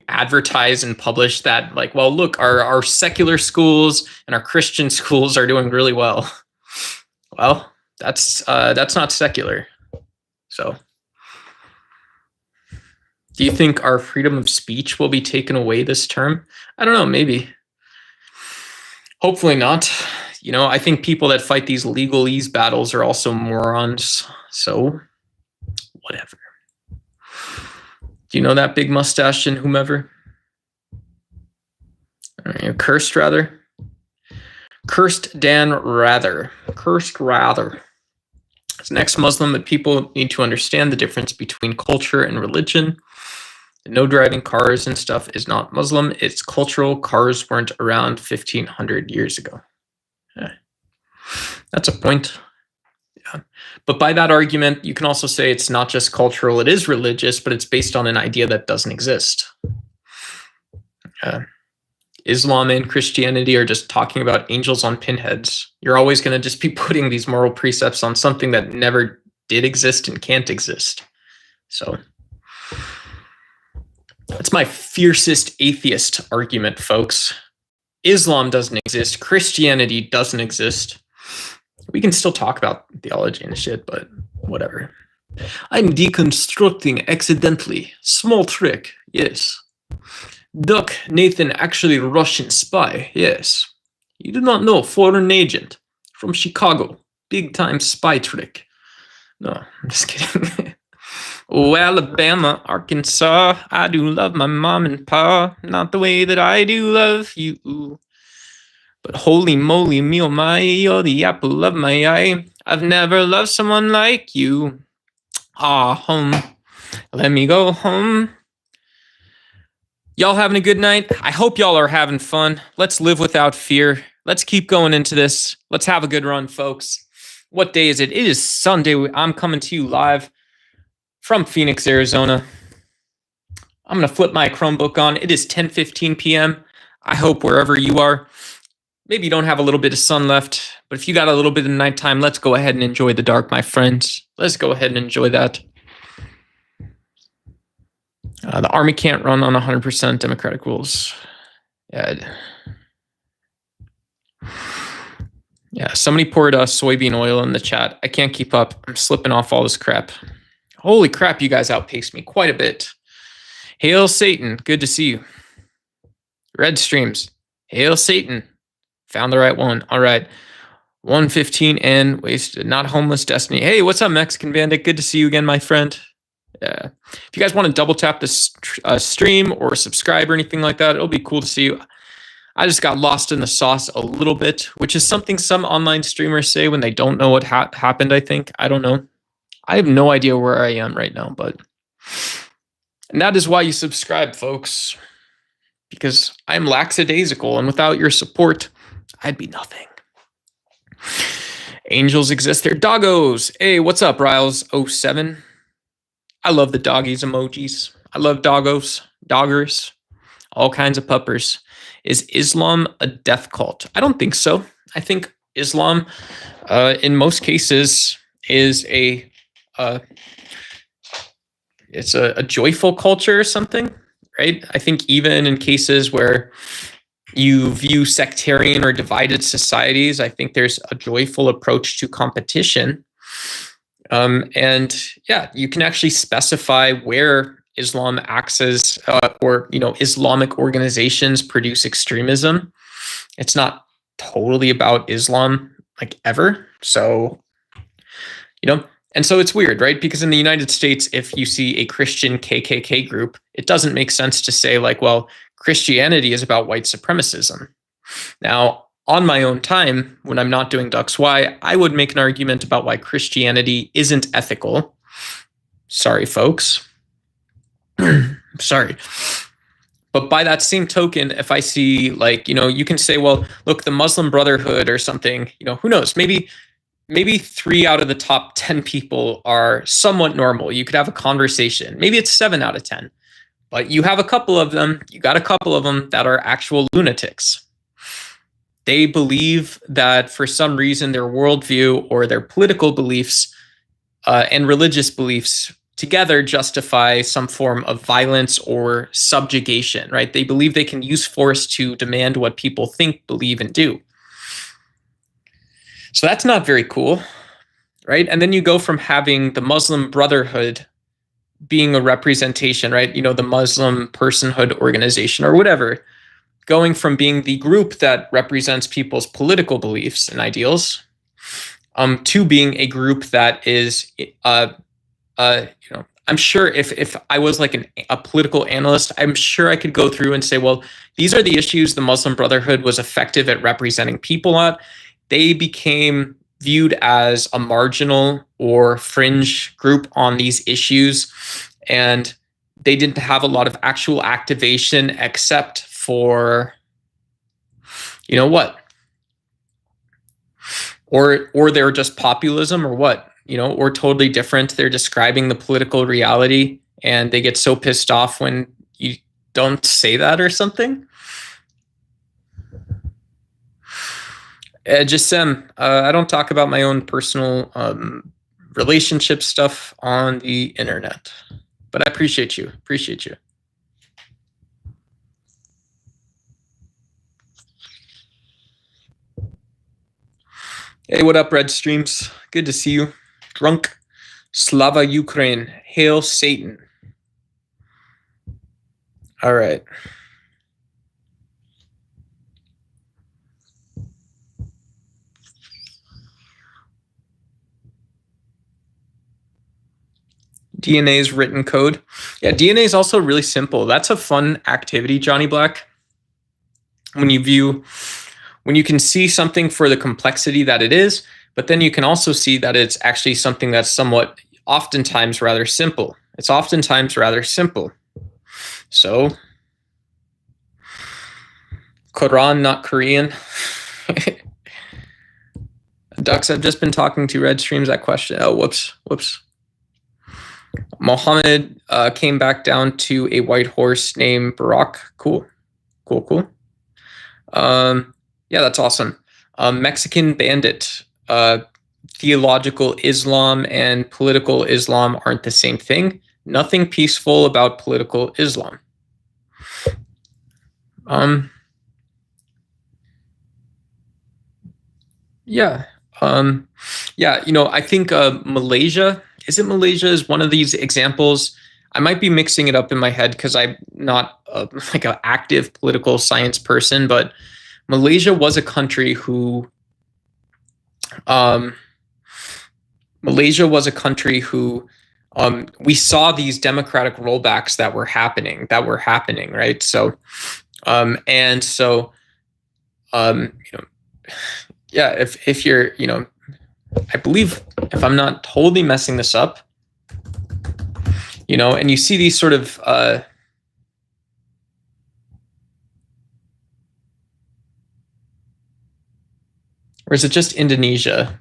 advertise and publish that, like, well, look, our secular schools and our Christian schools are doing really well. Well, that's not secular. So, do you think our freedom of speech will be taken away this term? I don't know, maybe. Hopefully not. I think people that fight these legalese battles are also morons. So, whatever. Do you know that big mustache and whomever? Cursed Rather. Cursed Dan Rather. Cursed Rather. As an ex-Muslim, that people need to understand the difference between culture and religion. No driving cars and stuff is not Muslim. It's cultural. Cars weren't around 1,500 years ago. Yeah. That's a point. Yeah. But by that argument, you can also say it's not just cultural, it is religious, but it's based on an idea that doesn't exist. Islam and Christianity are just talking about angels on pinheads. You're always going to just be putting these moral precepts on something that never did exist and can't exist. So that's my fiercest atheist argument, folks. Islam doesn't exist. Christianity doesn't exist. We can still talk about theology and shit, but whatever. I'm deconstructing accidentally. Small trick, yes. Duck Nathan actually Russian spy, yes. You do not know, foreign agent from Chicago. Big time spy trick. No, I'm just kidding. Oh, Alabama, Arkansas, I do love my mom and pa. Not the way that I do love you. But holy moly, me oh my, you're the apple of my eye. I've never loved someone like you. Ah, home. Let me go home. Y'all having a good night? I hope y'all are having fun. Let's live without fear. Let's keep going into this. Let's have a good run, folks. What day is it? It is Sunday. I'm coming to you live from Phoenix, Arizona. I'm going to flip my Chromebook on. It is 10:15 p.m. I hope wherever you are, maybe you don't have a little bit of sun left, but if you got a little bit of nighttime, let's go ahead and enjoy the dark, my friends. Let's go ahead and enjoy that. The army can't run on 100% democratic rules. Yeah, somebody poured soybean oil in the chat. I can't keep up. I'm slipping off all this crap. Holy crap, you guys outpaced me quite a bit. Hail Satan, good to see you. Red streams, hail Satan. Found the right one. All right. 115 and wasted. Not homeless destiny. Hey, what's up, Mexican Bandit? Good to see you again, my friend. Yeah. If you guys want to double tap this stream or subscribe or anything like that, it'll be cool to see you. I just got lost in the sauce a little bit, which is something some online streamers say when they don't know what happened, I think. I don't know. I have no idea where I am right now, and that is why you subscribe, folks, because I'm lackadaisical, and without your support, I'd be nothing. Angels exist there. Doggos. Hey, what's up, Riles07? I love the doggies emojis. I love doggos, doggers, all kinds of puppers. Is Islam a death cult? I don't think so. I think Islam, in most cases, is it's a joyful culture or something, right? I think even in cases where you view sectarian or divided societies, I think there's a joyful approach to competition. And yeah, you can actually specify where Islam acts as, or Islamic organizations produce extremism. It's not totally about Islam, like, ever. So, and so it's weird, right? Because in the United States, if you see a Christian KKK group, it doesn't make sense to say, like, well, Christianity is about white supremacism. Now, on my own time, when I'm not doing Dux Y, I would make an argument about why Christianity isn't ethical. Sorry, folks. Sorry. But by that same token, if I see, like, you can say, well, look, the Muslim Brotherhood or something, who knows? Maybe 3 out of the top 10 people are somewhat normal. You could have a conversation. Maybe it's 7 out of 10. But you got a couple of them that are actual lunatics. They believe that for some reason their worldview or their political beliefs and religious beliefs together justify some form of violence or subjugation, right? They believe they can use force to demand what people think, believe, and do. So that's not very cool, right? And then you go from having the Muslim Brotherhood being a representation, right? The Muslim Personhood Organization or whatever, going from being the group that represents people's political beliefs and ideals, to being a group that is, I'm sure if I was like a political analyst, I'm sure I could go through and say, well, these are the issues the Muslim Brotherhood was effective at representing people at. They became viewed as a marginal or fringe group on these issues, and they didn't have a lot of actual activation except for, what? Or they're just populism or what? Or totally different. They're describing the political reality and they get so pissed off when you don't say that or something. Just I don't talk about my own personal relationship stuff on the internet, but I appreciate you. Hey, what up, Red Streams? Good to see you. Drunk. Slava Ukraine. Hail Satan. All right. DNA's written code. Yeah, DNA is also really simple. That's a fun activity, Johnny Black. When you can see something for the complexity that it is, but then you can also see that it's actually something that's somewhat, oftentimes rather simple. It's oftentimes rather simple. So, Quran, not Korean. Dux, I've just been talking to Red Streams that question. Oh, whoops. Mohammed came back down to a white horse named Barak. Cool. Yeah, that's awesome. Mexican bandit. Theological Islam and political Islam aren't the same thing. Nothing peaceful about political Islam. Yeah. I think Malaysia. Is it Malaysia is one of these examples? I might be mixing it up in my head because I'm not like an active political science person, but Malaysia was a country who we saw these democratic rollbacks that were happening, right? So, if you're, I believe, if I'm not totally messing this up, and you see these sort of, or is it just Indonesia?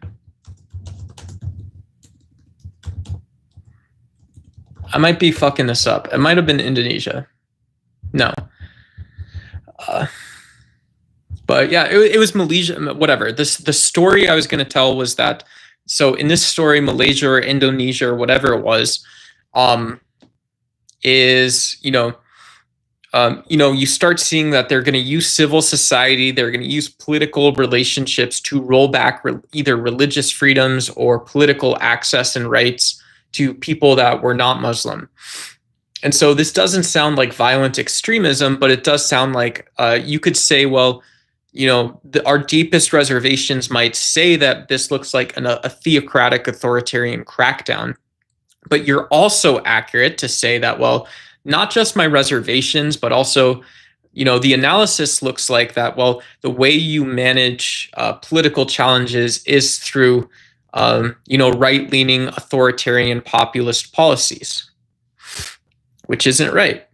I might be fucking this up. It might have been Indonesia. No. But yeah, it was Malaysia, whatever. The story I was going to tell was that, so in this story, Malaysia or Indonesia or whatever it was, is, you start seeing that they're going to use civil society, they're going to use political relationships to roll back either religious freedoms or political access and rights to people that were not Muslim. And so this doesn't sound like violent extremism, but it does sound like you could say, well, our deepest reservations might say that this looks like a theocratic authoritarian crackdown. But you're also accurate to say that, well, not just my reservations, but also, the analysis looks like that, well, the way you manage political challenges is through, right-leaning authoritarian populist policies, which isn't right.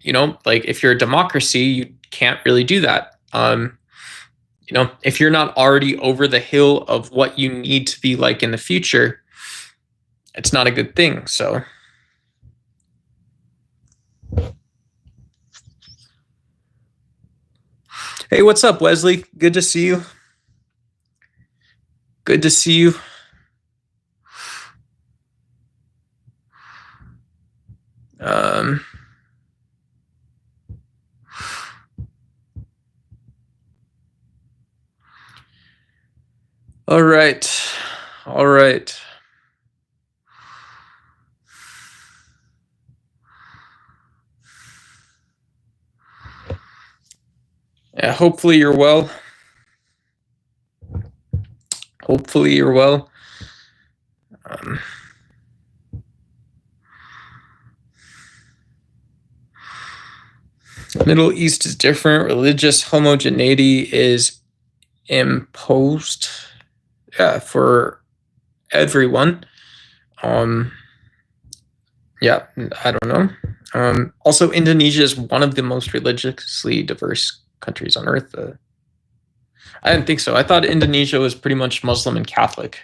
Like if you're a democracy, you can't really do that. If you're not already over the hill of what you need to be like in the future, it's not a good thing. So hey, what's up, Wesley? Good to see you. Good to see you. All right. All right. Yeah, hopefully you're well. Hopefully you're well. Middle East is different. Religious homogeneity is imposed, for everyone. Yeah, I don't know. Also, Indonesia is one of the most religiously diverse countries on earth. I didn't think so. I thought Indonesia was pretty much Muslim and Catholic.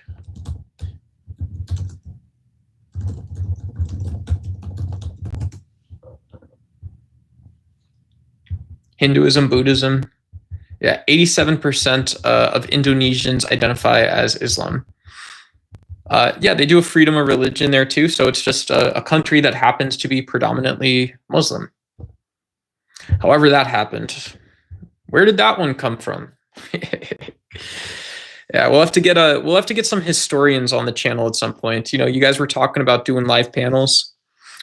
Hinduism, Buddhism. Yeah, 87% of Indonesians identify as Islam. Yeah, they do a freedom of religion there too. So it's just a country that happens to be predominantly Muslim. However that happened. Where did that one come from? Yeah, we'll have to get some historians on the channel at some point. You guys were talking about doing live panels.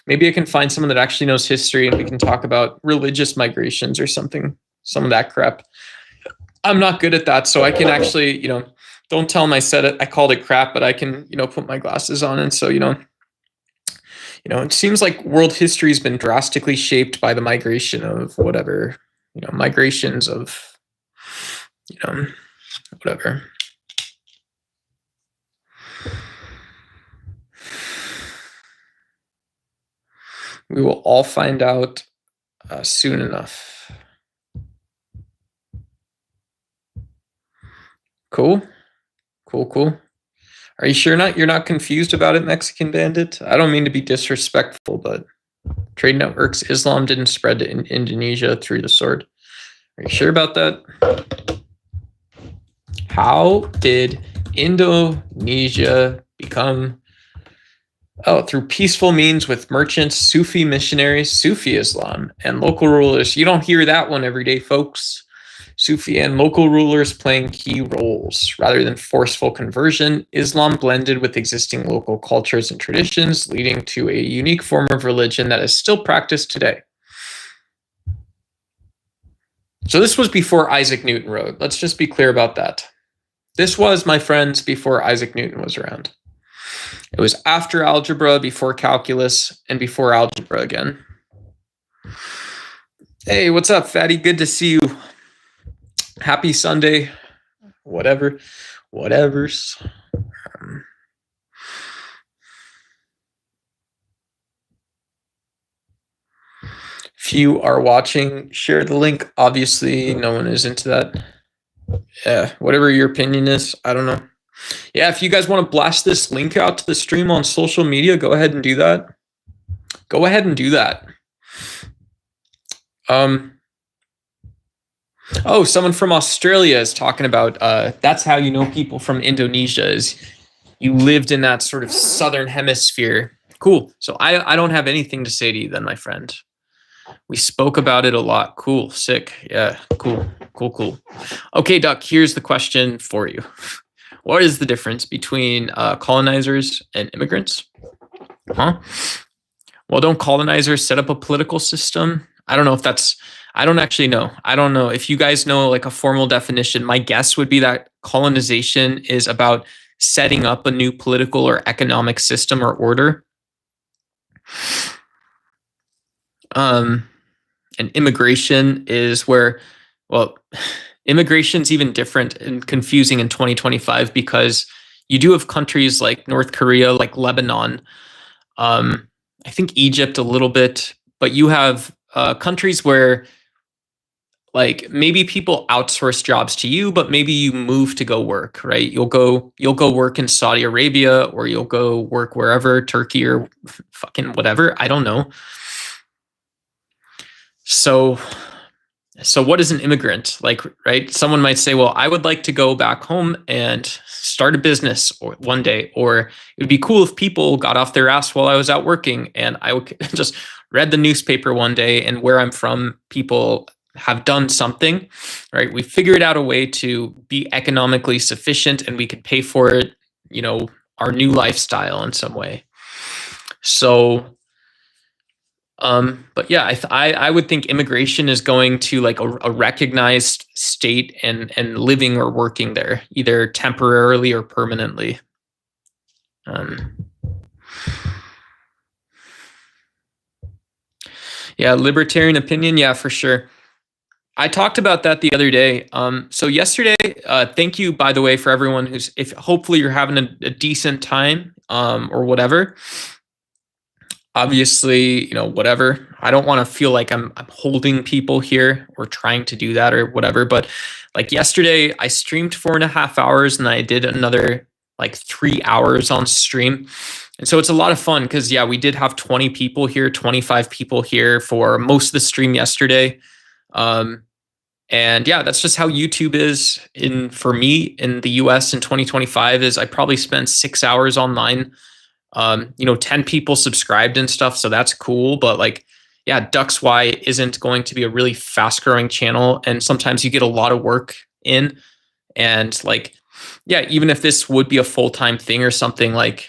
Maybe I can find someone that actually knows history and we can talk about religious migrations or something, some of that crap. I'm not good at that, so I can actually, don't tell them I called it crap, but I can, put my glasses on. And so, it seems like world history has been drastically shaped by the migration of whatever, migrations of, whatever. We will all find out soon enough. Cool. Are you sure you're not confused about it, Mexican Bandit? I don't mean to be disrespectful, but trade networks, Islam didn't spread to Indonesia through the sword. Are you sure about that? How did Indonesia become... Oh, through peaceful means with merchants, Sufi missionaries, Sufi Islam, and local rulers. You don't hear that one every day, folks. Sufi and local rulers playing key roles. Rather than forceful conversion, Islam blended with existing local cultures and traditions, leading to a unique form of religion that is still practiced today. So this was before Isaac Newton wrote. Let's just be clear about that. This was, my friends, before Isaac Newton was around. It was after algebra, before calculus, and before algebra again. Hey, what's up, fatty? Good to see you. Happy Sunday. Whatevers. If you are watching, share the link. Obviously, no one is into that. Yeah, whatever your opinion is, I don't know. Yeah, if you guys want to blast this link out to the stream on social media, go ahead and do that. Go ahead and do that. Oh, someone from Australia is talking about that's how you know people from Indonesia is you lived in that sort of southern hemisphere. Cool. So I don't have anything to say to you then, my friend. We spoke about it a lot. Cool, sick. Yeah, cool. Okay, Duck, here's the question for you. What is the difference between colonizers and immigrants? Huh? Well, don't colonizers set up a political system? I don't know if that's, I don't actually know. I don't know. If you guys know like a formal definition, my guess would be that colonization is about setting up a new political or economic system or order. And immigration is where, well, immigration's even different and confusing in 2025 because you do have countries like North Korea, like Lebanon, I think Egypt a little bit, but you have countries where like maybe people outsource jobs to you, but maybe you move to go work, right? You'll go work in Saudi Arabia, or you'll go work wherever, Turkey or fucking whatever. I don't know. So what is an immigrant? Like, right? Someone might say, well, I would like to go back home and start a business or one day, or it would be cool if people got off their ass while I was out working and I would just read the newspaper one day, and where I'm from, people have done something, right? We figured out a way to be economically sufficient and we could pay for it, you know, our new lifestyle in some way. So but yeah, I would think immigration is going to like a recognized state and living or working there, either temporarily or permanently. Yeah, libertarian opinion. Yeah, for sure. I talked about that the other day. So yesterday, thank you, by the way, for everyone who's, if hopefully you're having a decent time, or whatever. Obviously, you know, whatever. I don't want to feel like I'm holding people here or trying to do that or whatever. But like yesterday, I streamed 4.5 hours and I did another like 3 hours on stream. And so it's a lot of fun because, yeah, we did have 20 people here, 25 people here for most of the stream yesterday. And yeah, that's just how YouTube is for me in the US in 2025 is I probably spent 6 hours online. 10 people subscribed and stuff. So that's cool. But like, yeah, Ducks Y isn't going to be a really fast growing channel. And sometimes you get a lot of work in. And like, yeah, even if this would be a full-time thing or something, like,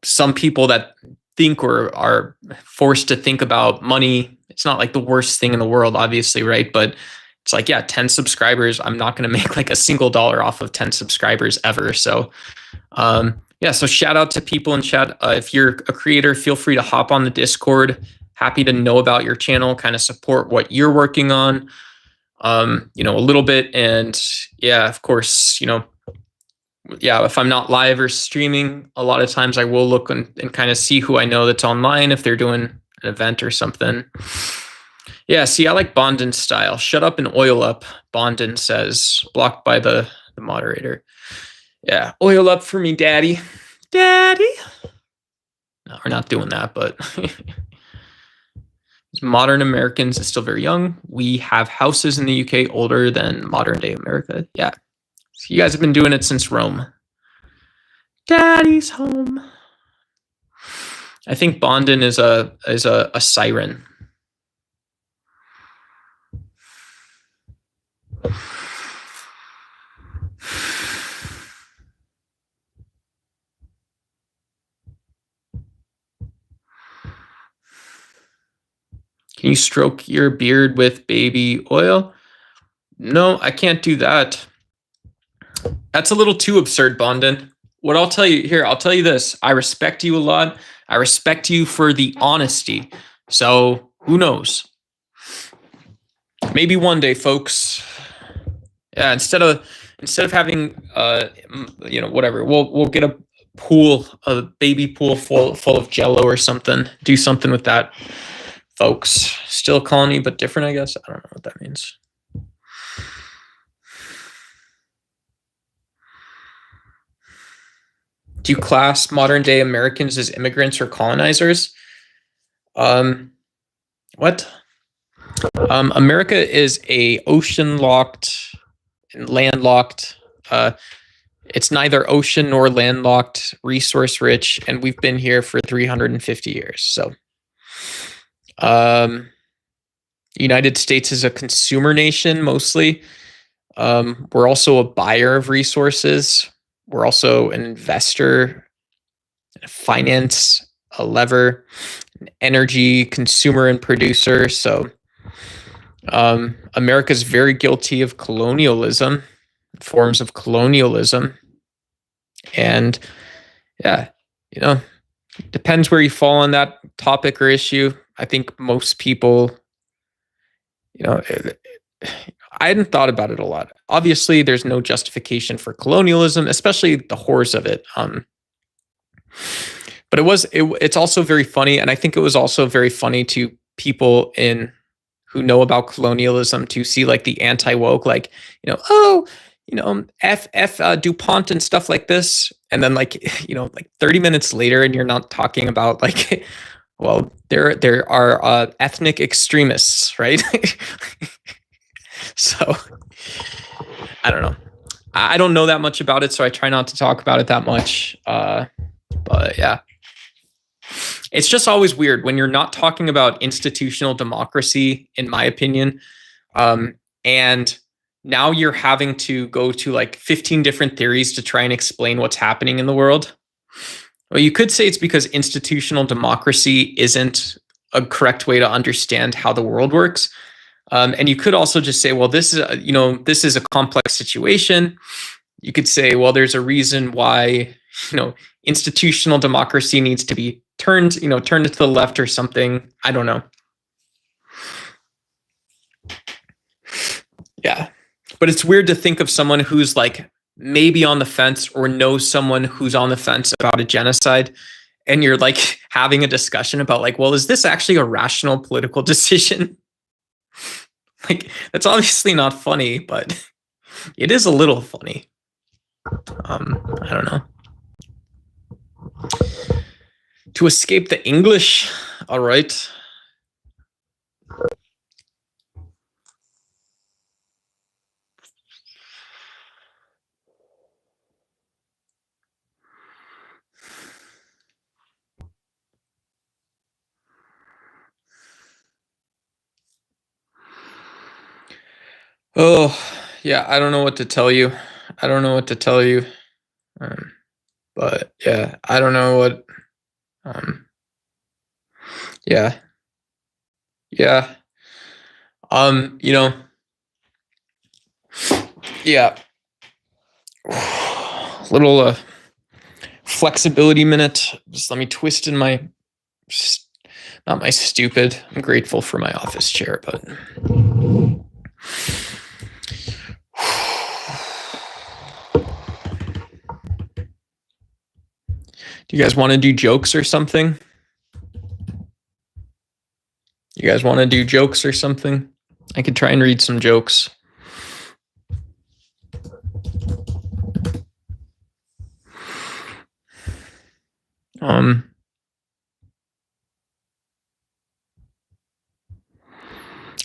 some people that think or are forced to think about money, it's not like the worst thing in the world, obviously, right? But it's like, yeah, 10 subscribers, I'm not going to make like a single dollar off of 10 subscribers ever. So, yeah, so shout out to people in chat. If you're a creator, feel free to hop on the Discord. Happy to know about your channel, kind of support what you're working on, a little bit. And yeah, of course, yeah, if I'm not live or streaming, a lot of times I will look and kind of see who I know that's online if they're doing an event or something. Yeah, see, I like Bondin style. Shut up and oil up, Bondin says, blocked by the moderator. Yeah, oil up for me, daddy. Daddy. No, we're not doing that, but modern Americans is still very young. We have houses in the UK older than modern day America. Yeah. So you guys have been doing it since Rome. Daddy's home. I think Bondin is a siren. Can you stroke your beard with baby oil? No, I can't do that. That's a little too absurd, Bondin. What I'll tell you here, I'll tell you this. I respect you a lot. I respect you for the honesty. So who knows? Maybe one day, folks. Yeah, instead of having whatever, we'll get a baby pool full of Jello or something. Do something with that. Folks, still a colony, but different, I guess. I don't know what that means. Do you class modern day Americans as immigrants or colonizers? What? America is a ocean-locked and landlocked. It's neither ocean nor landlocked, resource-rich, and we've been here for 350 years. So. The United States is a consumer nation mostly. We're also a buyer of resources. We're also an investor, a finance, a lever, an energy consumer and producer. So America's very guilty of colonialism, forms of colonialism. And yeah, you know, depends where you fall on that topic or issue. I think most people, I hadn't thought about it a lot. Obviously, there's no justification for colonialism, especially the horrors of it. But it's also very funny, and I think it was also very funny to people who know about colonialism to see like the anti-woke, like, F DuPont and stuff like this. And then like 30 minutes later, and you're not talking about like, well, there are ethnic extremists, right? So I don't know. I don't know that much about it, so I try not to talk about it that much. But yeah, it's just always weird when you're not talking about institutional democracy, in my opinion. And now you're having to go to like 15 different theories to try and explain what's happening in the world. Well, you could say it's because institutional democracy isn't a correct way to understand how the world works. And you could also just say, well, this is a complex situation. You could say, well, there's a reason why, institutional democracy needs to be turned to the left or something. I don't know. Yeah. But it's weird to think of someone who's like maybe on the fence or knows someone who's on the fence about a genocide. And you're like having a discussion about like, well, is this actually a rational political decision? Like, that's obviously not funny, but it is a little funny. I don't know. To escape the English. All right. Oh, yeah, I don't know what to tell you. But yeah, I don't know what. Yeah. Yeah. Yeah. Little flexibility minute. Just let me twist in my, not my stupid. I'm grateful for my office chair, but. Do you guys want to do jokes or something? I could try and read some jokes. A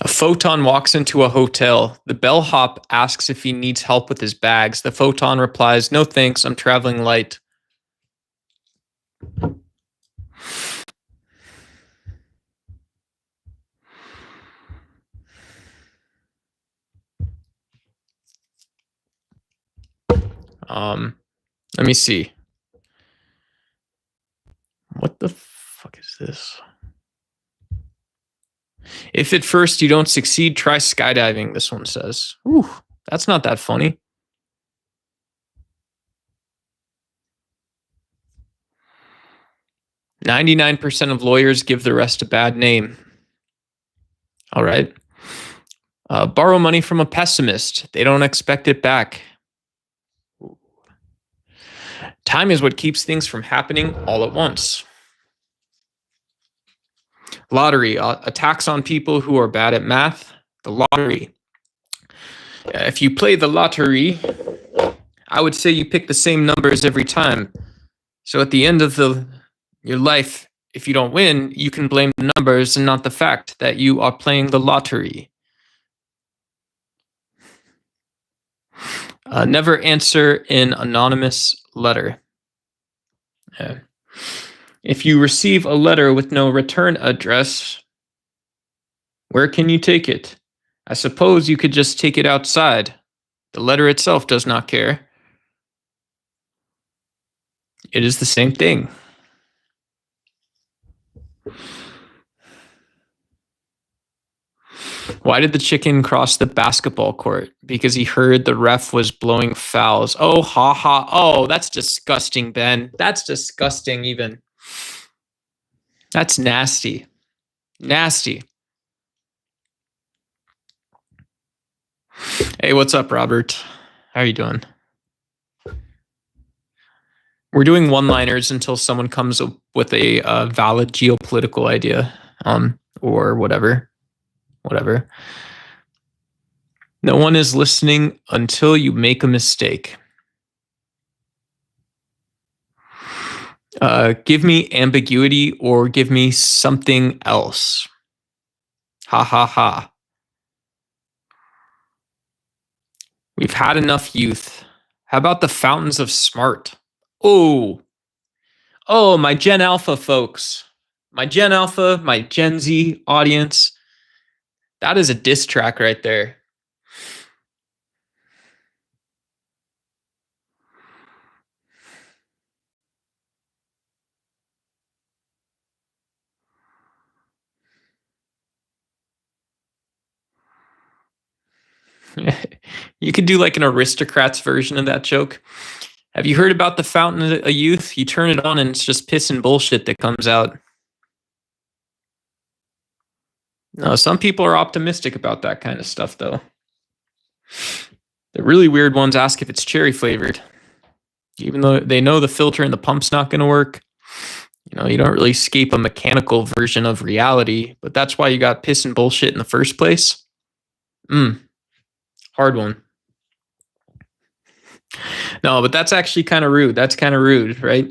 photon walks into a hotel. The bellhop asks if he needs help with his bags. The photon replies, "No thanks, I'm traveling light." Let me see. What the fuck is this? If at first you don't succeed, try skydiving, this one says. Ooh, that's not that funny. "99% of lawyers give the rest a bad name." All right. Borrow money from a pessimist. They don't expect it back. Time is what keeps things from happening all at once. Lottery. A tax on people who are bad at math. The lottery. If you play the lottery, I would say you pick the same numbers every time. So at the end of your life, if you don't win, you can blame the numbers and not the fact that you are playing the lottery. Never answer an anonymous letter. If you receive a letter with no return address, Where can you take it? I suppose you could just take it outside. The letter itself does not care. It is the same thing. Why did the chicken cross the basketball court? Because he heard the ref was blowing fouls. Oh, ha ha. Oh, that's disgusting, Ben. That's disgusting, even. That's nasty. Nasty. Hey, what's up, Robert? How are you doing? We're doing one-liners until someone comes up with a valid geopolitical idea, or whatever. Whatever. No one is listening until you make a mistake. Give me ambiguity or give me something else. Ha ha ha. We've had enough youth. How about the fountains of smart? Oh, my Gen Alpha folks. My Gen Alpha, my Gen Z audience. That is a diss track right there. You could do like an aristocrats version of that joke. Have you heard about the fountain of youth? You turn it on and it's just piss and bullshit that comes out. No, some people are optimistic about that kind of stuff, though. The really weird ones ask if it's cherry flavored, even though they know the filter in the pump's not going to work. You know, you don't really escape a mechanical version of reality, but that's why you got piss and bullshit in the first place. Hard one. No, but that's actually kind of rude. That's kind of rude, right?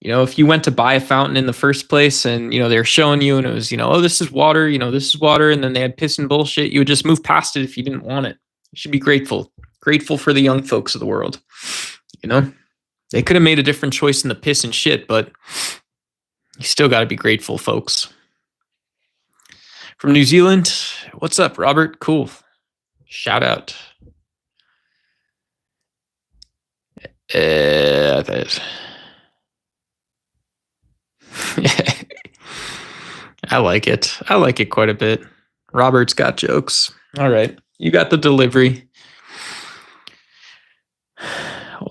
You know, if you went to buy a fountain in the first place and, you know, they're showing you and it was, you know, oh, this is water, you know, this is water. And then they had piss and bullshit. You would just move past it if you didn't want it. You should be grateful. Grateful for the young folks of the world. You know, they could have made a different choice in the piss and shit, but you still got to be grateful, folks. From New Zealand, what's up, Robert? Cool. Shout out. I like it. I like it quite a bit. Robert's got jokes. All right. You got the delivery.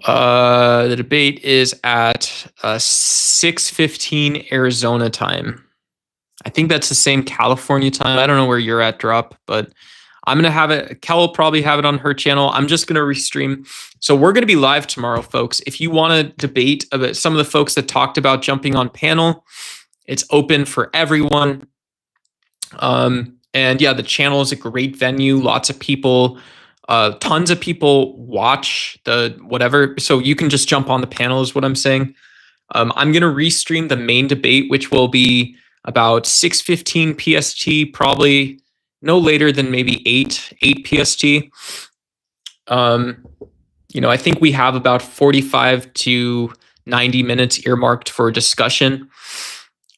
The debate is at 6:15 Arizona time. I think that's the same California time. I don't know where you're at, Drop, but I'm going to have it. Kel will probably have it on her channel. I'm just going to restream. So we're going to be live tomorrow, folks. If you want to debate about some of the folks that talked about jumping on panel, it's open for everyone. And yeah, the channel is a great venue. Lots of people, tons of people watch the whatever. So you can just jump on the panel is what I'm saying. I'm going to restream the main debate, which will be about 6:15 PST, probably no later than maybe 8 PST. You know, I think we have about 45 to 90 minutes earmarked for discussion.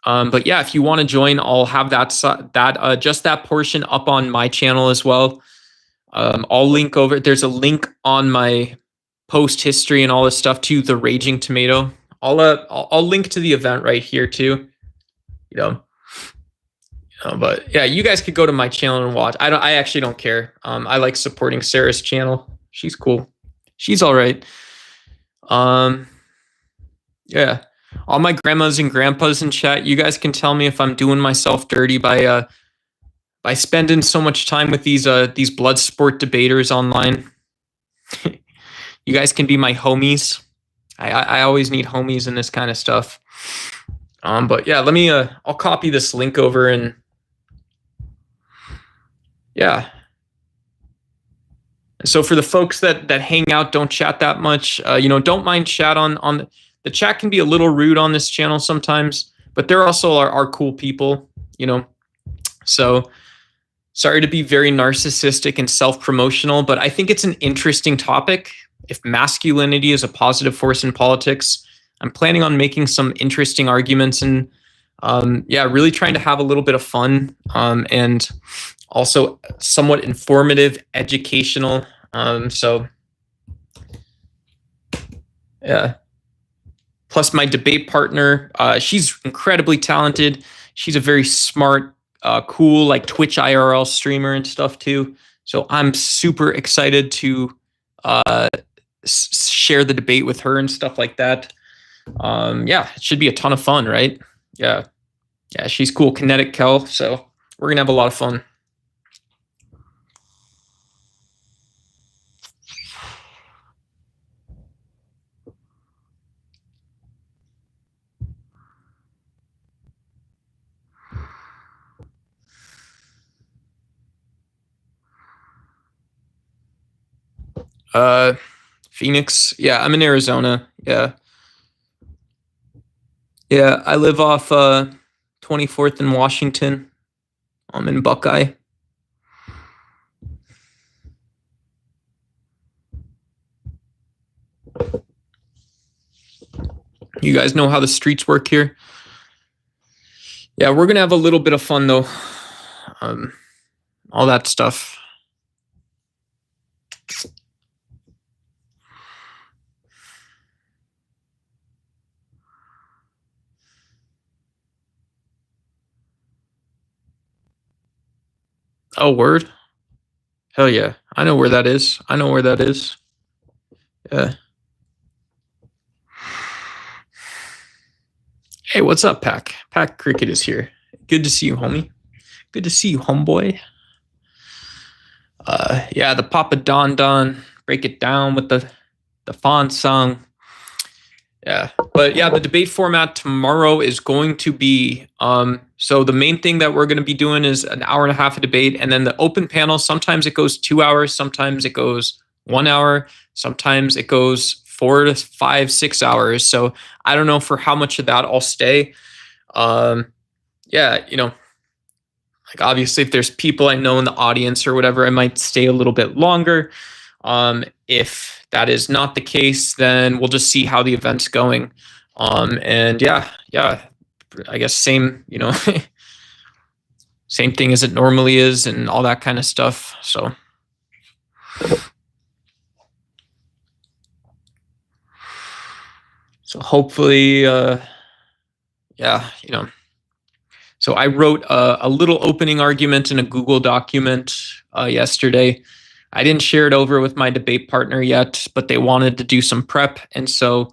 But yeah, if you want to join, I'll have just that portion up on my channel as well. I'll link over. There's a link on my post history and all this stuff to the Raging Tomato. I'll link to the event right here too. You know, but yeah, you guys could go to my channel and watch. I actually don't care. I like supporting Sarah's channel. She's cool. She's all right. Yeah. All my grandmas and grandpas in chat, you guys can tell me if I'm doing myself dirty by spending so much time with these blood sport debaters online. You guys can be my homies. I always need homies in this kind of stuff. But yeah, let me I'll copy this link over and yeah. So for the folks that hang out, don't chat that much. You know, don't mind chat on the chat can be a little rude on this channel sometimes, but there also are cool people, you know. So sorry to be very narcissistic and self-promotional, but I think it's an interesting topic. If masculinity is a positive force in politics, I'm planning on making some interesting arguments and yeah, really trying to have a little bit of fun. And Also somewhat informative, educational. So yeah. Plus my debate partner, she's incredibly talented. She's a very smart, cool, like Twitch IRL streamer and stuff too. So I'm super excited to share the debate with her and stuff like that. Yeah, it should be a ton of fun, right? Yeah, she's cool, kinetic Kel. So we're gonna have a lot of fun. Phoenix. Yeah, I'm in Arizona. Yeah. Yeah, I live off 24th in Washington. I'm in Buckeye. You guys know how the streets work here? Yeah, we're going to have a little bit of fun, though. All that stuff. Oh, word? Hell yeah. I know where that is. Yeah. Hey, what's up, Pack? Pack Cricket is here. Good to see you, homie. Good to see you, homeboy. Yeah, the Papa Don Don. Break it down with the font song. Yeah, but yeah, the debate format tomorrow is going to be so the main thing that we're going to be doing is an hour and a half of debate, and then the open panel. Sometimes it goes 2 hours, sometimes it goes 1 hour, sometimes it goes 4 to 5, 6 hours. So I don't know for how much of that I'll stay. Yeah, you know, like obviously if there's people I know in the audience or whatever, I might stay a little bit longer. If that is not the case, then we'll just see how the event's going. And yeah, I guess same, you know, same thing as it normally is and all that kind of stuff. So hopefully, yeah, you know, so I wrote a little opening argument in a Google document yesterday. I didn't share it over with my debate partner yet, but they wanted to do some prep. And so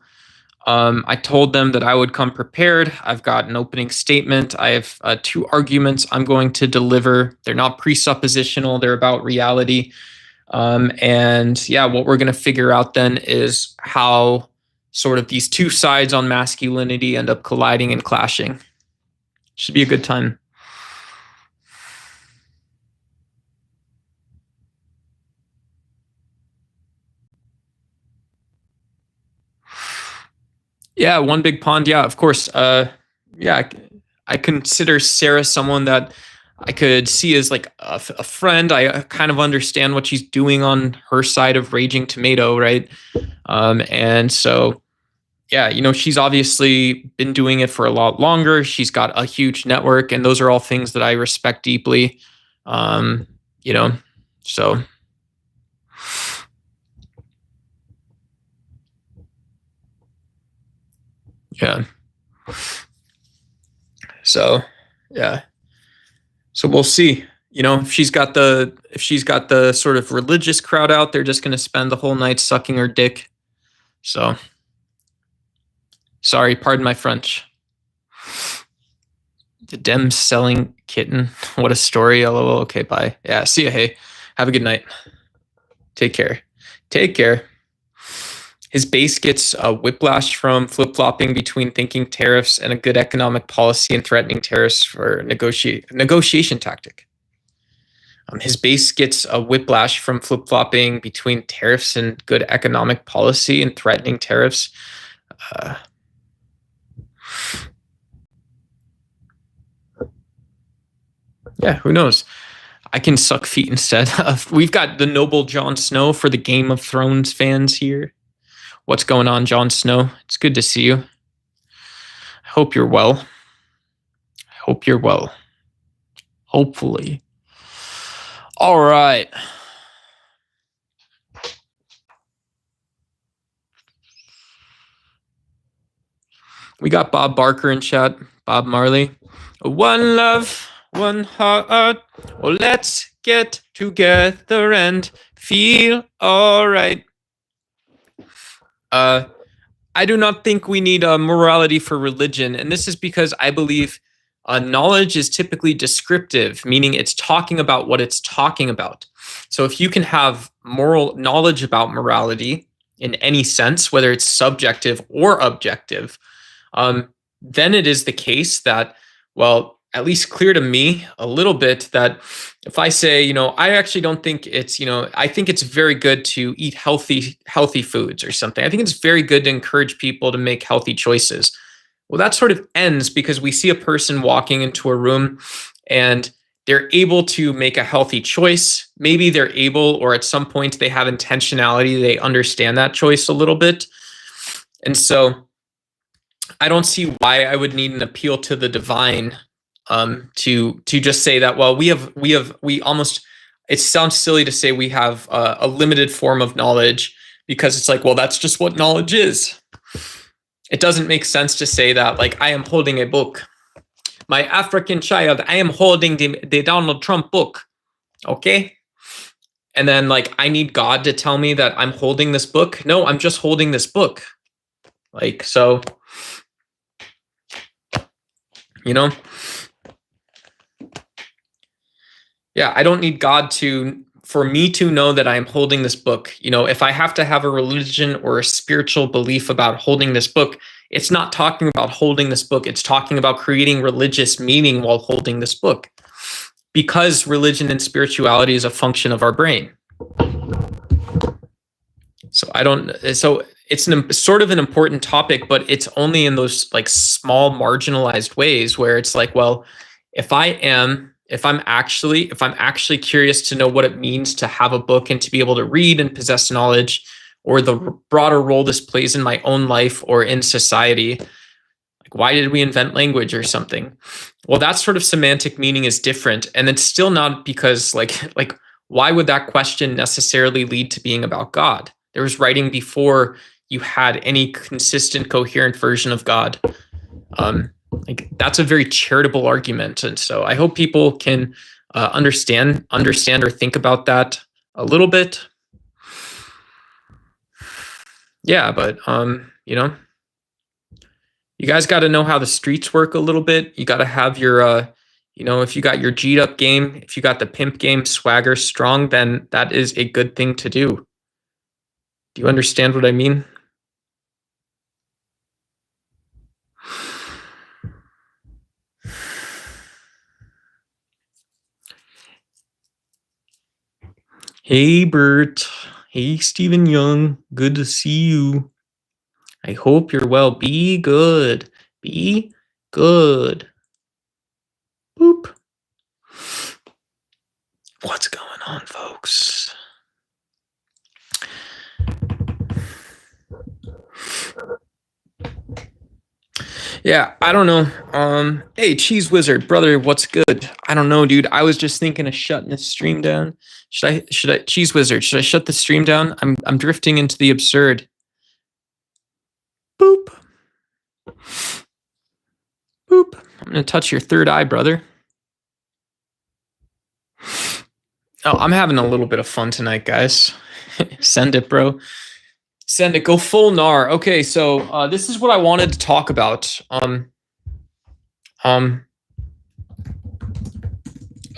I told them that I would come prepared. I've got an opening statement. I have 2 arguments I'm going to deliver. They're not presuppositional, they're about reality. And yeah, what we're going to figure out then is how sort of these 2 sides on masculinity end up colliding and clashing. Should be a good time. Yeah, one big pond. Yeah, of course. Yeah, I consider Sarah someone that I could see as like a friend. I kind of understand what she's doing on her side of Raging Tomato, right? And so, yeah, you know, she's obviously been doing it for a lot longer. She's got a huge network, and those are all things that I respect deeply. You know, so. Yeah. So, yeah. So we'll see. You know, if she's got the sort of religious crowd out, they're just going to spend the whole night sucking her dick. So, sorry, pardon my French. The Dems selling kitten. What a story. LOL. Okay, bye. Yeah, see ya. Hey, have a good night. Take care. Take care. His base gets a whiplash from flip-flopping between thinking tariffs and a good economic policy and threatening tariffs for negotiation tactic. His base gets a whiplash from flip-flopping between tariffs and good economic policy and threatening tariffs. Yeah, who knows? I can suck feet instead. We've got the noble Jon Snow for the Game of Thrones fans here. What's going on, Jon Snow? It's good to see you. I hope you're well. I hope you're well. Hopefully. All right. We got Bob Barker in chat. Bob Marley. One love, one heart. Well, let's get together and feel all right. I do not think we need a morality for religion, and this is because I believe knowledge is typically descriptive, meaning it's talking about what it's talking about. So if you can have moral knowledge about morality in any sense, whether it's subjective or objective, then it is the case that, well, at least clear to me a little bit that if I say, I actually don't think it's, I think it's very good to eat healthy foods or something. I think it's very good to encourage people to make healthy choices. Well, that sort of ends because we see a person walking into a room and they're able to make a healthy choice. Maybe they're able, or at some point they have intentionality. They understand that choice a little bit. And so I don't see why I would need an appeal to the divine to just say that, well, we almost, it sounds silly to say we have a limited form of knowledge because it's like, well, that's just what knowledge is. It doesn't make sense to say that, like, I am holding a book. My African child, I am holding the Donald Trump book. Okay. And then, like, I need God to tell me that I'm holding this book. No, I'm just holding this book. Like, so, yeah, I don't need God for me to know that I am holding this book. If I have to have a religion or a spiritual belief about holding this book, it's not talking about holding this book. It's talking about creating religious meaning while holding this book, because religion and spirituality is a function of our brain. So it's sort of an important topic, but it's only in those like small marginalized ways where it's like, well, if I'm actually curious to know what it means to have a book and to be able to read and possess knowledge, or the broader role this plays in my own life or in society, like, why did we invent language or something? Well, that sort of semantic meaning is different. And it's still not because like, why would that question necessarily lead to being about God? There was writing before you had any consistent, coherent version of God. Like, that's a very charitable argument. And so I hope people can understand or think about that a little bit. Yeah, but you guys got to know how the streets work a little bit. You got to have your if you got your G'd up game, if you got the pimp game, swagger strong, then that is a good thing to do. Do you understand what I mean? Hey, Bert. Hey, Stephen Young. Good to see you. I hope you're well. Be good. Be good. Boop. What's going on, folks? Yeah, I don't know. Hey, Cheese Wizard, brother, what's good? I don't know, dude. I was just thinking of shutting the stream down. Should I, Cheese Wizard, should I shut the stream down? I'm drifting into the absurd. Boop. Boop. I'm gonna touch your third eye, brother. Oh, I'm having a little bit of fun tonight, guys. Send it, bro. Send it. Go full NAR. Okay, so this is what I wanted to talk about.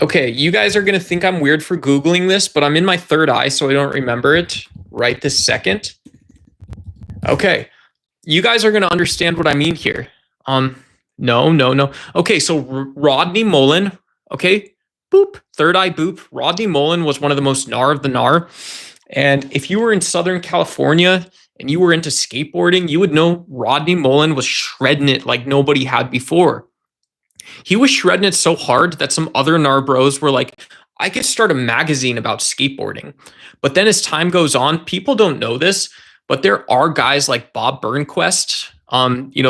Okay, you guys are gonna think I'm weird for Googling this, but I'm in my third eye, so I don't remember it right this second. Okay, you guys are gonna understand what I mean here. No. Okay, so Rodney Mullen. Okay, boop. Third eye boop. Rodney Mullen was one of the most NAR of the NAR. And if you were in Southern California and you were into skateboarding, you would know Rodney Mullen was shredding it like nobody had before. He was shredding it so hard that some other NAR bros were like, I could start a magazine about skateboarding. But then as time goes on, people don't know this, but there are guys like Bob Burnquist.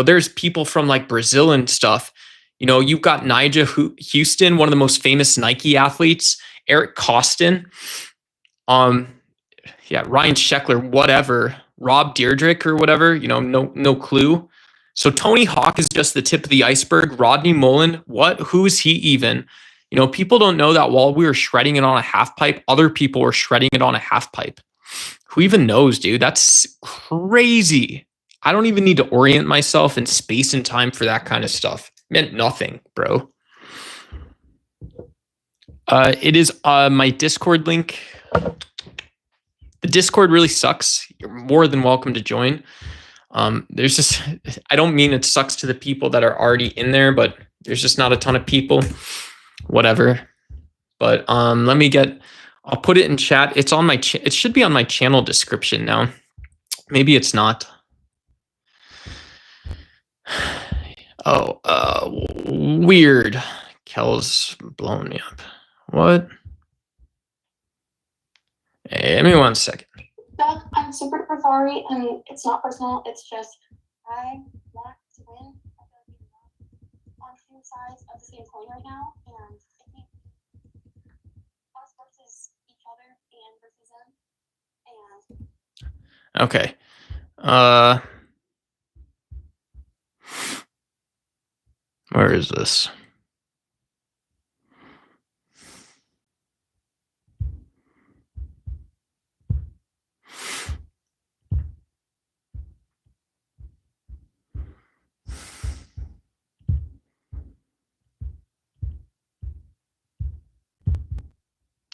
There's people from like Brazil and stuff. You've got Nigel Houston, one of the most famous Nike athletes, Eric Costin, Ryan Scheckler, whatever, Rob Deirdrick or whatever, no clue. So Tony Hawk is just the tip of the iceberg. Rodney Mullen, what? Who is he even? People don't know that while we were shredding it on a half pipe, other people were shredding it on a half pipe. Who even knows, dude? That's crazy. I don't even need to orient myself in space and time for that kind of stuff. It meant nothing, bro. It is my Discord link. The Discord really sucks. You're more than welcome to join. There's just, I don't mean it sucks to the people that are already in there, but there's just not a ton of people. Whatever. But I'll put it in chat. It's on it should be on my channel description now. Maybe it's not. Oh, weird. Kel's blowing me up. What? Hey, give me 1 second. Doug, I'm super sorry, and it's not personal. It's just I want to win. I feel like we're on two sides of the same coin right now, and I think us versus each other and versus them. Okay. Where is this?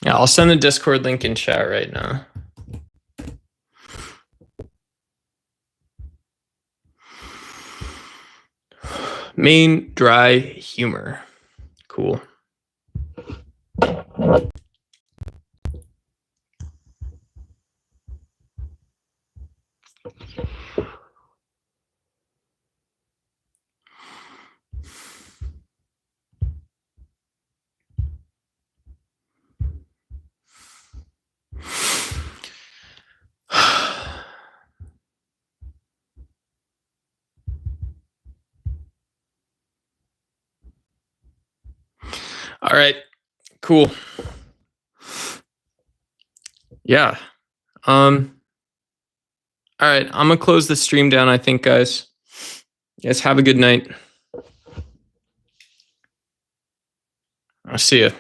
Yeah, I'll send the Discord link in chat right now. Main dry humor. Cool. All right, cool. Yeah. All right, I'm gonna close the stream down, I think, guys. You guys have a good night. I'll see you.